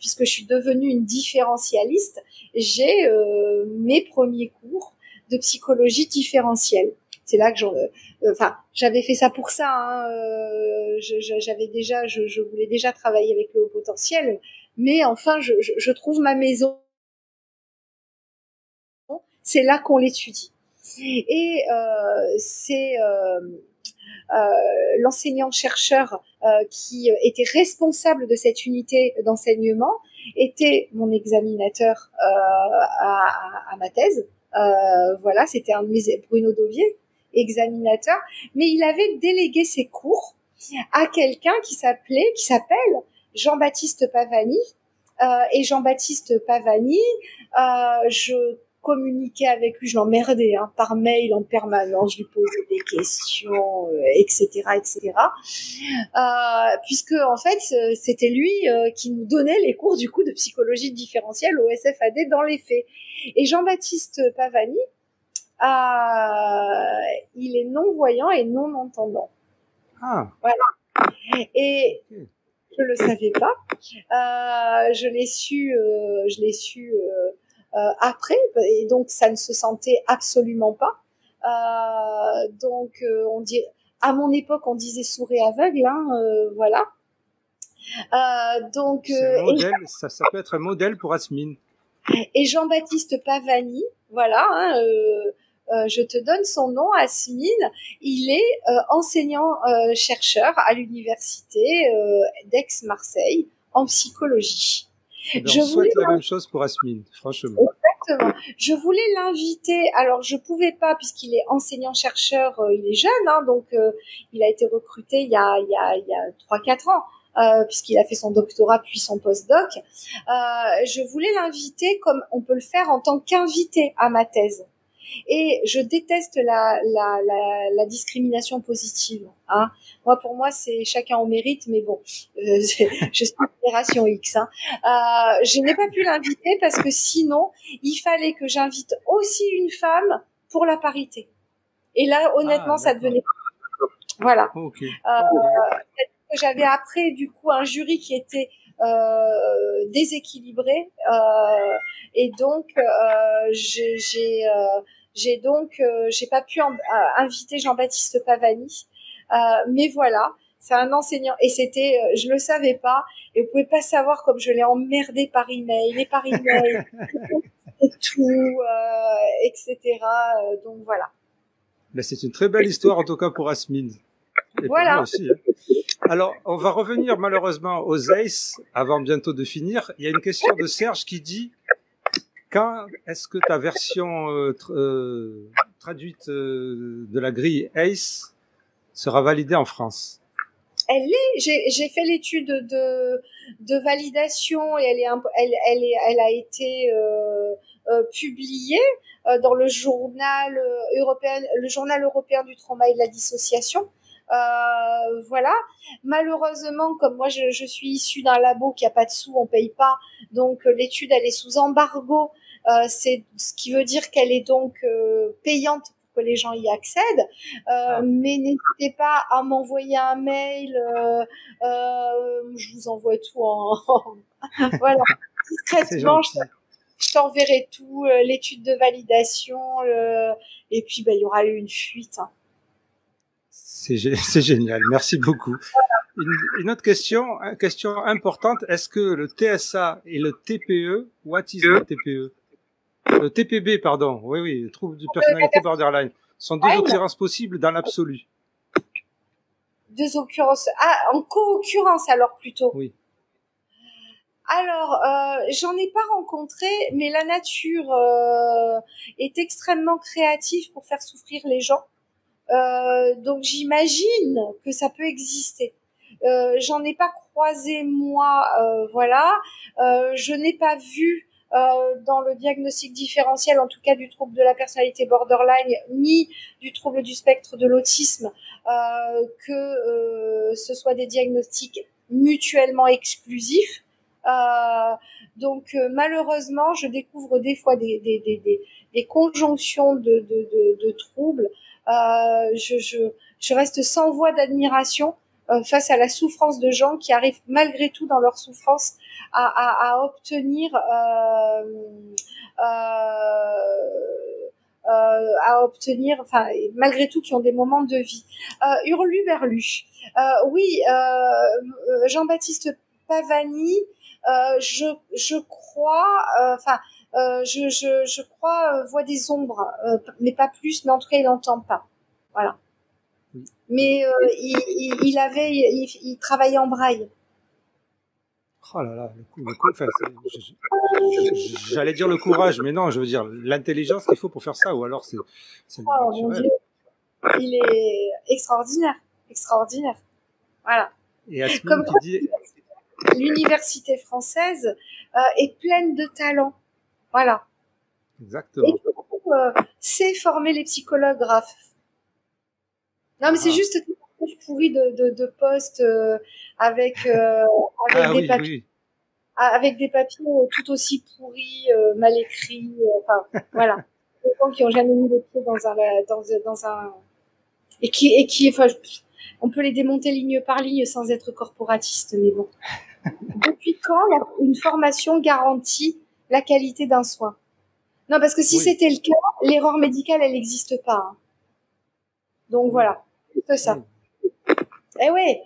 Speaker 2: puisque je suis devenue une différentialiste. J'ai mes premiers cours de psychologie différentielle. C'est là que j'avais fait ça pour ça. Hein. Je voulais déjà travailler avec le haut potentiel, mais enfin, je trouve ma maison c'est là qu'on l'étudie. Et c'est l'enseignant-chercheur qui était responsable de cette unité d'enseignement était mon examinateur à ma thèse. Voilà, c'était Bruno Dauvier, examinateur, mais il avait délégué ses cours à quelqu'un qui s'appelle Jean-Baptiste Pavani. Et Jean-Baptiste Pavani, je communiquais avec lui, je l'emmerdais par mail en permanence, je lui posais des questions, etc., etc. Puisque en fait, c'était lui qui nous donnait les cours du coup de psychologie différentielle au SFAD dans les faits. Et Jean-Baptiste Pavani, il est non-voyant et non-entendant.
Speaker 1: Ah.
Speaker 2: Voilà. Et je le savais pas. Je l'ai su après, et donc ça ne se sentait absolument pas. Donc on dit, à mon époque, on disait sourd et aveugle, voilà. Donc
Speaker 1: modèle, ça peut être un modèle pour Asmine.
Speaker 2: Et Jean-Baptiste Pavani, voilà. Je te donne son nom, Asmine. Il est enseignant-chercheur à l'université d'Aix-Marseille en psychologie.
Speaker 1: Je souhaite la même chose pour Asmine, franchement.
Speaker 2: Exactement. Je voulais l'inviter. Alors, je pouvais pas puisqu'il est enseignant-chercheur. Il est jeune, donc il a été recruté il y a 3-4 ans. Puisqu'il a fait son doctorat puis son postdoc. Je voulais l'inviter comme on peut le faire en tant qu'invité à ma thèse. Et je déteste la discrimination positive. Moi, pour moi, c'est chacun au mérite, mais bon, je suis génération X. Je n'ai pas pu l'inviter parce que sinon, il fallait que j'invite aussi une femme pour la parité. Et là, honnêtement, ça devenait... Voilà.
Speaker 1: Okay.
Speaker 2: J'avais après, du coup, un jury qui était déséquilibré. Et donc, j'ai pas pu inviter Jean-Baptiste Pavani, mais voilà, c'est un enseignant et c'était, je le savais pas et vous pouvez pas savoir comme je l'ai emmerdé par email et et tout, etc. Donc voilà.
Speaker 1: Mais c'est une très belle histoire en tout cas pour Asmine. Et
Speaker 2: voilà.
Speaker 1: Pour moi aussi. Alors, on va revenir malheureusement aux ACE avant bientôt de finir. Il y a une question de Serge qui dit: quand est-ce que ta version traduite de la grille ACE sera validée en France?
Speaker 2: J'ai fait l'étude de validation et elle a été publiée dans le journal européen du trauma et de la dissociation. Voilà. Malheureusement, comme moi je suis issue d'un labo qui a pas de sous, on paye pas, donc l'étude elle est sous embargo. C'est ce qui veut dire qu'elle est donc payante pour que les gens y accèdent. Mais n'hésitez pas à m'envoyer un mail. Je vous envoie tout voilà, discrètement. Je t'enverrai tout, l'étude de validation, et puis il y aura eu une fuite.
Speaker 1: C'est génial, merci beaucoup. Une autre question importante, est-ce que le TSA et le TPE, what is le TPE? Le TPB, pardon, oui, trouble de personnalité borderline, sont deux occurrences possibles dans l'absolu?
Speaker 2: Deux occurrences, en co-occurrence alors plutôt.
Speaker 1: Oui.
Speaker 2: Alors, j'en ai pas rencontré, mais la nature est extrêmement créative pour faire souffrir les gens. Donc j'imagine que ça peut exister. J'en ai pas croisé moi, voilà. Je n'ai pas vu dans le diagnostic différentiel, en tout cas du trouble de la personnalité borderline, ni du trouble du spectre de l'autisme, que ce soit des diagnostics mutuellement exclusifs. Donc malheureusement, je découvre des fois des conjonctions de troubles. Je reste sans voix d'admiration face à la souffrance de gens qui arrivent malgré tout dans leur souffrance à obtenir enfin malgré tout qui ont des moments de vie. Hurluberlu. Oui, Jean-Baptiste Pavani, je crois, enfin je crois, voit des ombres, mais pas plus, mais en tout cas, il n'entend pas. Voilà. Mais il travaillait en braille.
Speaker 1: Oh là là, enfin, j'allais dire le courage, mais non, je veux dire l'intelligence qu'il faut pour faire ça, ou alors c'est
Speaker 2: mon Dieu, il est extraordinaire, extraordinaire. Voilà.
Speaker 1: Et Asmine qui dit...
Speaker 2: L'université française est pleine de talents. Voilà.
Speaker 1: Exactement.
Speaker 2: Et c'est former les psychologues, Raph. Non, mais c'est juste pourri de postes avec des papiers. Avec des papiers tout aussi pourris, mal écrits, enfin voilà, des gens qui ont jamais mis les pieds dans un et qui enfin on peut les démonter ligne par ligne sans être corporatiste, mais bon. Depuis quand une formation garantit la qualité d'un soin? Non, parce que si c'était le cas, l'erreur médicale elle n'existe pas. Hein. Donc voilà, c'est ça. Eh ouais.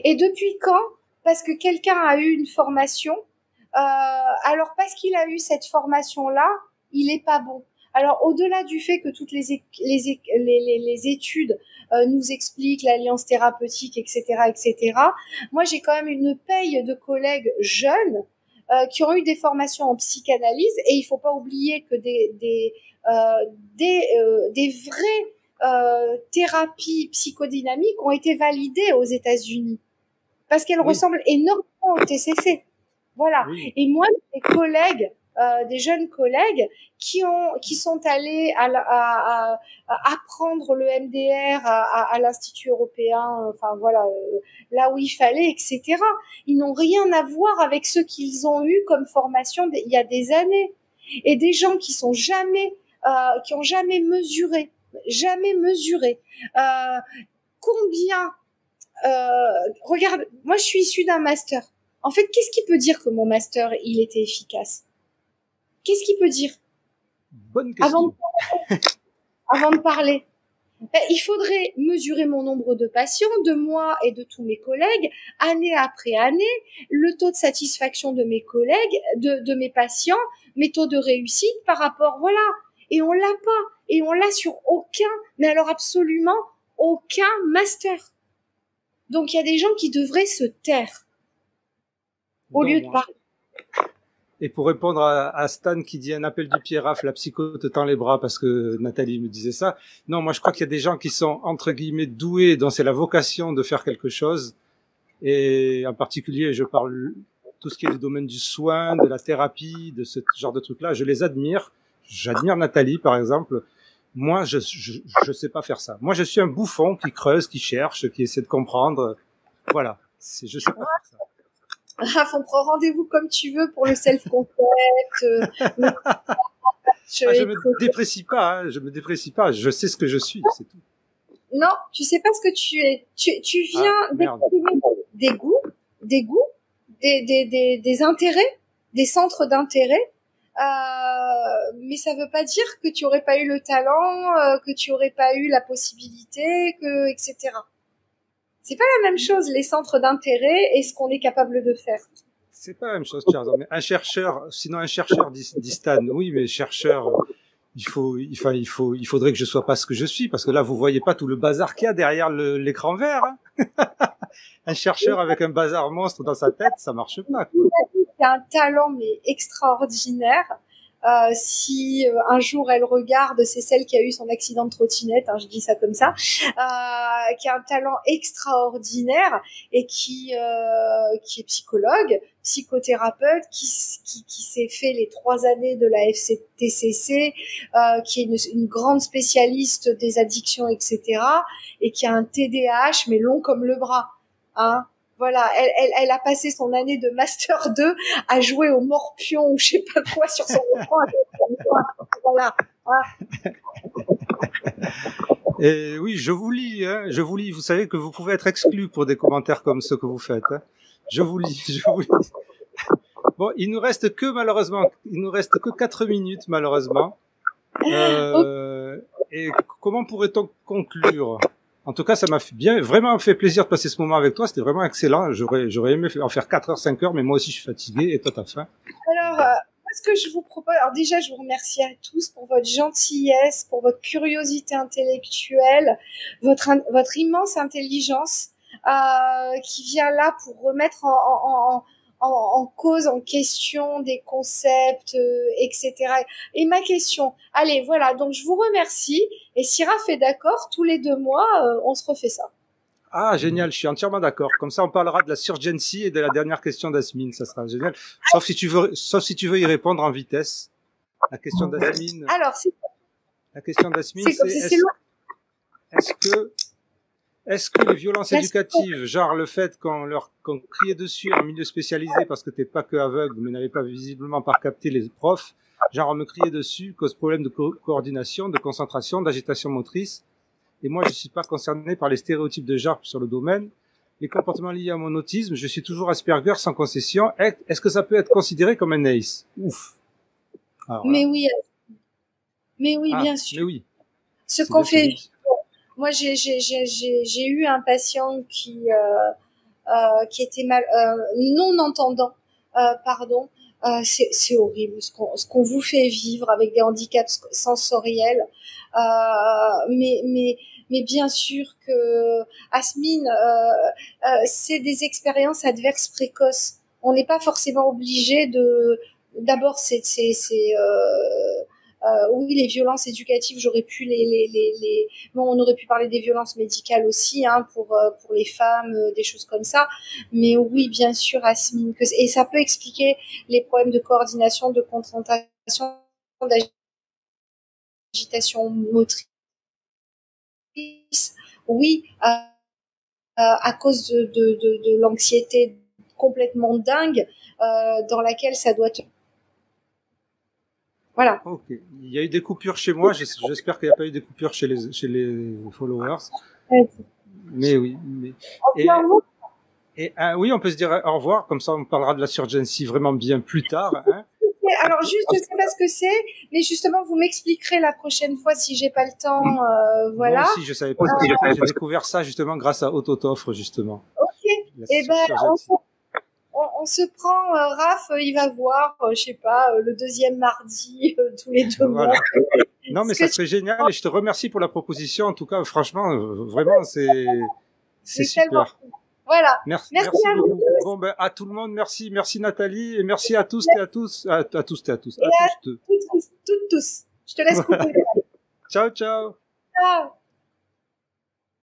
Speaker 2: Et depuis quand? Parce que quelqu'un a eu une formation, alors parce qu'il a eu cette formation-là, il est pas bon. Alors au-delà du fait que toutes les études nous expliquent l'alliance thérapeutique, etc., moi j'ai quand même une paye de collègues jeunes qui ont eu des formations en psychanalyse, et il faut pas oublier que des vraies thérapies psychodynamiques ont été validées aux États-Unis. Parce qu'elle ressemble énormément au TCC. Voilà. Oui. Et moi, des collègues, des jeunes collègues qui sont allés à apprendre le MDR à l'Institut européen, enfin voilà, là où il fallait, etc. Ils n'ont rien à voir avec ceux qu'ils ont eu comme formation il y a des années. Et des gens qui ont jamais mesuré combien. Regarde, moi je suis issue d'un master. En fait, qu'est-ce qui peut dire que mon master il était efficace? Qu'est-ce qui peut dire?
Speaker 1: Bonne question.
Speaker 2: Avant de parler, il faudrait mesurer mon nombre de patients, de moi et de tous mes collègues, année après année, le taux de satisfaction de mes collègues, de mes patients, mes taux de réussite par rapport, voilà. Et on l'a pas. Et on l'a sur aucun, mais alors absolument aucun master. Donc, il y a des gens qui devraient se taire au lieu de parler.
Speaker 1: Et pour répondre à Stan qui dit un appel du pied, Raph, la psycho te tend les bras parce que Nathalie me disait ça. Non, moi je crois qu'il y a des gens qui sont entre guillemets doués, dont c'est la vocation de faire quelque chose. Et en particulier, je parle tout ce qui est du domaine du soin, de la thérapie, de ce genre de trucs-là. Je les admire. J'admire Nathalie, par exemple. Moi, je sais pas faire ça. Moi, je suis un bouffon qui creuse, qui cherche, qui essaie de comprendre. Voilà. Je sais pas faire ça.
Speaker 2: On prend rendez-vous comme tu veux pour le self-concept.
Speaker 1: Je me déprécie pas, hein. Je me déprécie pas. Je sais ce que je suis, c'est tout.
Speaker 2: Non, tu sais pas ce que tu es. Tu viens d'exprimer des goûts, des intérêts, des centres d'intérêt. Mais ça veut pas dire que tu aurais pas eu le talent, que tu aurais pas eu la possibilité, etc. C'est pas la même chose, les centres d'intérêt et ce qu'on est capable de faire.
Speaker 1: C'est pas la même chose, Charles. Mais un chercheur, dit Stan, oui, mais chercheur, il faudrait que je sois pas ce que je suis, parce que là, vous voyez pas tout le bazar qu'il y a derrière l'écran vert, hein. Un chercheur avec un bazar monstre dans sa tête, ça marche pas, quoi.
Speaker 2: Il a un talent, mais extraordinaire. Si un jour elle regarde, c'est celle qui a eu son accident de trottinette, hein, je dis ça comme ça, qui a un talent extraordinaire et qui est psychologue, psychothérapeute, qui s'est fait les 3 années de la FCTCC, qui est une grande spécialiste des addictions, etc., et qui a un TDAH mais long comme le bras, hein. Voilà, elle a passé son année de Master 2 à jouer au morpion ou je sais pas quoi sur son écran. Voilà.
Speaker 1: Et oui, je vous lis. Vous savez que vous pouvez être exclu pour des commentaires comme ceux que vous faites. Hein. Je vous lis. Bon, il nous reste que 4 minutes, malheureusement. Et comment pourrait-on conclure ? En tout cas, ça m'a vraiment fait plaisir de passer ce moment avec toi. C'était vraiment excellent. J'aurais aimé en faire 4 heures, 5 heures, mais moi aussi, je suis fatigué et toi, t'as faim.
Speaker 2: Alors, ce que je vous propose, alors déjà, je vous remercie à tous pour votre gentillesse, pour votre curiosité intellectuelle, votre immense intelligence qui vient là pour remettre en cause, en question des concepts, etc. Et ma question, allez, voilà, donc je vous remercie. Et si Raph est d'accord, tous les 2 mois, on se refait ça.
Speaker 1: Ah, génial, je suis entièrement d'accord. Comme ça, on parlera de la surgency et de la dernière question d'Asmine. Ça sera génial. Sauf si tu veux y répondre en vitesse. La question d'Asmine.
Speaker 2: Alors,
Speaker 1: la question d'Asmine, c'est est-ce que les violences éducatives, genre le fait qu'on criait dessus en milieu spécialisé parce que t'es pas que aveugle, mais n'avait pas visiblement pas capté les profs, genre on me criait dessus, cause problème de coordination, de concentration, d'agitation motrice. Et moi, je suis pas concerné par les stéréotypes de genre sur le domaine. Les comportements liés à mon autisme, je suis toujours Asperger sans concession. Est-ce que ça peut être considéré comme un ACE? Ouf.
Speaker 2: Alors, mais oui, bien sûr.
Speaker 1: Mais oui.
Speaker 2: Ce qu'on fait. Moi, j'ai eu un patient qui était non entendant, pardon. C'est horrible ce qu'on vous fait vivre avec des handicaps sensoriels. Mais bien sûr que Asmine, c'est des expériences adverses précoces. On n'est pas forcément obligé de. D'abord, oui, les violences éducatives, j'aurais pu bon, on aurait pu parler des violences médicales aussi, hein, pour les femmes, des choses comme ça. Mais oui, bien sûr, Asmine, et ça peut expliquer les problèmes de coordination, de concentration, d'agitation motrice. Oui, à cause de l'anxiété complètement dingue, dans laquelle ça doit te. Voilà.
Speaker 1: Ok. Il y a eu des coupures chez moi. J'espère qu'il n'y a pas eu des coupures chez les followers. Mais oui. Oui, on peut se dire au revoir. Comme ça, on parlera de la surgency vraiment bien plus tard. Hein.
Speaker 2: Alors juste, je sais pas ce que c'est, mais justement, vous m'expliquerez la prochaine fois si j'ai pas le temps. Voilà.
Speaker 1: Moi aussi, je savais pas. J'ai découvert ça justement grâce à Autotofre justement.
Speaker 2: Ok. Et ben, on se prend, Raph, il va voir, je sais pas, le 2e mardi tous les 2 mois.
Speaker 1: Non, mais ça serait génial et je te remercie pour la proposition. En tout cas, franchement, vraiment, c'est super.
Speaker 2: Voilà.
Speaker 1: Merci beaucoup. Bon, ben, à tout le monde, merci Nathalie et merci à tous et à tous. Toutes.
Speaker 2: Je te laisse couper.
Speaker 1: Ciao.
Speaker 2: Ciao.